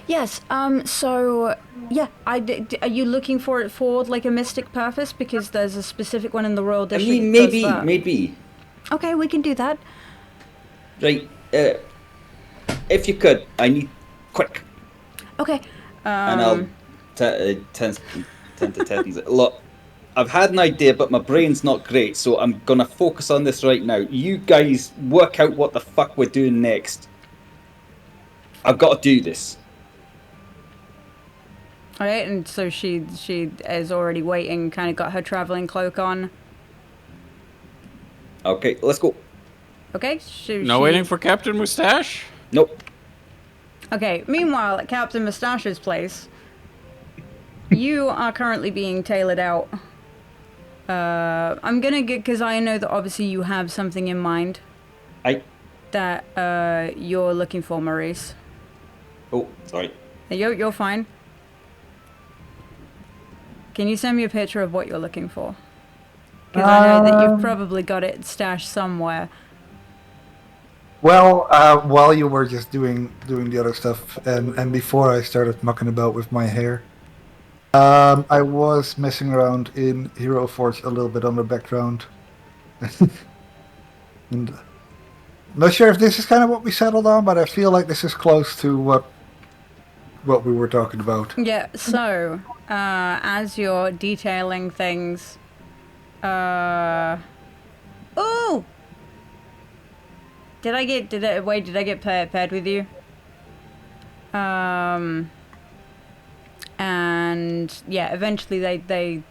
Yes. So yeah, are you looking for it for like a mystic purpose? Because there's a specific one in the Royal I District. mean, that does that. maybe. Okay, we can do that. Right. If you could, I need quick. Okay. And I'll tend to Teddy's. Look, I've had an idea, but my brain's not great, so I'm gonna focus on this right now. You guys work out what the fuck we're doing next. I've got to do this. All right, and so she is already waiting. Kind of got her traveling cloak on. Okay, let's go. Okay. No waiting for Captain Moustache? Nope. Okay. Meanwhile, at Captain Moustache's place, you are currently being tailored out. I'm gonna get, because I know that obviously you have something in mind that you're looking for, Maurice. Oh, sorry. You're fine. Can you send me a picture of what you're looking for? Because I know that you've probably got it stashed somewhere. Well, while you were just doing the other stuff, and before I started mucking about with my hair, I was messing around in Hero Forge a little bit on the background. And not sure if this is kind of what we settled on, but I feel like this is close to what we were talking about. Yeah, so, as you're detailing things, oh! Did I get paired with you? And yeah, eventually they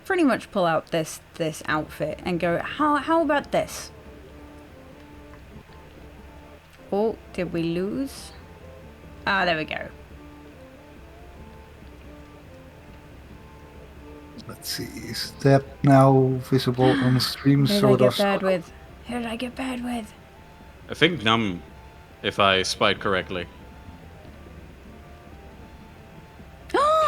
pretty much pull out this outfit and go, how about this? Oh, did we lose? Ah, there we go. Let's see, is that now visible on stream? Who did I get paired with? Who did I get paired with? I think Num, if I spied correctly.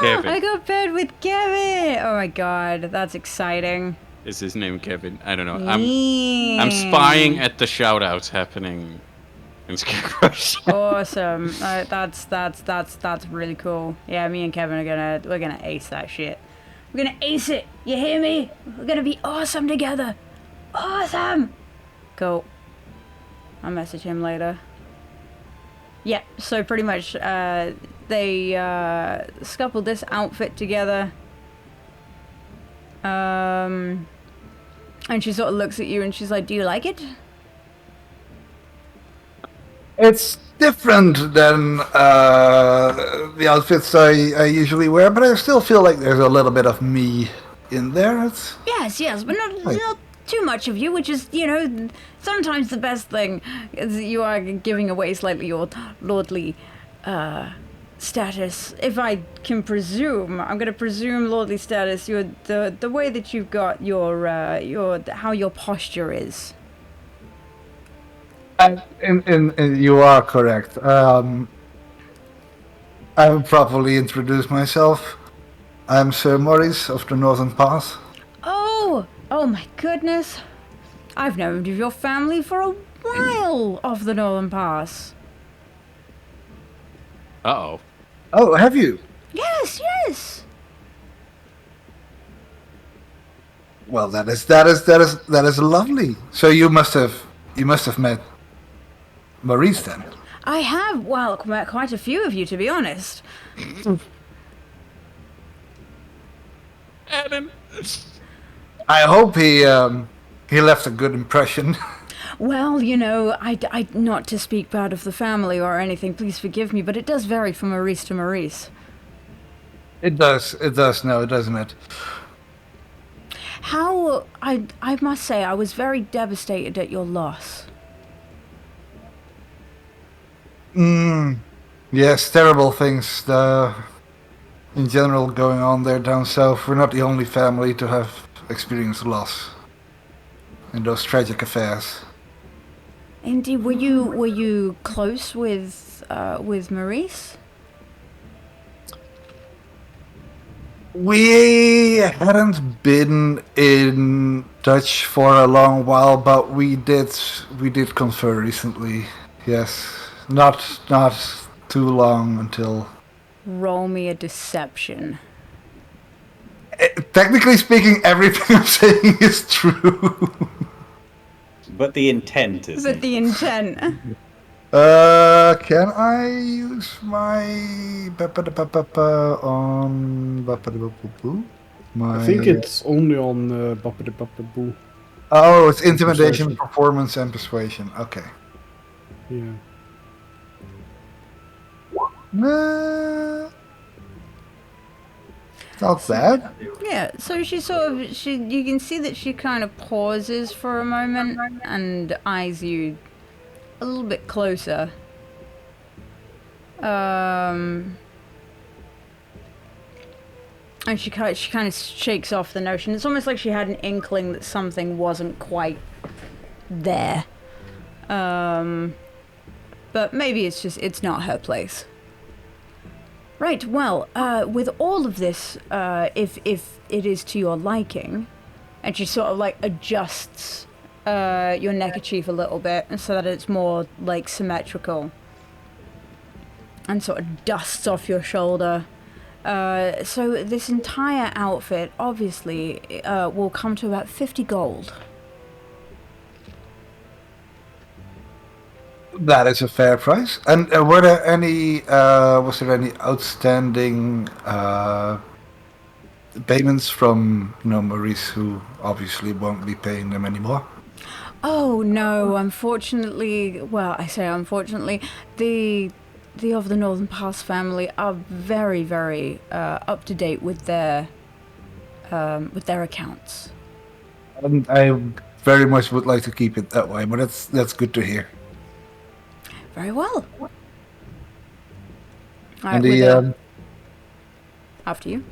Kevin. I got paired with Kevin! Oh my god, that's exciting. Is his name Kevin? I don't know. I'm spying at the shoutouts happening in Scarecrow's. Awesome. That's really cool. Yeah, me and Kevin we're gonna ace that shit. We're gonna ace it. You hear me? We're gonna be awesome together. Awesome. Cool. I'll message him later. Yeah, so pretty much they scuffled this outfit together. And she sort of looks at you and she's like, do you like it? It's different than the outfits I usually wear, but I still feel like there's a little bit of me in there. Yes, but not too much of you, which is, sometimes the best thing is you are giving away slightly your lordly status. If I can presume, I'm going to presume lordly status. You're the way that you've got your how your posture is. You are correct. I haven't properly introduced myself. I'm Sir Maurice of the Northern Pass. Oh my goodness. I've known of your family for a while off the Northern Pass. Uh-oh. Oh, have you? Yes. Well, that is lovely. So you must have met Maurice then. I have, well, quite a few of you, to be honest. Adam. I hope he left a good impression. Well, you know, I not to speak bad of the family or anything, please forgive me, but it does vary from Maurice to Maurice. It does now, doesn't it? How, I must say, I was very devastated at your loss. Yes, terrible things in general going on there down south. We're not the only family to have experienced loss in those tragic affairs. Indeed, were you close with Maurice? We hadn't been in touch for a long while, but we did confer recently. Yes, not too long until. Roll me a deception. Technically speaking, everything I'm saying is true. But the intent is. But the intent. Can I use my on my? I think it's only on Boo. Oh, it's intimidation, Persuasion. performance, and persuasion. Okay. Yeah. Not bad. Yeah, so she you can see that she kind of pauses for a moment and eyes you a little bit closer. And she kind of shakes off the notion. It's almost like she had an inkling that something wasn't quite there. But maybe it's not her place. Right, well, with all of this, if it is to your liking, and she sort of like adjusts your neckerchief a little bit so that it's more like symmetrical and sort of dusts off your shoulder. So this entire outfit obviously will come to about 50 gold. That is a fair price. And were there any? Was there any outstanding payments from Maurice, who obviously won't be paying them anymore? Oh no, unfortunately, well, I say unfortunately, the of the Northern Pass family are very, very up to date with their accounts. And I very much would like to keep it that way, but that's good to hear. Very well. And the after you.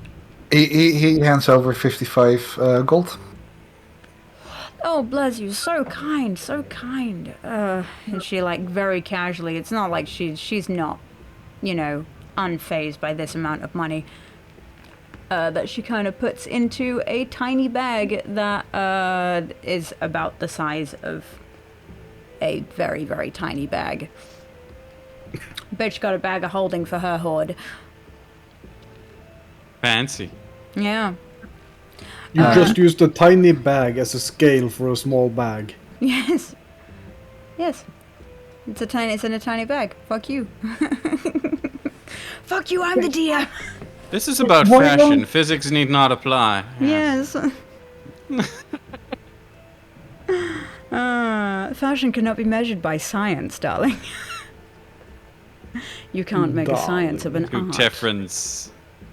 he hands over 55 gold. Oh, bless you, so kind, so kind. And she like very casually. It's not like she's not, unfazed by this amount of money. That she kind of puts into a tiny bag that is about the size of a very, very tiny bag. Bitch got a bag of holding for her hoard. Fancy. Yeah. You just used a tiny bag as a scale for a small bag. Yes. Yes. It's in a tiny bag. Fuck you. Fuck you, I'm the DM. This is about fashion. Physics need not apply. Yes. Fashion cannot be measured by science, darling. You can't make a science of an To art. Tefrin's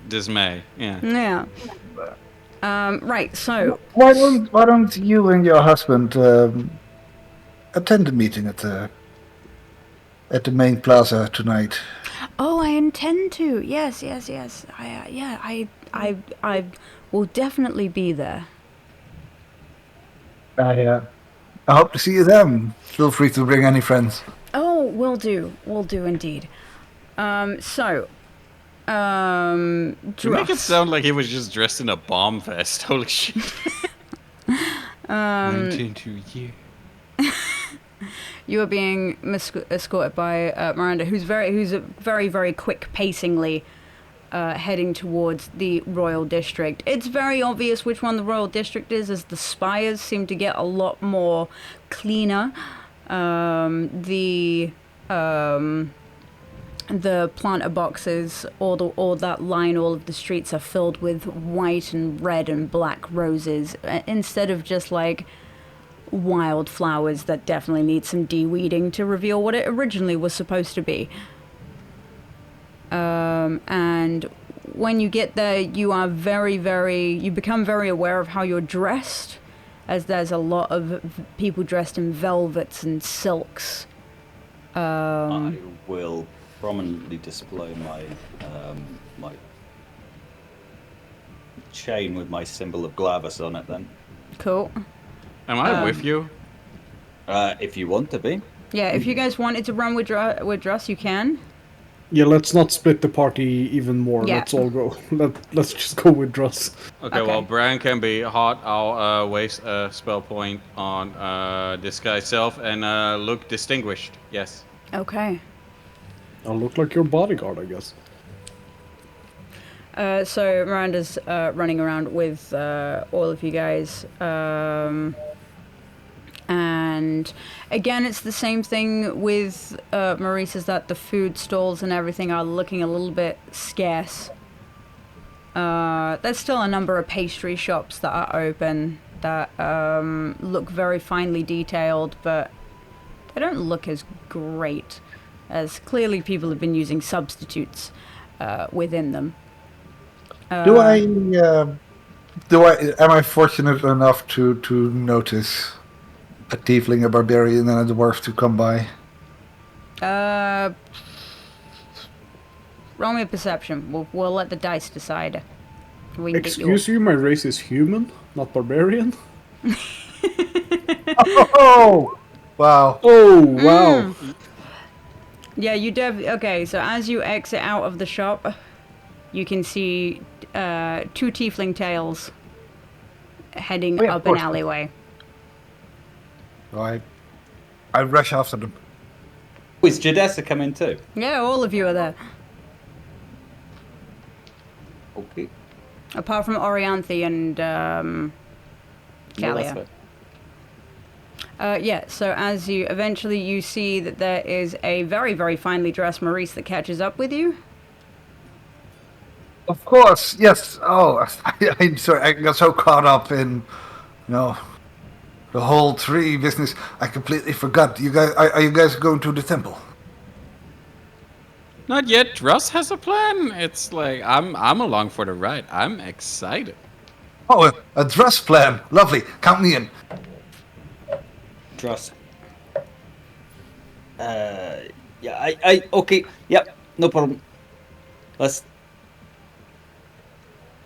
dismay. Yeah. Yeah. Right, so... Why don't you and your husband attend the meeting at the main plaza tonight? Oh, I intend to. Yes. I will definitely be there. I hope to see you then. Feel free to bring any friends. Oh, will do indeed. So, You make it sound like he was just dressed in a bomb vest. Holy shit. 19 years. You are being escorted by Miranda, who's very, very quick pacingly heading towards the Royal District. It's very obvious which one the Royal District is, as the spires seem to get a lot more cleaner. The planter boxes, all that line all of the streets are filled with white and red and black roses, instead of just like wildflowers that definitely need some de-weeding to reveal what it originally was supposed to be. And when you get there, you are you become very aware of how you're dressed, as there's a lot of people dressed in velvets and silks. I will prominently display my chain with my symbol of Glavis on it then. Cool. Am I with you? If you want to be. Yeah, if you guys wanted to run with Druss, you can. Yeah, let's not split the party even more. Yeah. Let's all go. Let's just go with Druss. Okay, well, Bran can be hot. I'll waste a spell point on disguise self and look distinguished. Yes. Okay. I'll look like your bodyguard, I guess. So Miranda's running around with all of you guys. And again, it's the same thing with Maurice, is that the food stalls and everything are looking a little bit scarce. There's still a number of pastry shops that are open that look very finely detailed, but they don't look as great, as clearly people have been using substitutes within them. Am I fortunate enough to notice a tiefling, a barbarian, and a dwarf to come by? Roll me a perception. We'll let the dice decide. Excuse you, my race is human, not barbarian. Oh! Wow. Oh, wow. Yeah, you okay, so as you exit out of the shop, you can see two tiefling tails heading up an alleyway. I rush after them. Oh, is Jadessa coming too? Yeah, all of you are there. Okay. Apart from Orianthe and No, that's Kalia. fair. Yeah, so as you see that there is a very, very finely dressed Maurice that catches up with you. Of course, yes. Oh, I'm sorry. I got so caught up in, the whole tree business. I completely forgot. You guys, are you guys going to the temple? Not yet. Russ has a plan. It's like I'm along for the ride. I'm excited. Oh, a dress plan. Lovely. Count me in. Trust. Yeah, okay. Yep, no problem. Let's.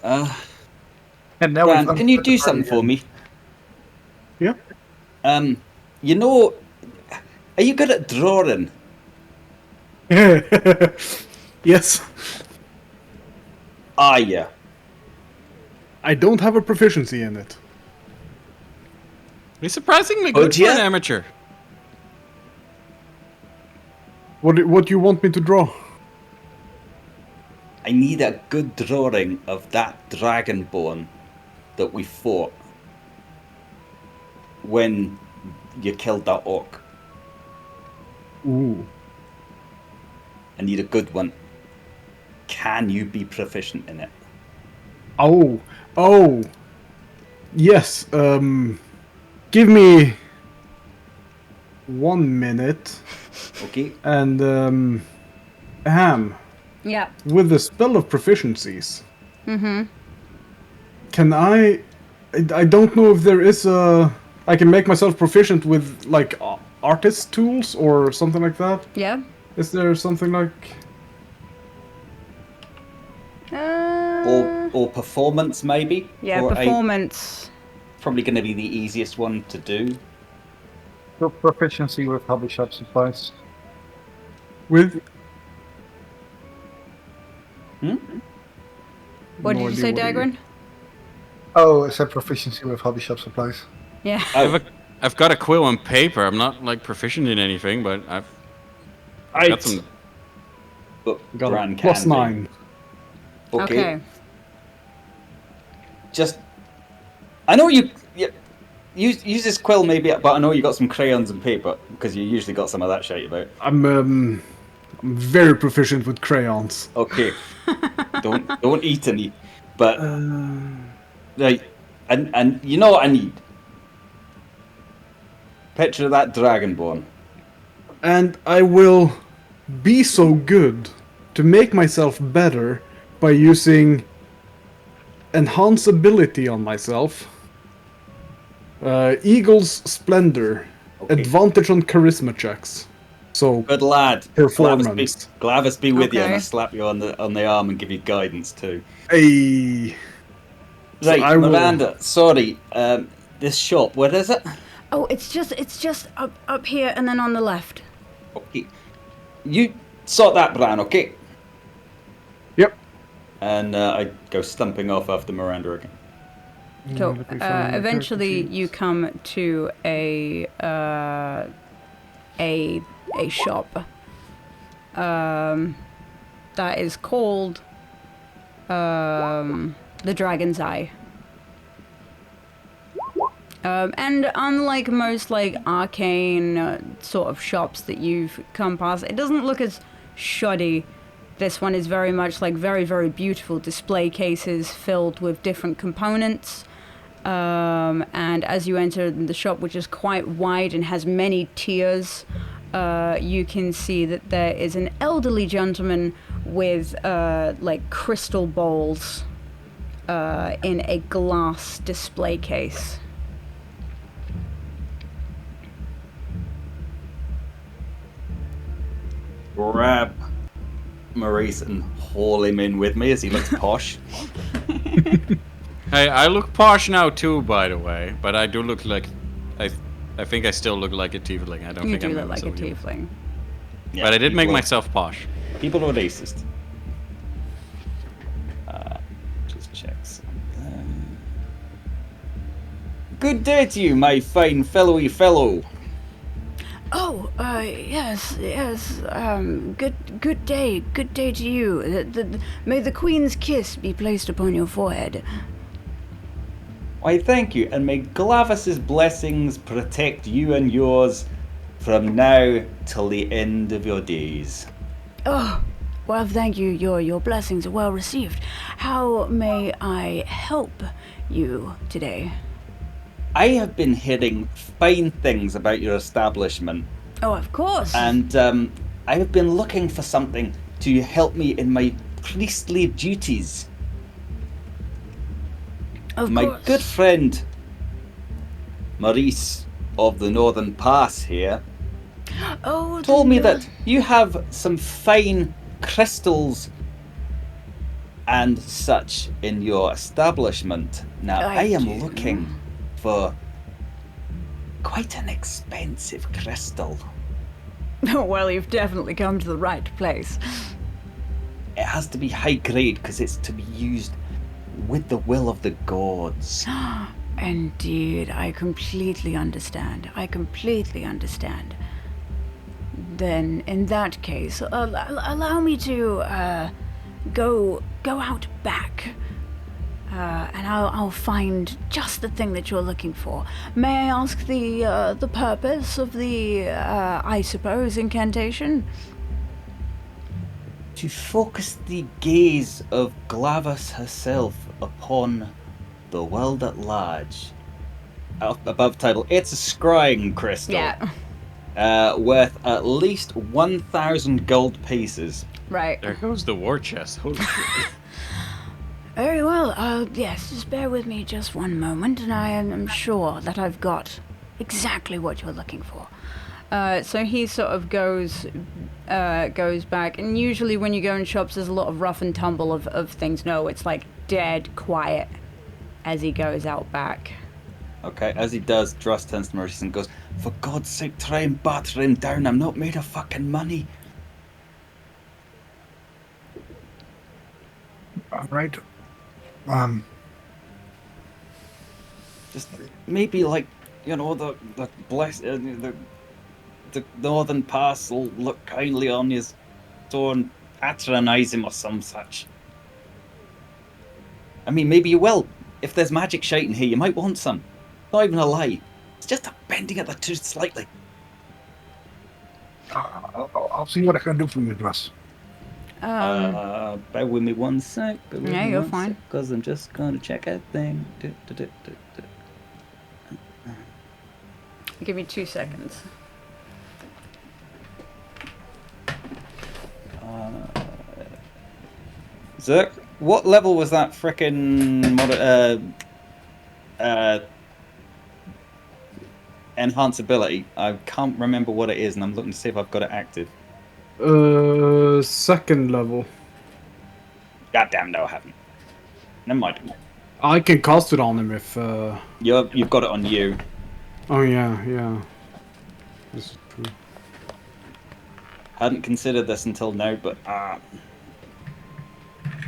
And now Bran, can you do something for me? Yeah. Are you good at drawing? Yes. Yeah. I don't have a proficiency in it. He's surprisingly good for an amateur. What do you want me to draw? I need a good drawing of that dragonborn that we fought when you killed that orc. Ooh. I need a good one. Can you be proficient in it? Oh. Yes. Give me 1 minute. Okay. And Ham. Yeah. With the spell of proficiencies. Mm-hmm. Can I don't know if there is I can make myself proficient with like artist tools or something like that. Yeah. Is there something like? Or performance maybe? Yeah, Or performance. probably going to be the easiest one to do. Your proficiency with hobby shop supplies. With? What No did you say, idea what Dagrin? Oh, I said proficiency with hobby shop supplies. Yeah. I've got a quill and paper. I'm not like proficient in anything, but I've got some. But Got Bran a can plus do. 9. Okay. Just, I know you use this quill maybe, but I know you got some crayons and paper because you usually got some of that shit about. I'm very proficient with crayons. Okay, don't eat any, but like, and you know what I need? picture of that dragonborn. And I will be so good to make myself better by using enhance ability on myself. Eagle's Splendor. Okay. Advantage on charisma checks. So Good lad. performance. Glavis be with you, and Okay. I'll slap you on the arm and give you guidance too. Hey. So Right, I will- Miranda. Sorry. This shop. Where is it? Oh, it's just up here and then on the left. Okay. You sort that, Bran. Okay. Yep. And I go stumping off after Miranda again. So Let me find my eventually character you sheets. come to a shop that is called the Dragon's Eye. And unlike most like arcane sort of shops that you've come past, it doesn't look as shoddy. This one is very much like very, very beautiful display cases filled with different components. And as you enter the shop, which is quite wide and has many tiers, you can see that there is an elderly gentleman with like crystal bowls in a glass display case. Grab Maurice and haul him in with me as he looks posh. Hey, I look posh now too, by the way, but I do look like I think I still look like a tiefling. I don't You think do I'm look like a so evil. tiefling. Yeah, But I did make people- myself posh. People are racist. Just check something. Good day to you, my fine fellowy fellow. Oh, yes. Good day to you. May the Queen's kiss be placed upon your forehead. Why, thank you, and may Glavis's blessings protect you and yours from now till the end of your days. Oh, well, thank you. Your blessings are well received. How may I help you today? I have been hearing fine things about your establishment, Oh, of course. and I have been looking for something to help me in my priestly duties. of My course. good friend Maurice of the Northern Pass here Oh, told me that you have some fine crystals and such in your establishment. Now, I I am do. looking for quite an expensive crystal. Well, you've definitely come to the right place. It has to be high grade because it's to be used with the will of the gods. Indeed, I completely understand. Then, in that case, allow me to go out back, and I'll find just the thing that you're looking for. May I ask the purpose of the, I suppose, incantation? To focus the gaze of Glavis herself upon the world at large. Above title, it's a scrying crystal. Worth at least 1,000 gold pieces. Right. There goes the war chest. Holy shit. Very well. Yes, just bear with me just one moment, and I am sure that I've got exactly what you're looking for. So he sort of goes back, and usually when you go in shops, there's a lot of rough and tumble of things. No, it's like dead quiet as he goes out back. Okay, as he does, Dross turns to Maurice and goes, "For God's sake, try and batter him down. I'm not made of fucking money." All right. Just maybe like, you know, the Northern Pass will look kindly on you, so and patronize him or some such. I mean, maybe you will. If there's magic shite in here, you might want some. Not even a lie. It's just a bending at the truth slightly. I'll see what I can do for you, Russ. Bear with me one sec. Yeah, you're fine. Because I'm just going to check a thing. Give me 2 seconds. Zerk, what level was that frickin' enhanceability? I can't remember what it is, and I'm looking to see if I've got it active. Second level. Goddamn, no, I haven't. Never mind. I can cast it on him if. You've got it on you. Oh yeah. This is true. Hadn't considered this until now, but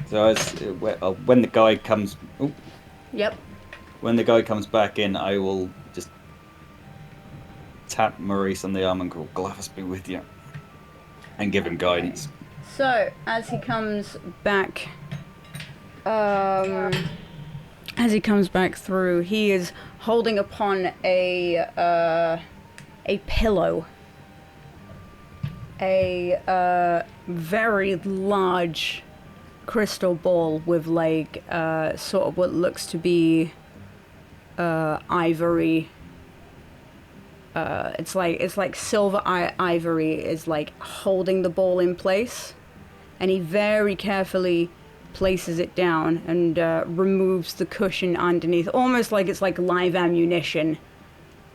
so when the guy comes. Oh, Yep. when the guy comes back in, I will just tap Maurice on the arm and go, "Glavis be with you," and give him guidance. So, as he comes back, through, he is holding upon a pillow, a very large crystal ball with like sort of what looks to be ivory. It's like silver ivory is like holding the ball in place, and he very carefully places it down and removes the cushion underneath, almost like it's like live ammunition.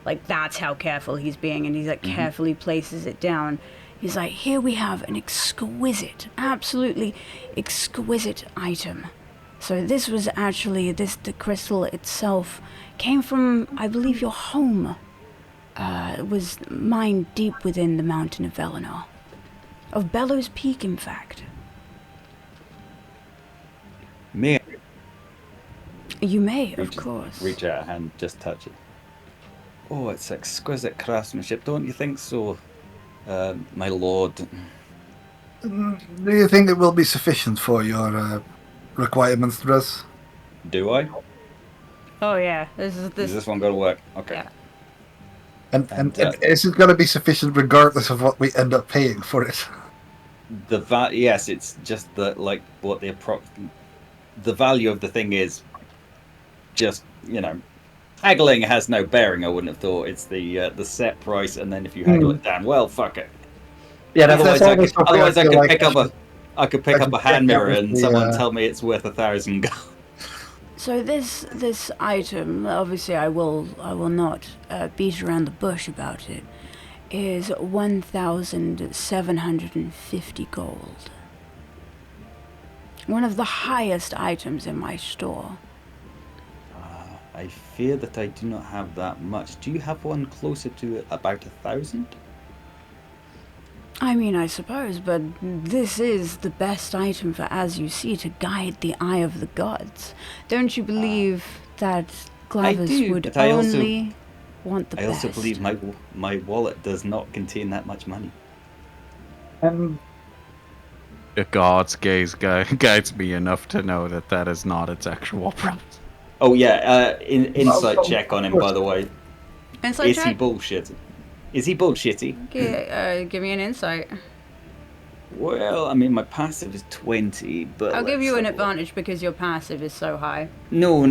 Like, that's how careful he's being, and he's like carefully places it down. He's like, here we have an exquisite, absolutely exquisite item. So this was actually, the crystal itself came from, I believe, your home. It was mined deep within the mountain of Velenor. Of Bellows Peak, in fact. Me. You may, of course. Reach out a hand, just touch it. Oh, it's exquisite craftsmanship, don't you think so, my lord? Do you think it will be sufficient for your requirements, Dress? Do I? Oh yeah, Is this one going to work? Okay. Yeah. And is it going to be sufficient regardless of what we end up paying for it? Yes, it's just that, like, what the value of the thing is. Just, haggling has no bearing. I wouldn't have thought. It's the set price, and then if you haggle it down, well, fuck it. Yeah, Otherwise, I could pick up a hand mirror and the, someone tell me it's worth 1,000 gold. So this item, obviously I will not beat around the bush about it, is 1,750 gold. One of the highest items in my store. I fear that I do not have that much. Do you have one closer to about 1,000? I mean, I suppose, but this is the best item for, as you see, to guide the eye of the gods. Don't you believe that Glavis would only want the best? I also believe my wallet does not contain that much money. The god's gaze guides me enough to know that is not its actual price. Oh yeah, insight check on him, by the way. Insight check? Is he bullshitting? Is he bullshitty? Give me an insight. Well, I mean, my passive is 20, but... I'll give you an advantage because your passive is so high. No,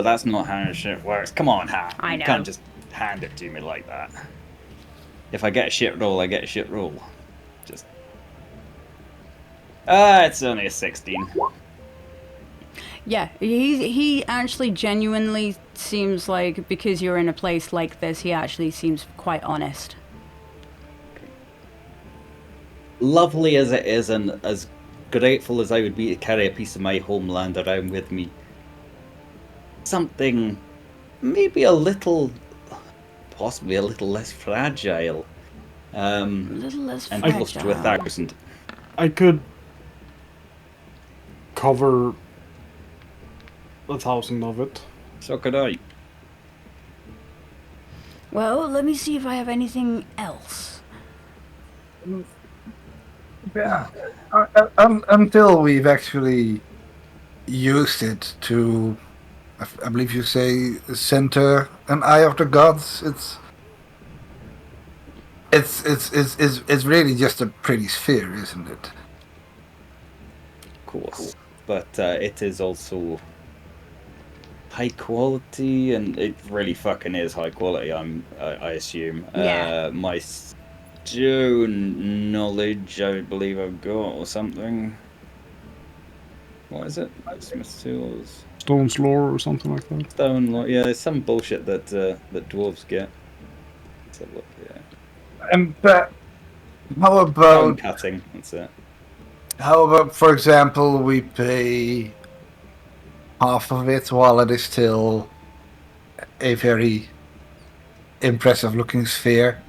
that's not how shit works. Come on, Ha. I know. You can't just hand it to me like that. If I get a shit roll, I get a shit roll. Just... it's only a 16. Yeah, he actually genuinely seems like, because you're in a place like this, he actually seems quite honest. Lovely as it is, and as grateful as I would be to carry a piece of my homeland around with me, something maybe possibly a little less fragile. A little less and fragile. close to 1,000. I could cover 1,000 of it. So could I. Well, let me see if I have anything else. Yeah. Until we've actually used it to, I believe you say, center an eye of the gods. It's really just a pretty sphere, isn't it? Of course. But it is also high quality, and it really fucking is high quality. I assume. Yeah. My stone knowledge, I believe I've got, or something. What is it? Smith's tools. Stone's lore or something like that. Stone. Yeah, there's some bullshit that that dwarves get. Let's have a look here. But how Stone about cutting. That's it. for example, we pay half of it while it is still a very impressive looking sphere,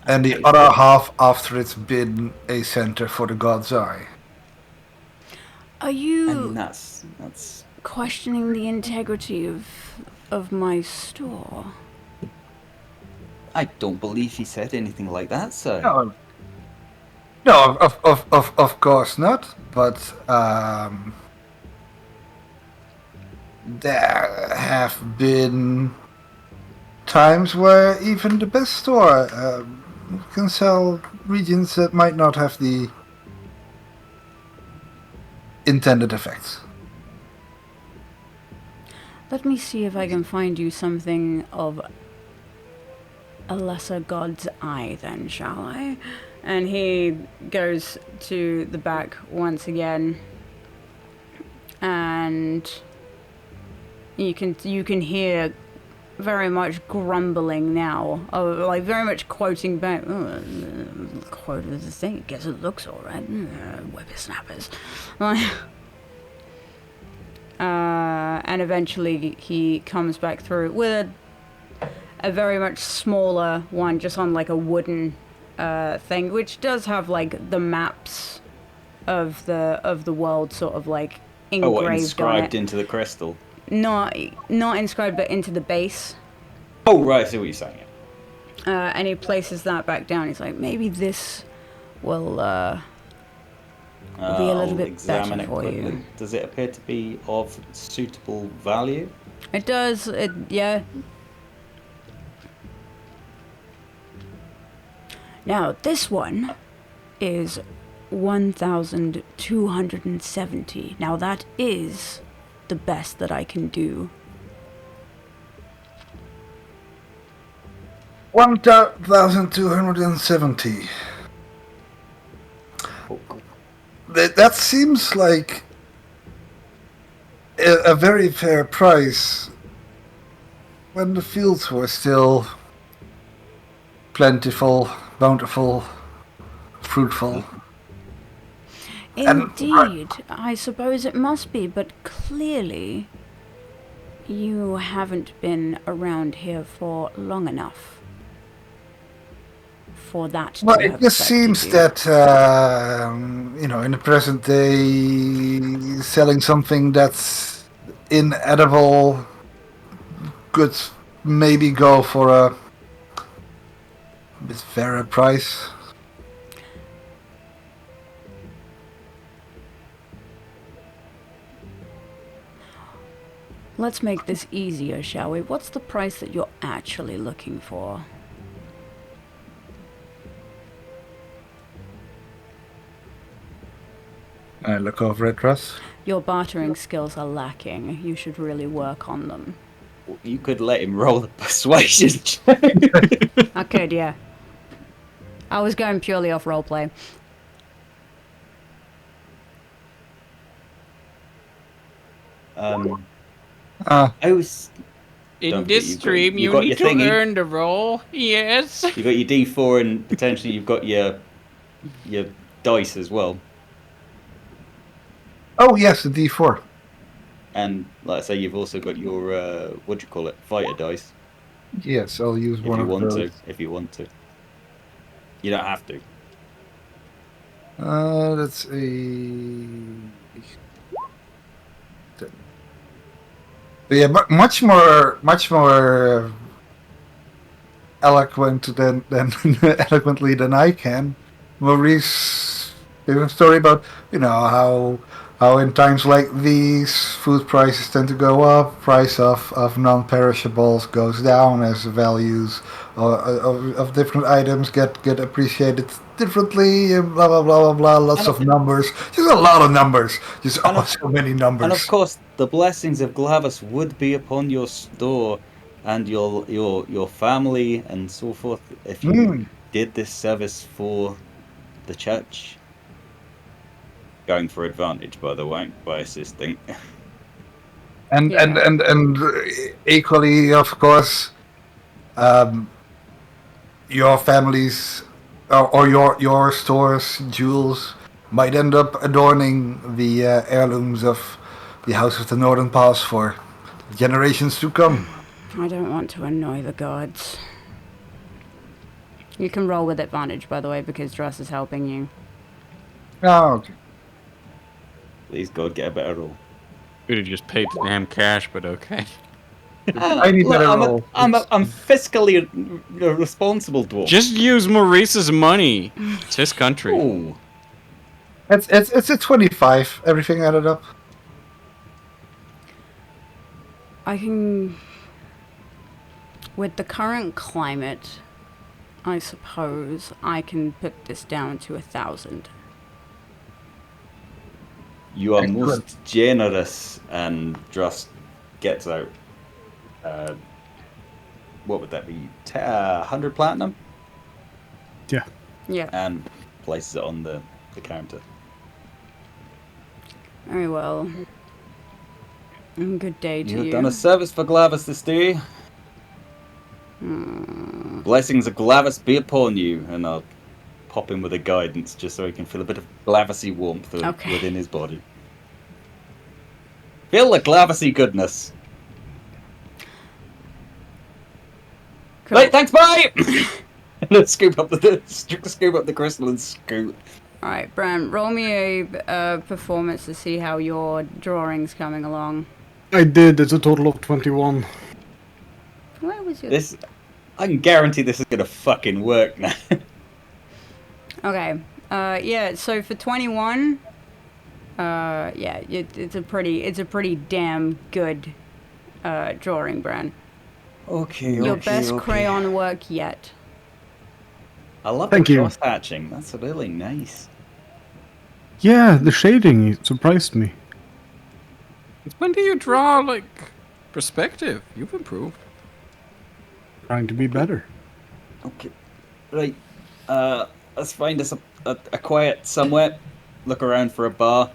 and the other half after it's been a center for the God's Eye. Are you I mean, that's questioning the integrity of my store? I don't believe he said anything like that, sir. No, of course not. But there have been times where even the best store can sell regions that might not have the intended effects. Let me see if I can find you something of a lesser god's eye, then, shall I? And he goes to the back once again, and you can hear very much grumbling now, like very much quoting back. Oh, quote of the thing. Guess it looks all right. Whippersnappers. And eventually he comes back through with a very much smaller one, just on like a wooden thing, which does have like the maps of the world sort of like engraved inscribed on it. into the crystal? Not inscribed, but into the base. Oh, right, I see what you're saying. And he places that back down. He's like, maybe this will be a little bit examine better it for quickly. you. Does it appear to be of suitable value? It does. Yeah. Now, this one is 1,270. Now, that is the best that I can do. 1,270. That seems like a very fair price when the fields were still plentiful, bountiful, fruitful. Indeed, I suppose it must be, but clearly you haven't been around here for long enough for that to Well, have it just affected seems you. that, in the present day, selling something that's inedible could maybe go for a bit fairer price. Let's make this easier, shall we? What's the price that you're actually looking for? I look over at Russ. Your bartering skills are lacking. You should really work on them. You could let him roll the persuasion check. I could, yeah. I was going purely off roleplay. I was... In Don't this forget, you've got- stream, you you got need your to thingy. earn the roll. Yes. You got your D4 and potentially you've got your dice as well. Oh, yes, the D4. And like I say, you've also got your what do you call it? Fighter dice. Yes, I'll use If one you of want those. to. If you want to. You don't have to. That's a... Yeah, much more eloquent than eloquently than I can. Maurice gave a story about how how in times like these, food prices tend to go up, price of non-perishables goes down as the values of different items get appreciated differently, and blah blah blah blah blah. Lots And of numbers, just a lot of numbers, just And oh, of, so many and of numbers. course, the blessings of Glavis would be upon your store and your family and so forth if you Mm. did this service for the church. Going for advantage, by the way, by assisting. And, Yeah. and equally, of course, um, your family's or your store's jewels might end up adorning the heirlooms of the House of the Northern Pass for generations to come. I don't want to annoy the gods. You can roll with advantage, by the way, because Dross is helping you. Oh, okay. Please God, get a better roll. Could have just paid the damn cash, but okay. I need Look, better I'm roll. I'm fiscally responsible, dwarf. Just use Maurice's money. It's his country. Oh, It's a 25. Everything added up. I can... With the current climate, I suppose I can put this down to 1,000. you are Excellent. most generous, and just gets out. What would that be? 100 platinum, Yeah. Yeah, and places it on the counter. very well. And good day to You have you. done a service for Glavis this day. Blessings of Glavis be upon you, and I'll pop in with a guidance just so he can feel a bit of Glavisy warmth Okay. within his body. Feel the Glavisy goodness. Cool. Right, thanks, bye! And then scoop up the crystal and scoot. Alright, Bran, roll me a performance to see how your drawing's coming along. I did. It's a total of 21. Where was your... This, I can guarantee this is gonna fucking work now. Okay, yeah, so for 21, yeah, it's a pretty damn good, drawing, Bran. Okay, Your best crayon work yet. I love Thank the you. cross hatching. That's really nice. Yeah, the shading surprised me. When do you draw, like, perspective? You've improved. Trying to be better. Okay, right. Let's find us a quiet somewhere. Look around for a bar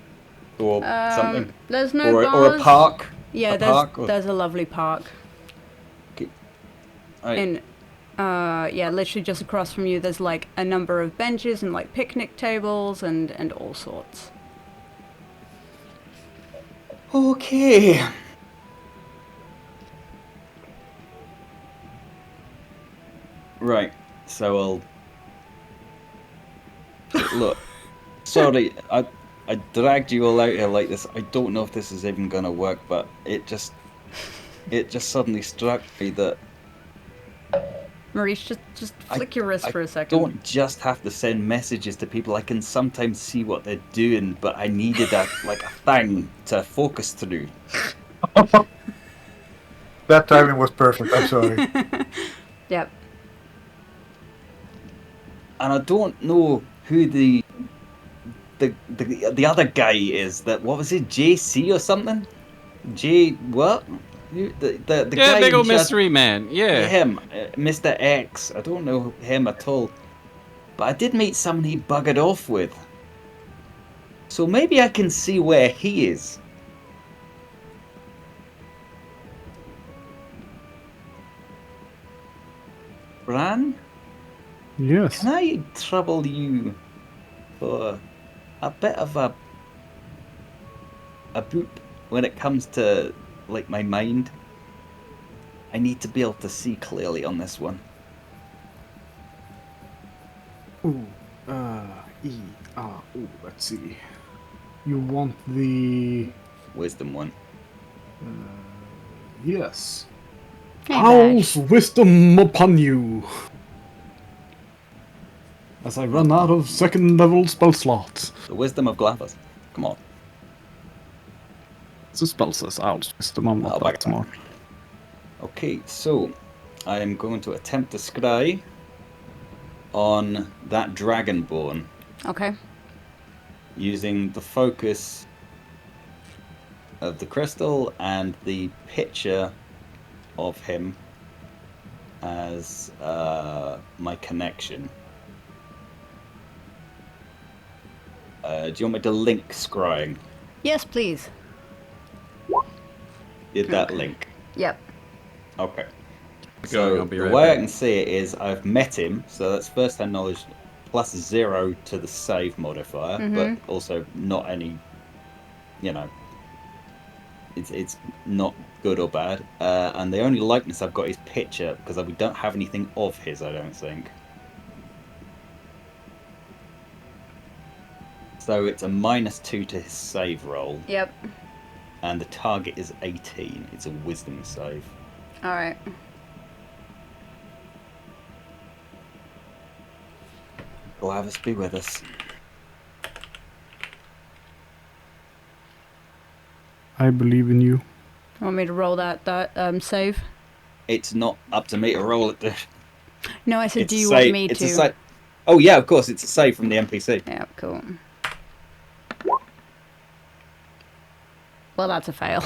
or something, There's no or bars. a park. Yeah, A park or- there's a lovely park. Okay. Right. And, yeah, literally just across from you, there's like a number of benches and like picnic tables and all sorts. Okay. Right. So I'll look. Sorry, I dragged you all out here like this. I don't know if this is even gonna work, but it just suddenly struck me that Maurice, just flick your wrist I for a second. don't just have to send messages to people. I can sometimes see what they're doing, but I needed a thing to focus through. That timing was perfect. I'm sorry. Yep. And I don't know who the other guy is. That, what was it, JC or something? J what? The Yeah, guy big in old charge- mystery man. Yeah. Him, Mr. X. I don't know him at all, but I did meet someone he buggered off with. So maybe I can see where he is. Bran? Yes. Can I trouble you for a bit of a boop when it comes to, like, my mind? I need to be able to see clearly on this one. Ooh, let's see. You want the... Wisdom one. Yes. Hey, Owl's Bash. wisdom upon you. As I run out of second level spell slots. The wisdom of Glavis. Come on. It's a spell says I'll twist them. I'm not Oh, that smart. Okay, so I am going to attempt to scry on that dragonborn Okay. using the focus of the crystal and the picture of him as my connection. Do you want me to link scrying? Yes, please. Did that Okay. link? Yep. Okay. Going, So I'll be the right way I back. can see it is I've met him, so that's first-hand knowledge plus 0 to the save modifier, but also not any, it's not good or bad. And the only likeness I've got is picture, because we don't have anything of his, I don't think. So it's a -2 to his save roll, Yep. and the target is 18. It's a wisdom save. All right. Glavis be with us. I believe in you. Want me to roll that save? It's not up to me to roll it, dude. No, I said, It's do a you save. want me It's to? a save. Oh yeah, of course, it's a save from the NPC. Yeah, cool. Well, that's a fail.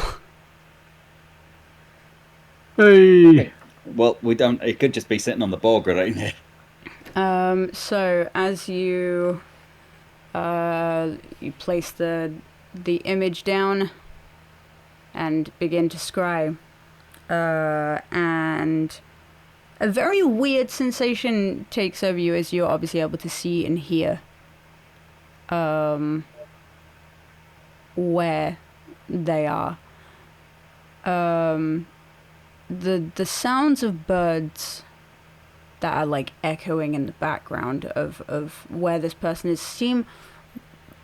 Hey! Well, we don't. It could just be sitting on the board, right here. So as you you place the image down and begin to scry, and a very weird sensation takes over you as you're obviously able to see and hear where they are. The sounds of birds that are like echoing in the background of where this person is seem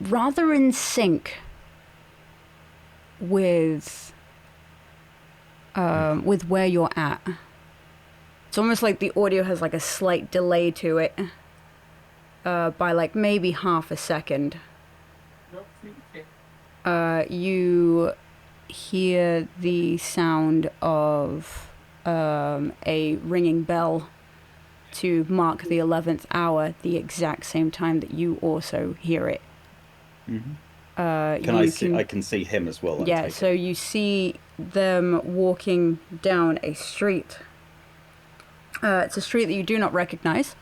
rather in sync with where you're at. It's almost like the audio has like a slight delay to it, by like maybe half a second. You hear the sound of a ringing bell to mark the 11th hour, the exact same time that you also hear it. Mm-hmm. I can see him as well. Yeah, so you see them walking down a street. It's a street that you do not recognize,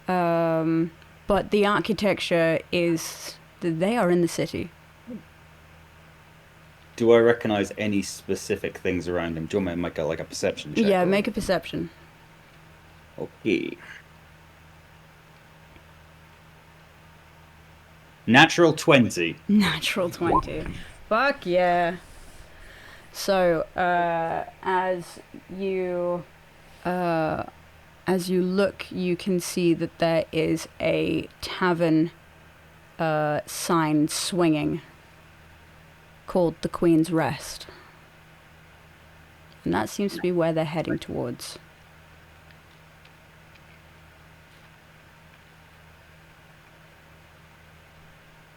but the architecture is they are in the city. Do I recognize any specific things around him? Do you want me to make a perception check? Yeah, make a perception. Okay. Natural 20. Natural 20. Fuck yeah. So, as you look, you can see that there is a tavern sign swinging called the Queen's Rest. And that seems to be where they're heading towards.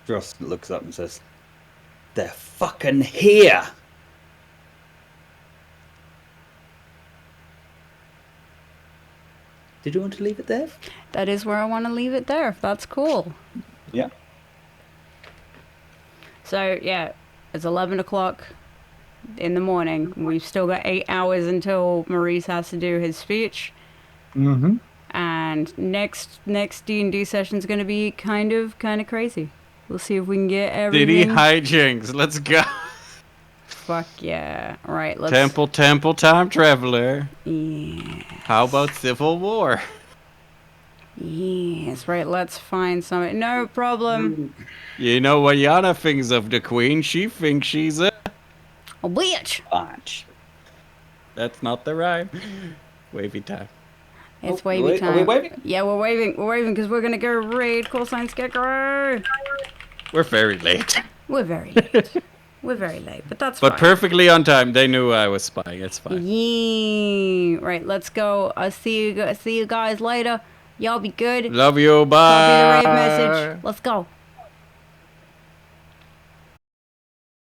Drost looks up and says, "They're fucking here!" Did you want to leave it there? That is where I want to leave it there, if that's cool. Yeah. So, yeah, it's 11 o'clock in the morning. We've still got 8 hours until Maurice has to do his speech. Mm-hmm. And next D&D session's going to be kind of crazy. We'll see if we can get City everything. hijinks. Let's go. Fuck yeah. All right, let's... Temple, time traveler. Yeah. How about Civil War? Yes, right, let's find something. No problem. You know what Yana thinks of the Queen? She thinks she's a... A witch! Bunch. That's not the rhyme. Wavy time. It's Oh, wavy wait, time. are we waving? Yeah, we're waving. We're waving because we're going to go raid Call Sign Scarecrow. We're very late. We're very late. We're very late, but that's But fine. perfectly on time. They knew I was spying. It's fine. Yeah. Right, let's go. I'll see you guys later. Y'all be good. Love you. Bye. Copy the raid message. Let's go.